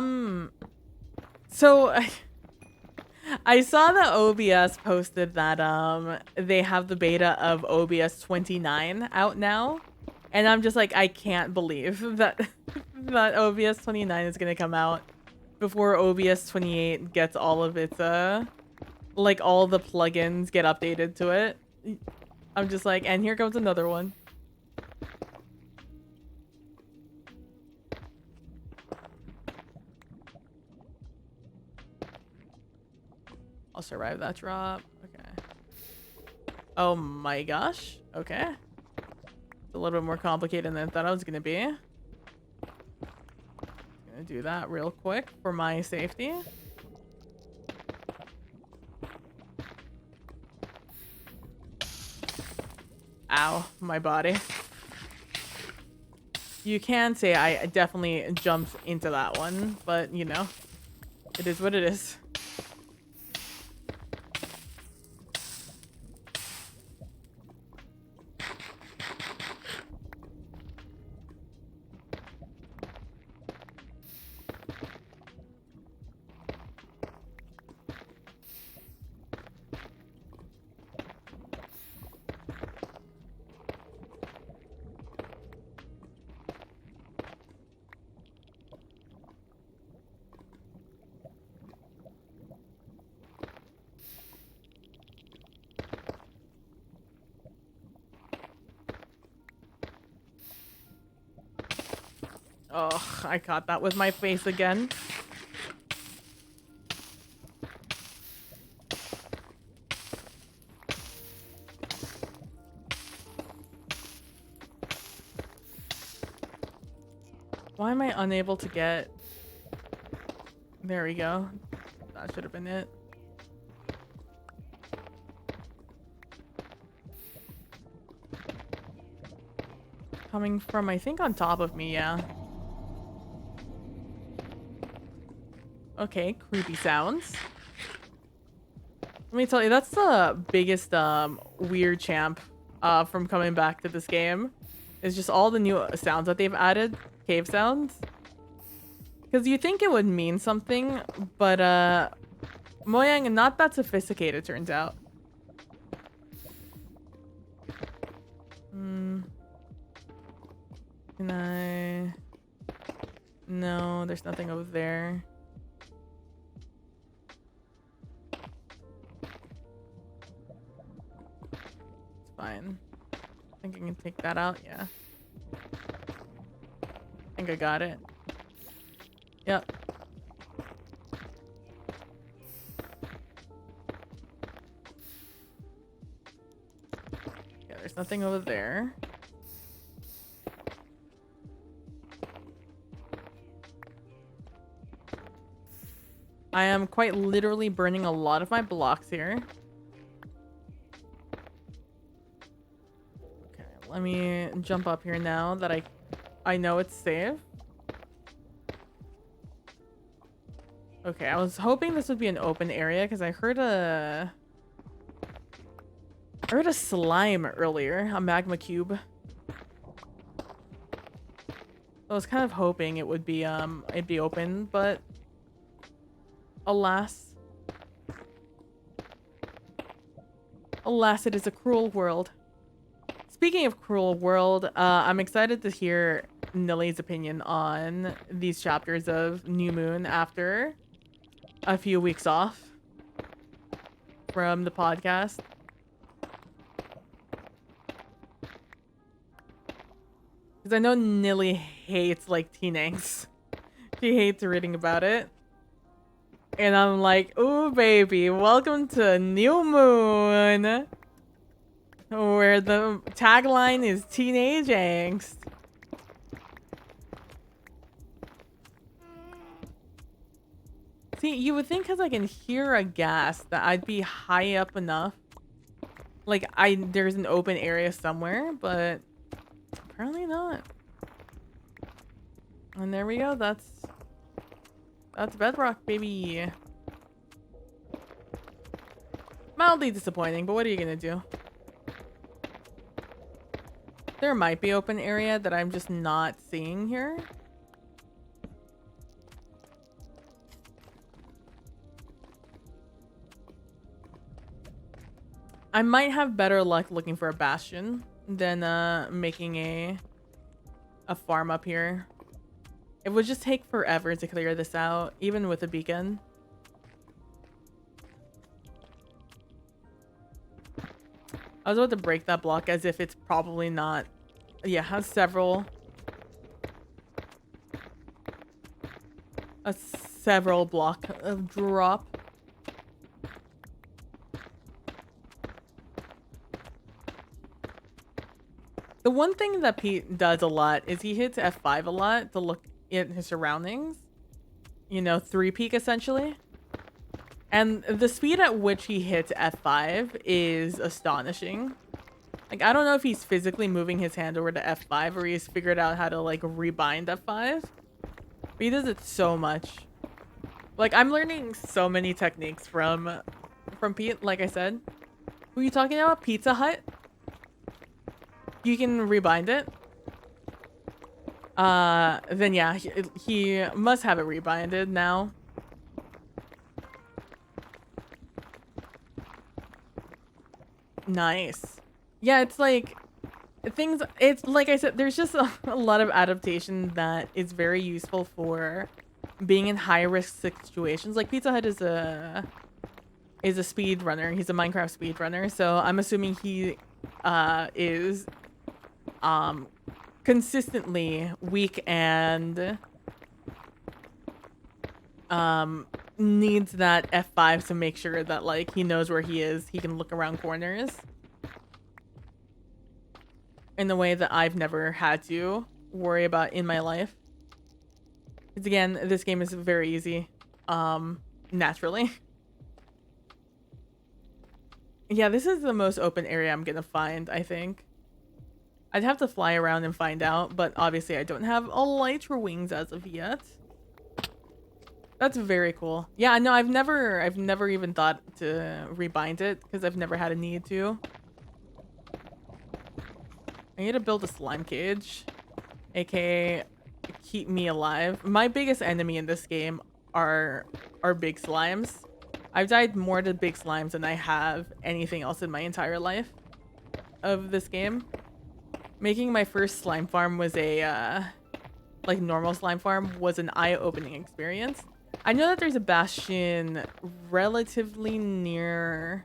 that OBS posted that they have the beta of OBS 29 out now. And I'm just like, I can't believe that that OBS 29 is gonna come out before OBS 28 gets all of its like all the plugins get updated to it. I'm just like, and here comes another one. I'll survive that drop. Okay. Oh my gosh. Okay. It's a little bit more complicated than I thought it was gonna be. Gonna do that real quick for my safety. Ow, my body. You can say I definitely jumped into that one, but you know, it is what it is. Oh, I caught that with my face again. Why am I unable to get... There we go. That should have been it. Coming from, I think, on top of me, yeah. Okay, creepy sounds. Let me tell you, that's the biggest weird champ from coming back to this game. It's just all the new sounds that they've added. Cave sounds. Because you think it would mean something, but Mojang, not that sophisticated, turns out. Can I... No, there's nothing over there. It's fine. I think I can take that out, yeah. I think I got it. Yep. Yeah, there's nothing over there. I am quite literally burning a lot of my blocks here. Okay, let me jump up here now that I know it's safe. Okay, I was hoping this would be an open area because I heard a slime earlier, a magma cube. I was kind of hoping it would be it'd be open, but alas, it is a cruel world. Speaking of cruel world, I'm excited to hear Nilly's opinion on these chapters of New Moon after a few weeks off from the podcast. Because I know Nilly hates, like, teen angst. She hates reading about it. And I'm like, ooh, baby, welcome to New Moon. Where the tagline is teenage angst. See, you would think because I can hear a gas that I'd be high up enough. Like, there's an open area somewhere, but apparently not. And there we go. That's bedrock, baby. Mildly disappointing, but what are you gonna do? There might be open area that I'm just not seeing here. I might have better luck looking for a bastion than making a farm up here. It would just take forever to clear this out, even with a beacon. I was about to break that block as if it's probably not. Yeah, has several. A several block of drop. The one thing that Pete does a lot is he hits F5 a lot to look at his surroundings. You know, 3-peek essentially. And the speed at which he hits F5 is astonishing. Like, I don't know if he's physically moving his hand over to F5 or he's figured out how to, like, rebind F5. But he does it so much. Like, I'm learning so many techniques from Pete, like I said. Who are you talking about? Pizza Hut? You can rebind it. Then yeah, he must have it rebinded now. Nice. Yeah, it's like things, it's like I said, there's just a lot of adaptation that is very useful for being in high risk situations. Like Pizza Hut is a speed runner. He's a Minecraft speed runner, so I'm assuming he is consistently weak and needs that F5 to make sure that like he knows where he is. He can look around corners in a way that I've never had to worry about in my life. Because again, this game is very easy, naturally. Yeah, this is the most open area I'm gonna find, I think. I'd have to fly around and find out, but obviously I don't have elytra wings as of yet. That's very cool. Yeah, no, I've never even thought to rebind it because I've never had a need to. I need to build a slime cage, aka keep me alive. My biggest enemy in this game are big slimes. I've died more to big slimes than I have anything else in my entire life of this game. Making my first slime farm was a like normal slime farm was an eye-opening experience. I know that there's a bastion relatively near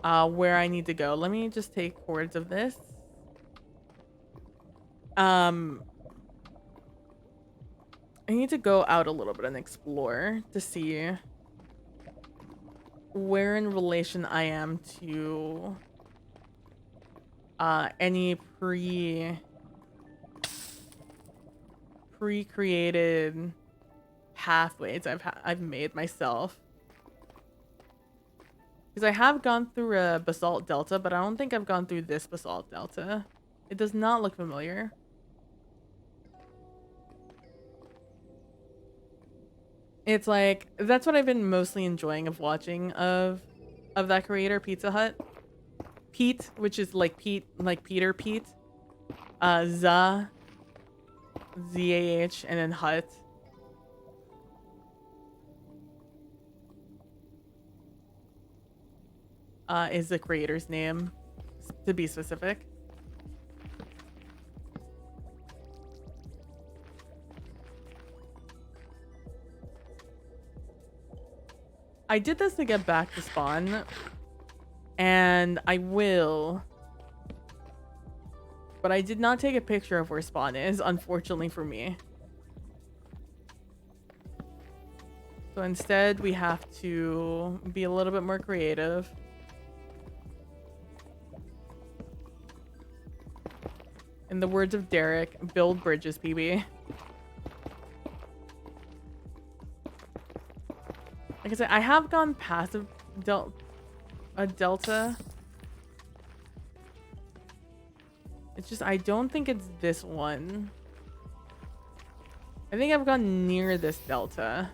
where I need to go. Let me just take hordes of this. I need to go out a little bit and explore to see where in relation I am to any pre-created pathways I've made myself. Because I have gone through a basalt delta, but I don't think I've gone through this basalt delta. It does not look familiar. It's like, that's what I've been mostly enjoying of watching of that creator, Pizza Hut. Pete, which is like Pete, like Peter Pete. Z-A-H, and then Hut. Is the creator's name, to be specific. I did this to get back to spawn, and I will, but I did not take a picture of where spawn is, unfortunately for me. So instead, we have to be a little bit more creative. In the words of Derek, build bridges, PB. Like I said, I have gone past a delta. It's just I don't think it's this one. I think I've gone near this delta.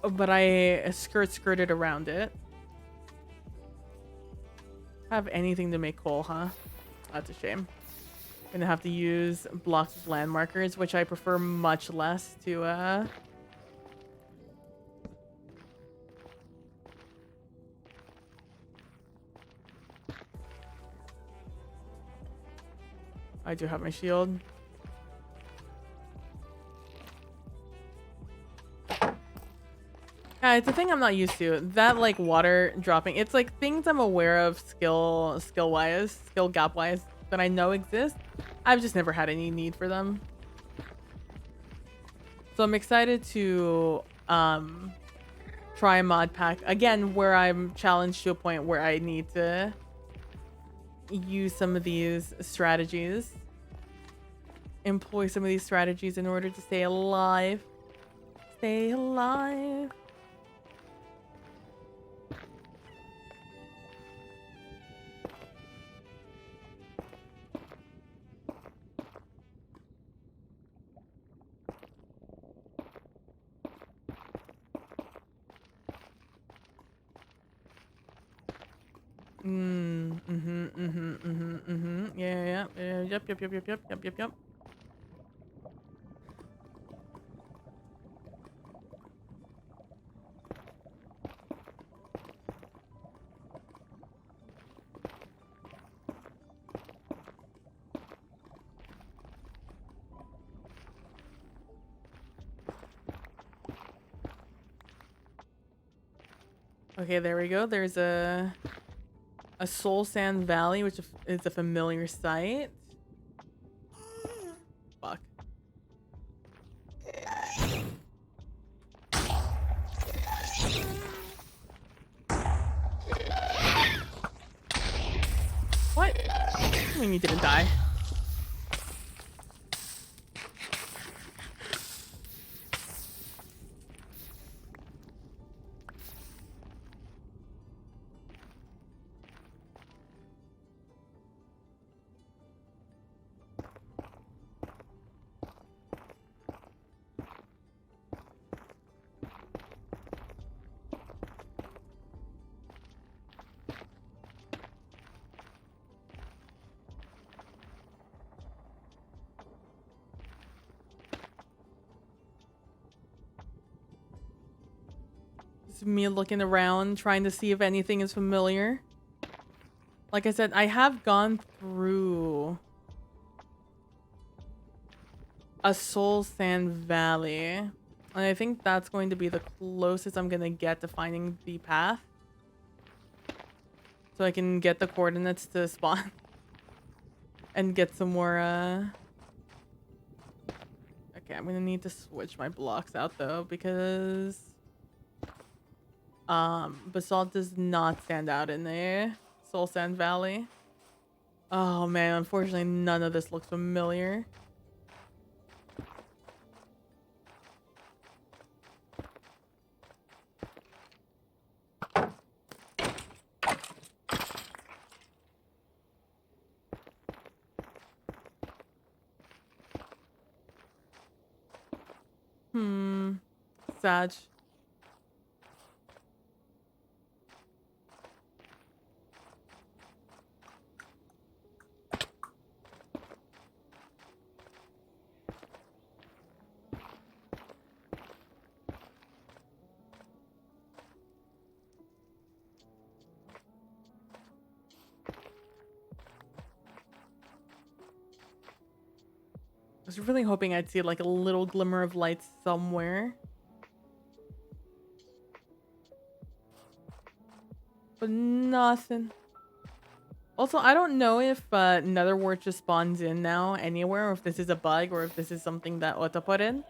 But I skirted around it. Have anything to make coal, huh? That's a shame. Gonna have to use blocks of land markers, which I prefer much less to I do have my shield. Yeah, it's a thing I'm not used to. That like water dropping. It's like things I'm aware of skill gap wise that I know exist. I've just never had any need for them. So I'm excited to try a mod pack again where I'm challenged to a point where I need to use some of these strategies. Employ some of these strategies in order to stay alive. Stay alive. Yeah. Yep. Okay, there we go. There's a Soul Sand Valley, which is a familiar sight. Fuck. What? I mean, you didn't die. Me looking around trying to see if anything is familiar. Like I said, I have gone through a Soul Sand Valley, and I think that's going to be the closest I'm gonna get to finding the path, so I can get the coordinates to spawn and get some more okay, I'm gonna need to switch my blocks out though, because basalt does not stand out in the Soul Sand Valley. Oh man, unfortunately none of this looks familiar. Sag. I was really hoping I'd see like a little glimmer of light somewhere. But nothing. Also, I don't know if Netherwart just spawns in now anywhere, or if this is a bug, or if this is something that Ota put in.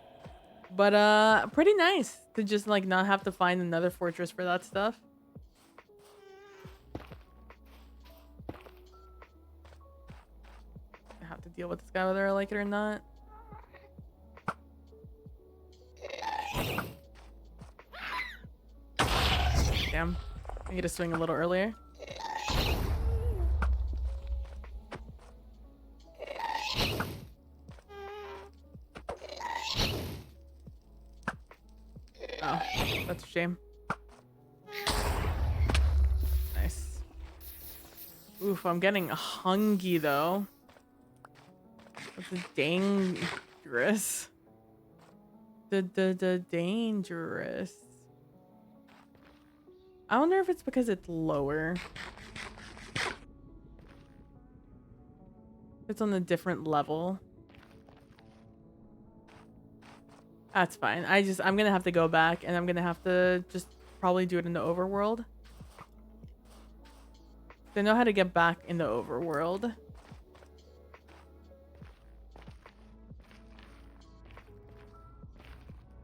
But pretty nice to just like not have to find another fortress for that stuff. deal with this guy whether I like it or not. Damn. I get to swing a little earlier. Oh, that's a shame. Nice. Oof, I'm getting hungry though. That's dangerous. The dangerous. I wonder if it's because it's lower. It's on a different level. That's fine. I'm gonna have to go back and I'm gonna have to just probably do it in the overworld. I know how to get back in the overworld.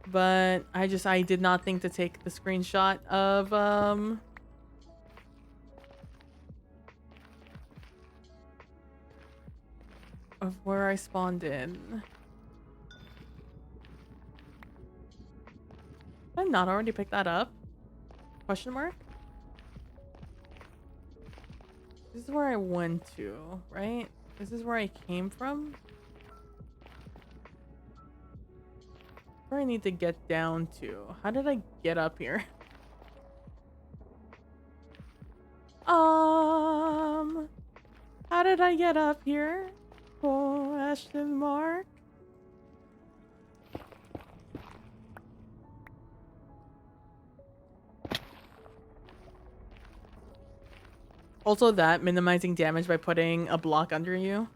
But I did not think to take the screenshot of where I spawned in. Did I not already pick that up? Question mark? This is where I went to, right? This is where I came from? Where I need to get down to. How did I get up here? How did I get up here? Question mark. Also that, minimizing damage by putting a block under you.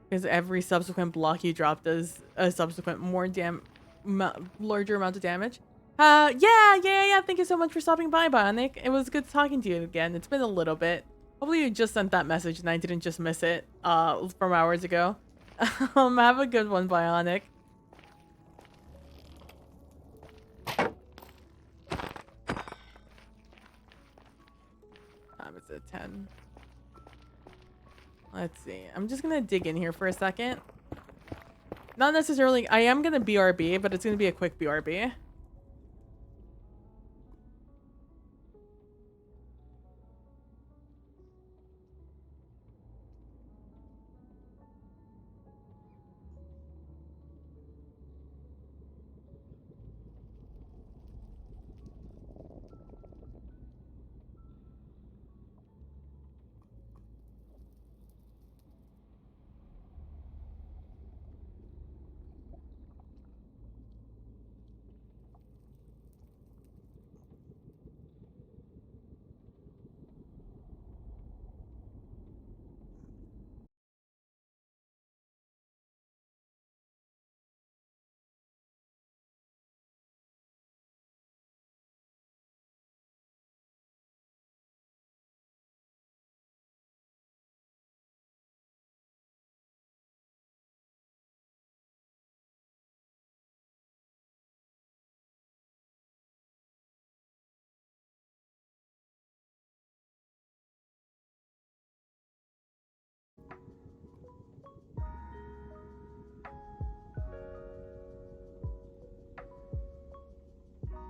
Because every subsequent block you drop does a subsequent larger amount of damage. Yeah. Thank you so much for stopping by, Bionic. It was good talking to you again. It's been a little bit. Hopefully you just sent that message and I didn't just miss it from hours ago. Have a good one, Bionic. It's a 10. Let's see. I'm just gonna dig in here for a second. Not necessarily. I am gonna BRB, but it's gonna be a quick BRB.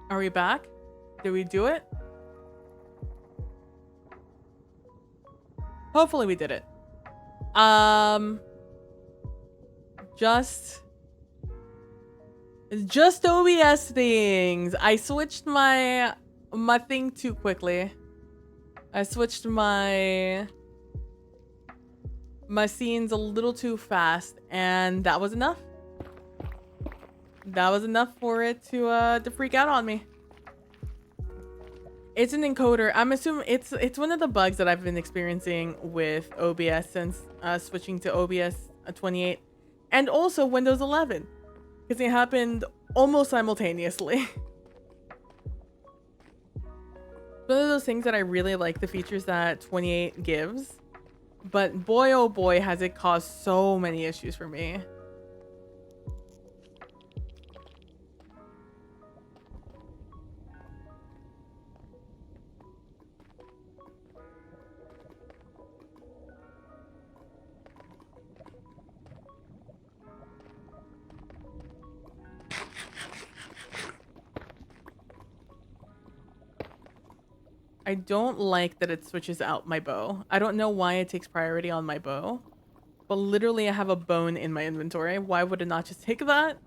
Are we back? Did we do it? Hopefully we did it. Just OBS things. I switched my thing too quickly. I switched my scenes a little too fast, and that was enough. That was enough for it to freak out on me. It's an encoder. I'm assuming it's one of the bugs that I've been experiencing with OBS since switching to OBS 28 and also Windows 11 because it happened almost simultaneously. One of those things that I really like the features that 28 gives, but boy oh boy has it caused so many issues for me. I don't like that it switches out my bow. I don't know why it takes priority on my bow. But literally I have a bone in my inventory. Why would it not just take that?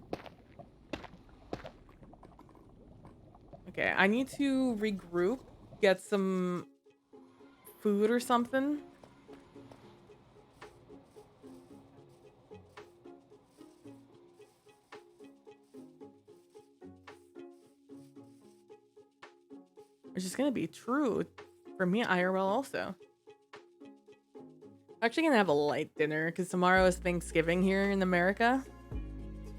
Okay, I need to regroup. Get some food or something. Which is gonna be true for me IRL also. I'm actually gonna have a light dinner because tomorrow is Thanksgiving here in America.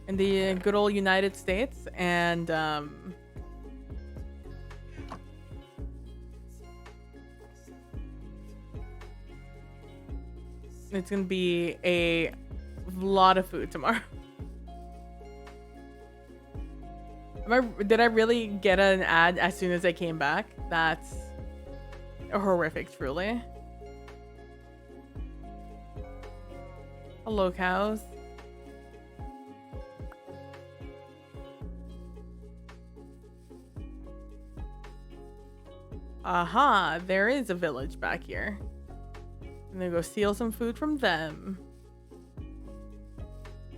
In the good old United States. And it's gonna be a lot of food tomorrow. Did I really get an ad as soon as I came back? That's horrific, truly. Hello, cows. Aha, there is a village back here. I'm gonna go steal some food from them.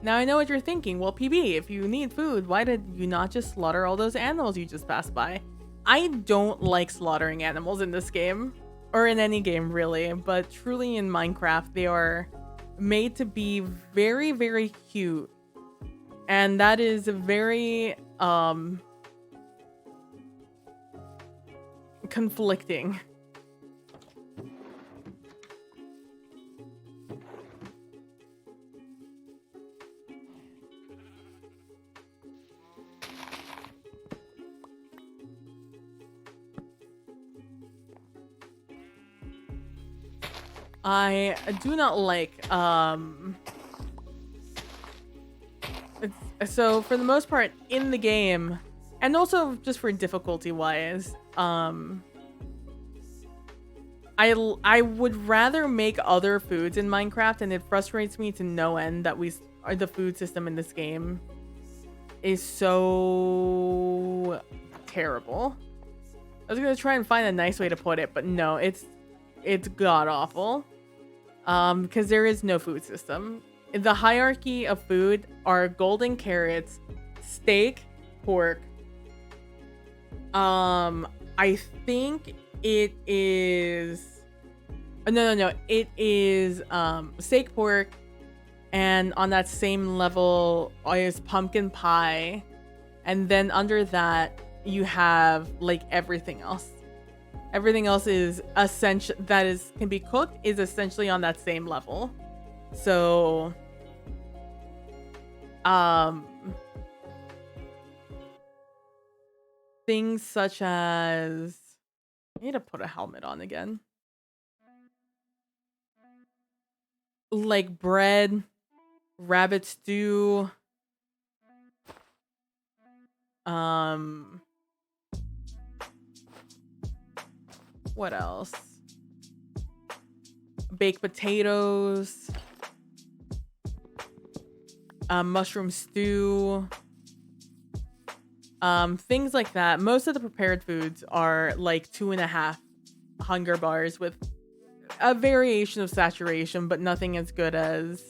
Now I know what you're thinking. Well, PB, if you need food, why did you not just slaughter all those animals you just passed by? I don't like slaughtering animals in this game. Or in any game, really. But truly in Minecraft, they are made to be very, very cute. And that is very, conflicting. I do not like, so for the most part in the game, and also just for difficulty wise, I would rather make other foods in Minecraft, and it frustrates me to no end that the food system in this game is so terrible. I was gonna try and find a nice way to put it, but no, it's god awful. Because there is no food system. The hierarchy of food are golden carrots, steak, pork. I think it is. No. It is steak, pork, and on that same level is pumpkin pie, and then under that you have like everything else. Everything else is essential can be cooked is essentially on that same level. So things such as I need to put a helmet on again. Like bread, rabbit stew, what else? Baked potatoes, mushroom stew, things like that. Most of the prepared foods are like 2.5 hunger bars with a variation of saturation, but nothing as good as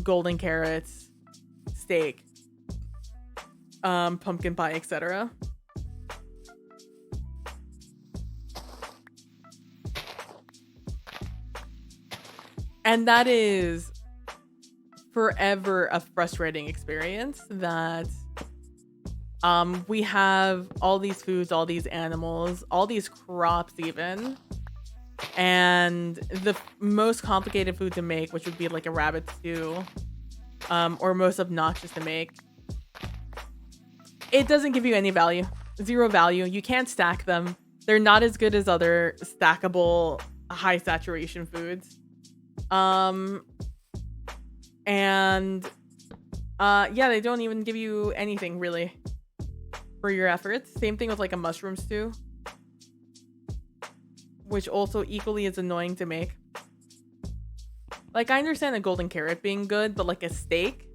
golden carrots, steak, pumpkin pie, etc. And that is forever a frustrating experience that we have all these foods, all these animals, all these crops even. And the most complicated food to make, which would be like a rabbit stew, or most obnoxious to make, it doesn't give you any value. 0 value. You can't stack them. They're not as good as other stackable high saturation foods. Yeah, they don't even give you anything really for your efforts. Same thing with like a mushroom stew, which also equally is annoying to make. Like, I understand a golden carrot being good, but like a steak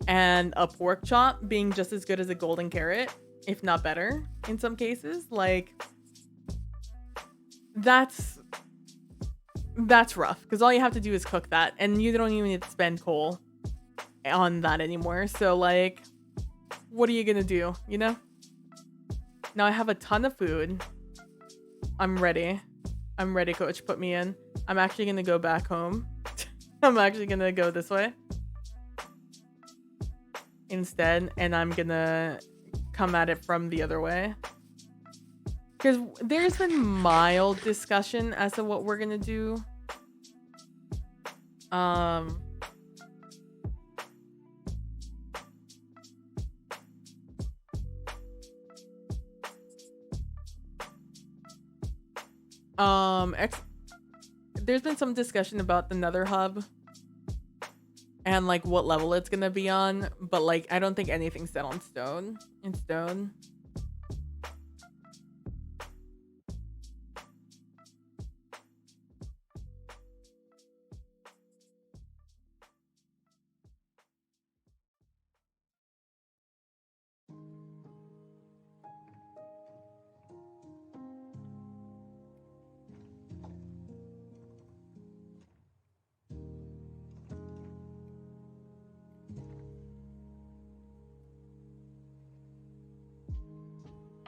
and a pork chop being just as good as a golden carrot, if not better in some cases. Like, that's rough because all you have to do is cook that, and you don't even need to spend coal on that anymore. So like, what are you gonna do? You know? Now I have a ton of food. I'm ready. I'm ready, coach. Put me in. I'm actually gonna go back home. I'm actually gonna go this way instead, and I'm gonna come at it from the other way. Because there's been mild discussion as to what we're gonna do. There's been some discussion about the Nether hub and like what level it's gonna be on, but like I don't think anything's set on stone. In stone.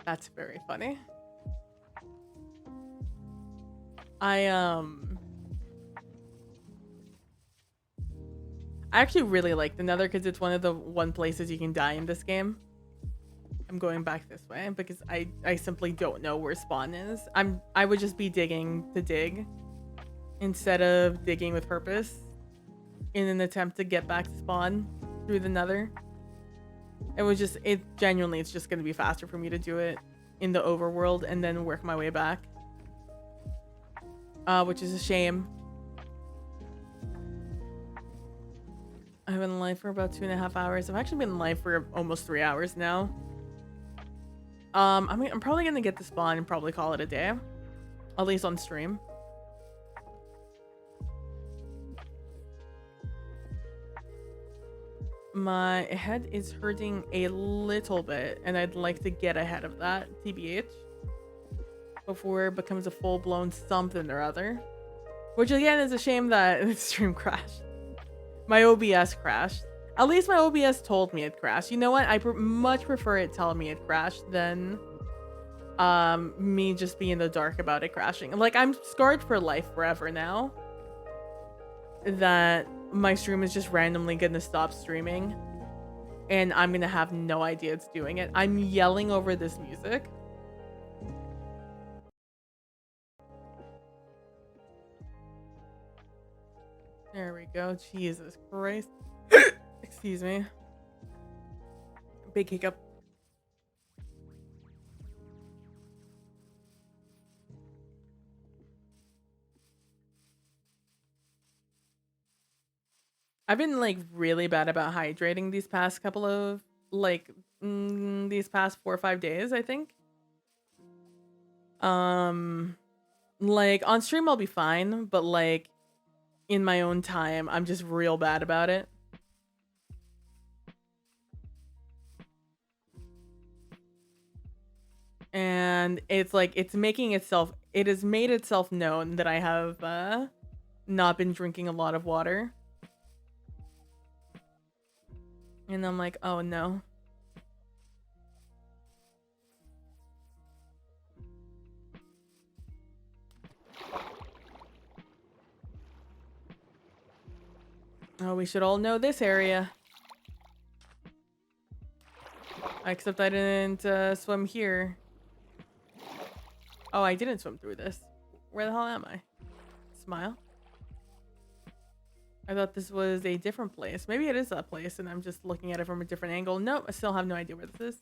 That's very funny. I actually really like the Nether because it's one of the places you can die in this game. I'm going back this way because I simply don't know where spawn is. I would just be digging to dig instead of digging with purpose in an attempt to get back to spawn through the Nether. Genuinely, it's just going to be faster for me to do it in the overworld and then work my way back. Which is a shame. I've been live for about 2.5 hours. I've actually been live for almost 3 hours now. I'm probably going to get to spawn and probably call it a day. At least on stream. My head is hurting a little bit, and I'd like to get ahead of that, TBH, before it becomes a full-blown something or other. Which again is a shame that the stream crashed. My OBS crashed. At least my OBS told me it crashed. You know what? I much prefer it telling me it crashed than me just being in the dark about it crashing. Like, I'm scarred for life forever now that my stream is just randomly gonna stop streaming and I'm gonna have no idea it's doing it. I'm yelling over this music. There we go. Jesus Christ. Excuse me. Big hiccup. I've been like really bad about hydrating these past couple of these past 4 or 5 days, I think. Like on stream I'll be fine, but like in my own time, I'm just real bad about it. And it's like it has made itself known that I have not been drinking a lot of water. And I'm like, oh no. Oh, we should all know this area. Except I didn't swim here. Oh, I didn't swim through this. Where the hell am I? Smile. I thought this was a different place. Maybe it is that place and I'm just looking at it from a different angle. Nope, I still have no idea where this is.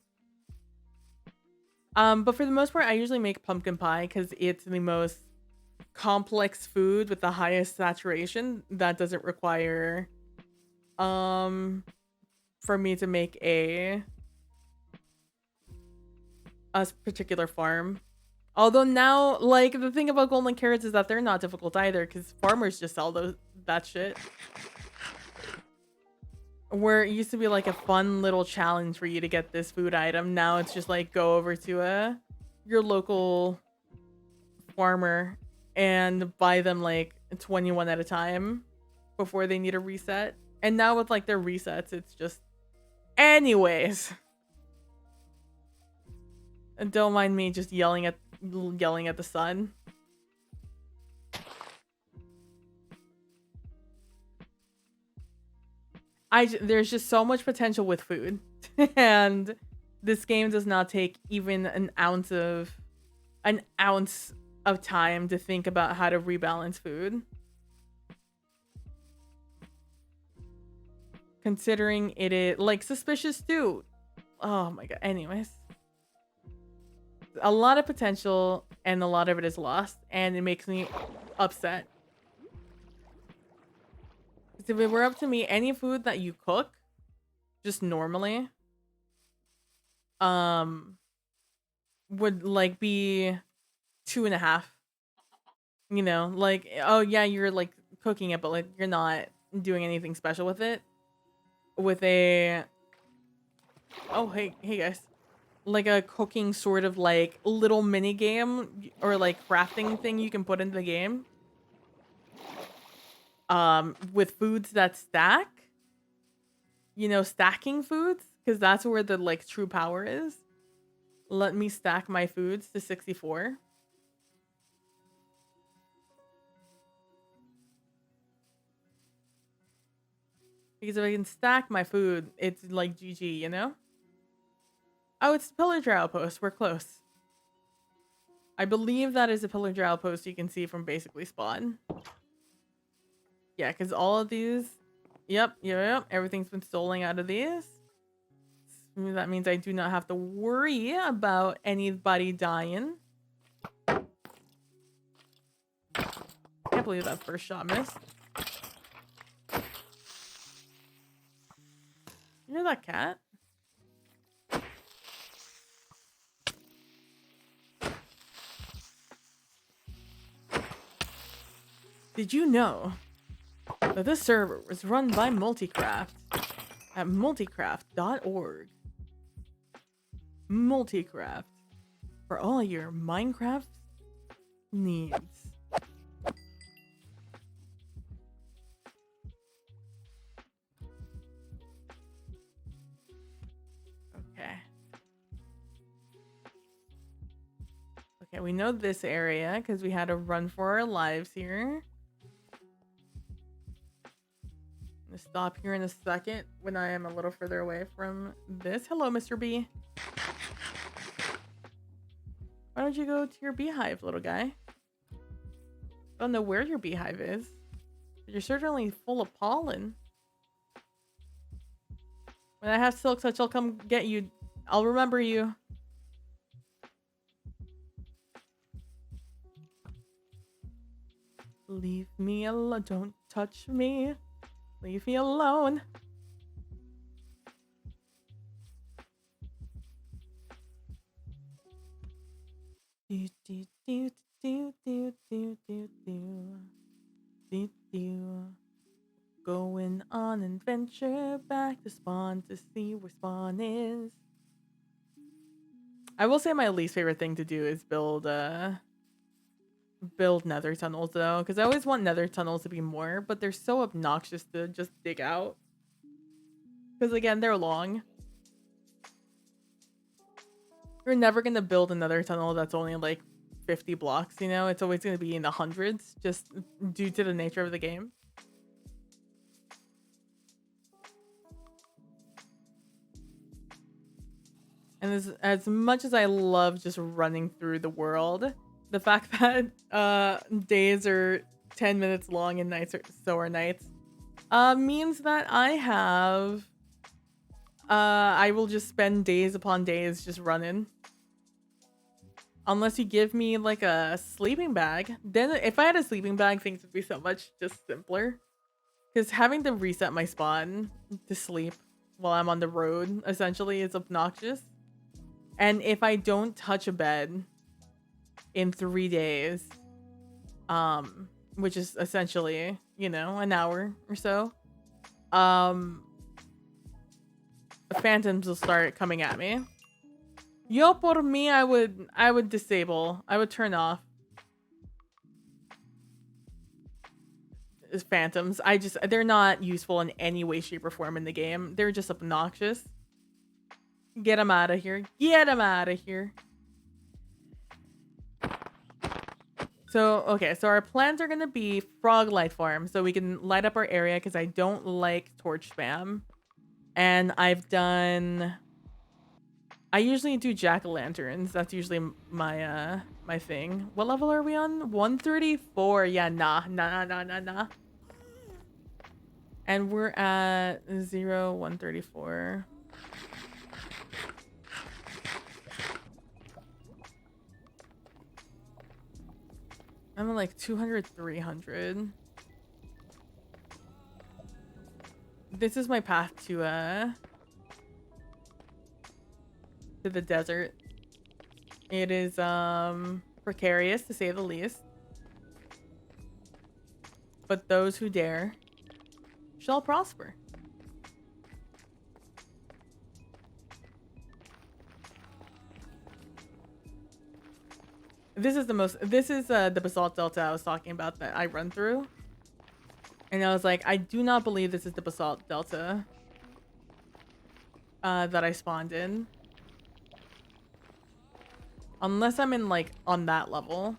But for the most part, I usually make pumpkin pie because it's the most complex food with the highest saturation that doesn't require for me to make a particular farm. Although now, like, the thing about golden carrots is that they're not difficult either because farmers just sell that shit. Where it used to be like a fun little challenge for you to get this food item, now it's just like go over to your local farmer and buy them like 21 at a time before they need a reset. And now with like their resets, it's just anyways. And don't mind me just yelling at the sun. There's just so much potential with food. And this game does not take even an ounce of time to think about how to rebalance food. Considering it is like suspicious stew. Oh my god. Anyways. A lot of potential and a lot of it is lost, and it makes me upset. If it were up to me, any food that you cook just normally would like be 2.5. You know, like, oh yeah, you're like cooking it, but like you're not doing anything special with it. With a hey guys, like a cooking sort of like little mini game or like crafting thing you can put into the game. With foods that stack, you know, stacking foods, because that's where the like true power is. Let me stack my foods to 64. Because if I can stack my food, it's like GG, you know? Oh, it's Pillager Outpost. We're close. I believe that is a Pillager Outpost you can see from basically Spawn. Yeah, because all of these... Yep. Everything's been stolen out of these. That means I do not have to worry about anybody dying. Can't believe that first shot missed. You know that cat? Did you know that this server was run by Multicraft at multicraft.org? Multicraft, for all your Minecraft needs. Okay, we know this area because we had to run for our lives here. I'm gonna stop here in a second when I am a little further away from this. Hello, Mr. B. Why don't you go to your beehive, little guy? I don't know where your beehive is, but you're certainly full of pollen. When I have silk touch, I'll come get you. I'll remember you. Leave me alone. Don't touch me. Leave me alone. Do do do do do do do do do do. Going on an adventure back to Spawn to see where Spawn is. I will say my least favorite thing to do is build nether tunnels though, because I always want nether tunnels to be more, but they're so obnoxious to just dig out. Because again, they're long. You're never gonna build another tunnel that's only like 50 blocks, you know? It's always gonna be in the hundreds, just due to the nature of the game. And as much as I love just running through the world, the fact that days are 10 minutes long and nights are nights means that I will just spend days upon days just running. Unless you give me like a sleeping bag. Then if I had a sleeping bag, things would be so much just simpler. Because having to reset my spawn to sleep while I'm on the road essentially is obnoxious. And if I don't touch a bed in 3 days, which is essentially, you know, an hour or so, phantoms will start coming at me. Yo, por me, I would disable. I would turn off phantoms. They're not useful in any way, shape, or form in the game. They're just obnoxious. Get them out of here. Get them out of here. So, okay, so our plans are going to be frog light farm so we can light up our area because I don't like torch spam. And I usually do jack-o'-lanterns. That's usually my my thing. What level are we on? 134. Yeah, nah. And we're at 134. I'm at like 200, 300. This is my path to the desert. It is precarious to say the least. But those who dare shall prosper. This is the basalt delta I was talking about that I run through. And I was like, I do not believe this is the basalt delta that I spawned in. Unless I'm in like on that level.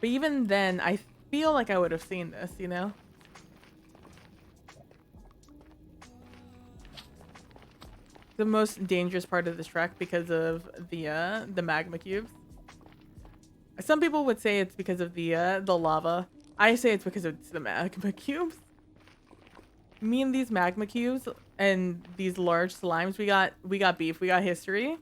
But even then, I feel like I would have seen this, you know? The most dangerous part of this trek because of the magma cubes. Some people would say it's because of the lava. I say it's because it's the magma cubes. Me and these magma cubes and these large slimes, we got beef. We got history.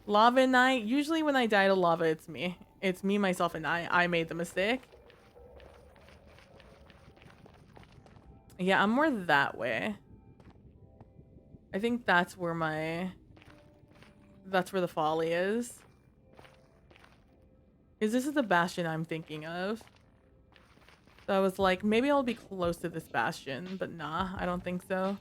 Lava and I, usually when I die to lava, it's me. It's me, myself, and I. I made the mistake. Yeah, I'm more that way. I think that's where the folly is. This is the bastion I'm thinking of. So I was like, maybe I'll be close to this bastion, but nah, I don't think so.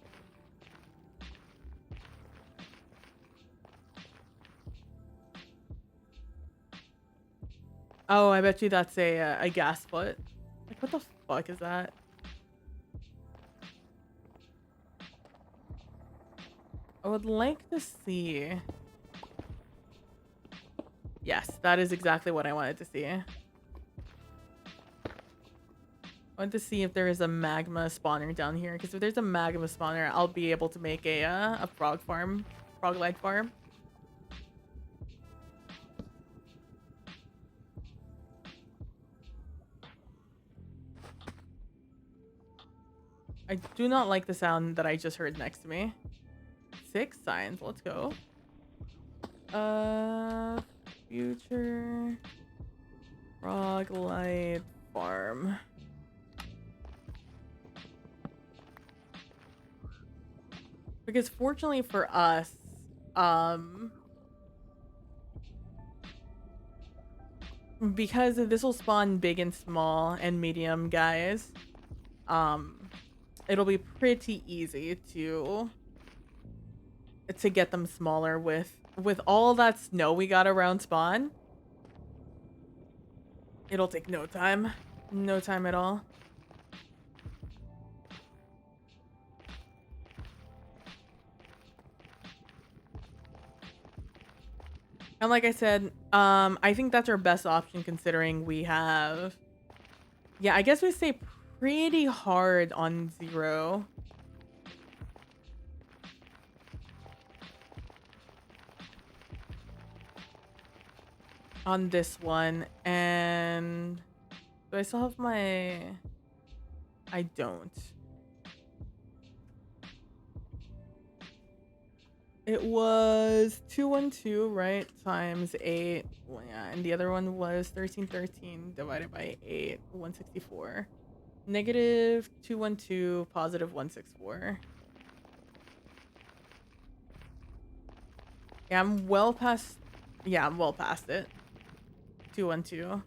Oh, I bet you that's a gas foot. Like, what the fuck is that? I would like to see. Yes, that is exactly what I wanted to see. I wanted to see if there is a magma spawner down here, because if there's a magma spawner, I'll be able to make a frog light farm. I do not like the sound that I just heard next to me. 6 signs, let's go. Future frog light farm. Because fortunately for us, because this will spawn big and small and medium guys, it'll be pretty easy to get them smaller with all that snow we got around spawn. It'll take no time. No time at all. And like I said, I think that's our best option considering we have... Yeah, I guess we stay pretty hard on 0. On this one. And... do I still have my... I don't. It was 212, right? Times 8. Well, yeah, and the other one was 1313 divided by 8, 164. Negative 212, positive 164. Yeah, I'm well past it. 212.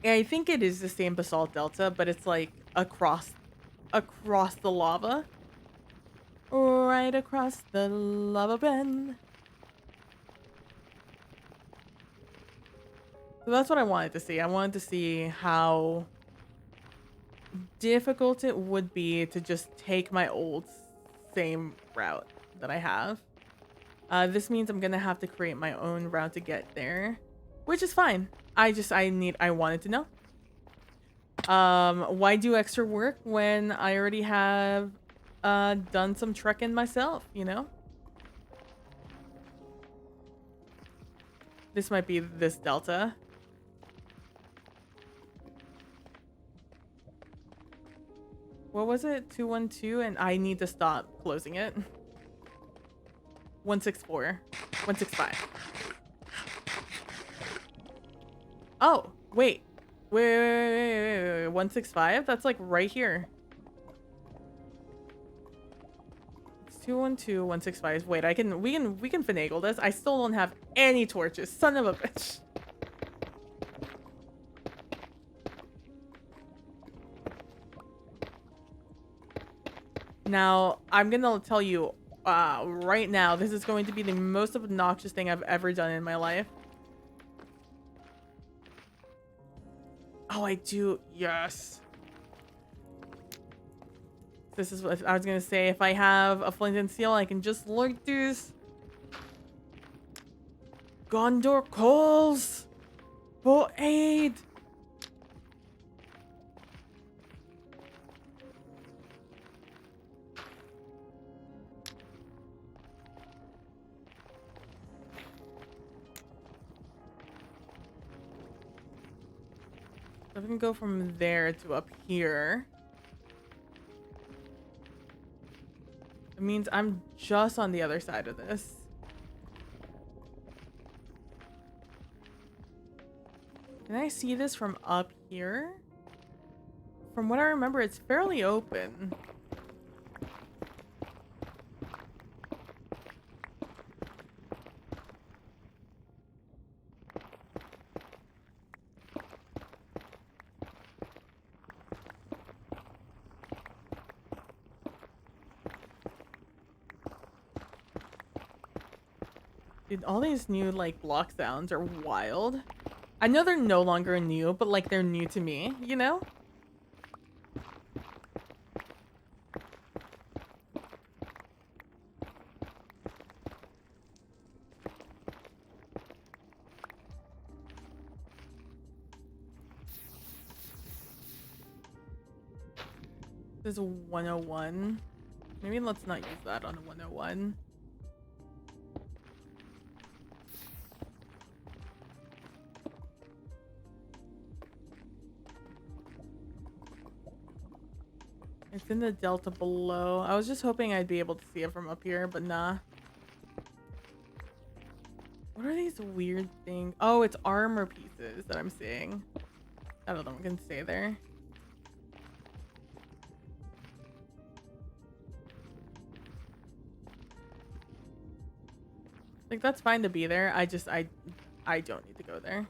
Yeah, I think it is the same basalt delta, but it's like across the lava. Right across the lava bend. So that's what I wanted to see. I wanted to see how difficult it would be to just take my old same route that I have. This means I'm gonna have to create my own route to get there, which is fine. I wanted to know. Why do extra work when I already have done some trekking myself, you know? This might be this delta. What was it? 212, and I need to stop closing it. 164. 165. Oh, wait. Wait. 165? That's like right here. It's 212, 165. Wait, we can finagle this. I still don't have any torches. Son of a bitch. Now, I'm gonna tell you right now, this is going to be the most obnoxious thing I've ever done in my life. Oh, I do. Yes. This is what I was gonna say. If I have a flint and steel, I can just lurk these. Gondor calls for aid. I can go from there to up here. It means I'm just on the other side of this. Can I see this from up here? From what I remember, it's fairly open. Dude, all these new, like, block sounds are wild. I know they're no longer new, but, like, they're new to me, you know? This is a 101. Maybe let's not use that on a 101. It's in the delta below. I was just hoping I'd be able to see it from up here, but nah. What are these weird things? Oh, it's armor pieces that I'm seeing. I don't know, we can stay there. Like, that's fine to be there. I don't need to go there.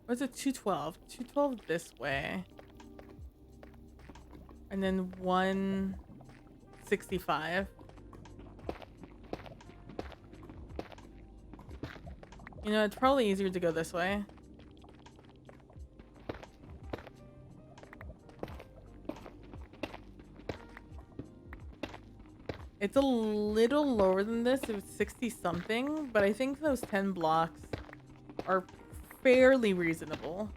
What's it? 212. 212 this way. And then 165. You know, it's probably easier to go this way. It's a little lower than this. It was 60 something, but I think those 10 blocks are fairly reasonable.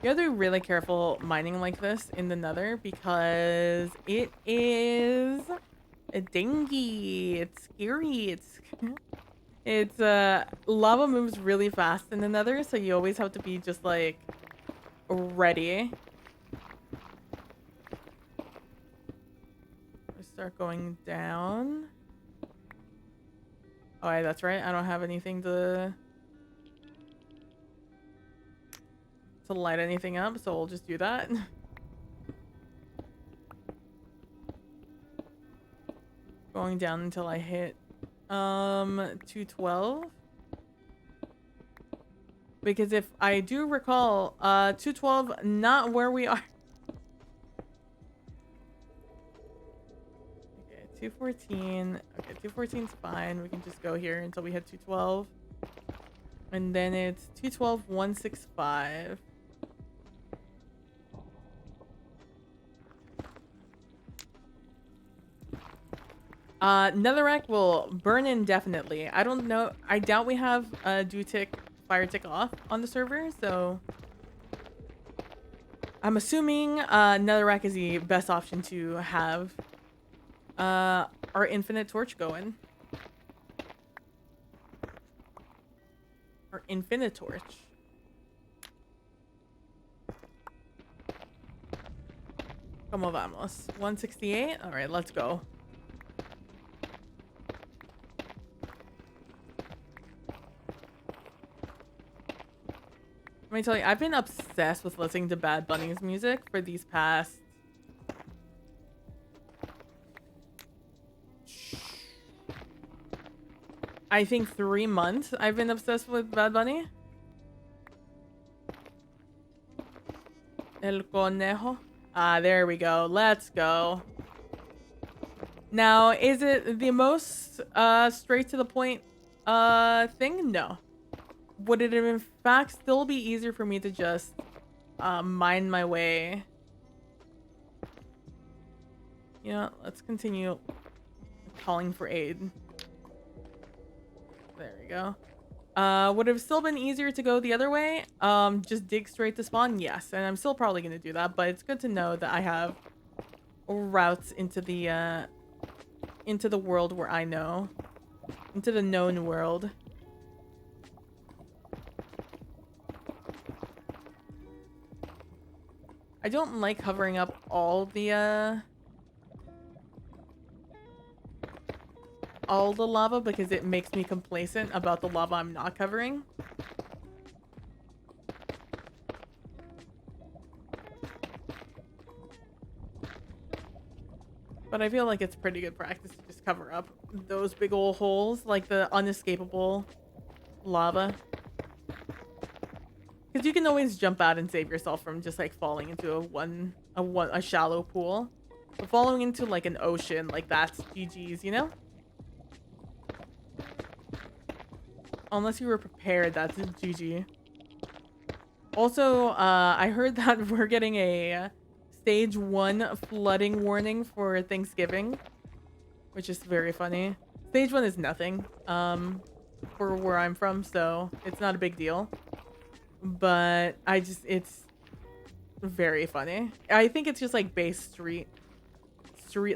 You have to be really careful mining like this in the Nether because it is a dingy. It's scary. It's lava moves really fast in the Nether, so you always have to be just like ready. I start going down. Oh, yeah, that's right. I don't have anything to. to light anything up, so we'll just do that. Going down until I hit 212. Because if I do recall, 212 not where we are. Okay, 214. Okay, 214 is fine. We can just go here until we hit 212. And then it's 212 165. Netherrack will burn indefinitely. I don't know. I doubt we have dew tick, fire tick off on the server, so I'm assuming Netherrack is the best option to have our infinite torch going. Our infinite torch. Como vamos? 168? Alright, let's go. Let me tell you, I've been obsessed with listening to Bad Bunny's music for these past... I think 3 months I've been obsessed with Bad Bunny. El Conejo. Ah, there we go. Let's go. Now, is it the most straight to the point thing? No. Would it in fact still be easier for me to just mine my way? You know, let's continue calling for aid. There we go. Would it have still been easier to go the other way? Just dig straight to spawn? Yes, and I'm still probably gonna do that, but it's good to know that I have routes into the world where I know. Into the known world. I don't like covering up all the lava because it makes me complacent about the lava I'm not covering. But I feel like it's pretty good practice to just cover up those big old holes, like the unescapable lava. Because you can always jump out and save yourself from just like falling into a shallow pool. But falling into like an ocean, like that's GG's, you know? Unless you were prepared, that's GG. Also, I heard that we're getting a stage 1 flooding warning for Thanksgiving, which is very funny. Stage 1 is nothing for where I'm from, so it's not a big deal. But it's very funny. I think it's just like base street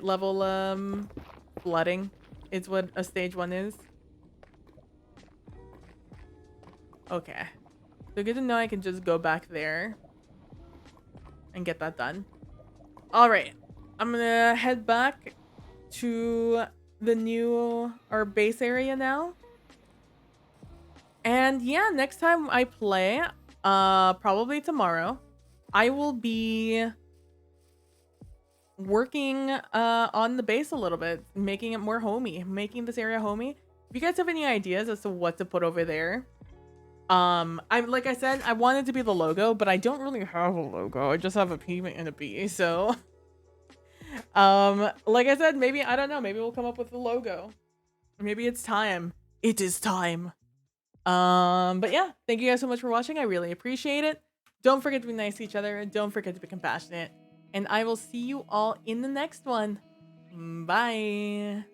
level flooding is what a stage 1 is. Okay. So good to know I can just go back there and get that done. All right. I'm gonna head back to our base area now. And yeah, next time I play, probably tomorrow, I will be working on the base a little bit, making it more homey, making this area homey. If you guys have any ideas as to what to put over there, like I said, I wanted to be the logo, but I don't really have a logo. I just have a P and a B, so like I said, maybe, I don't know, maybe we'll come up with a logo. Maybe it's time. It is time. But yeah, thank you guys so much for watching. I really appreciate it. Don't forget to be nice to each other. Don't forget to be compassionate. And I will see you all in the next one. Bye.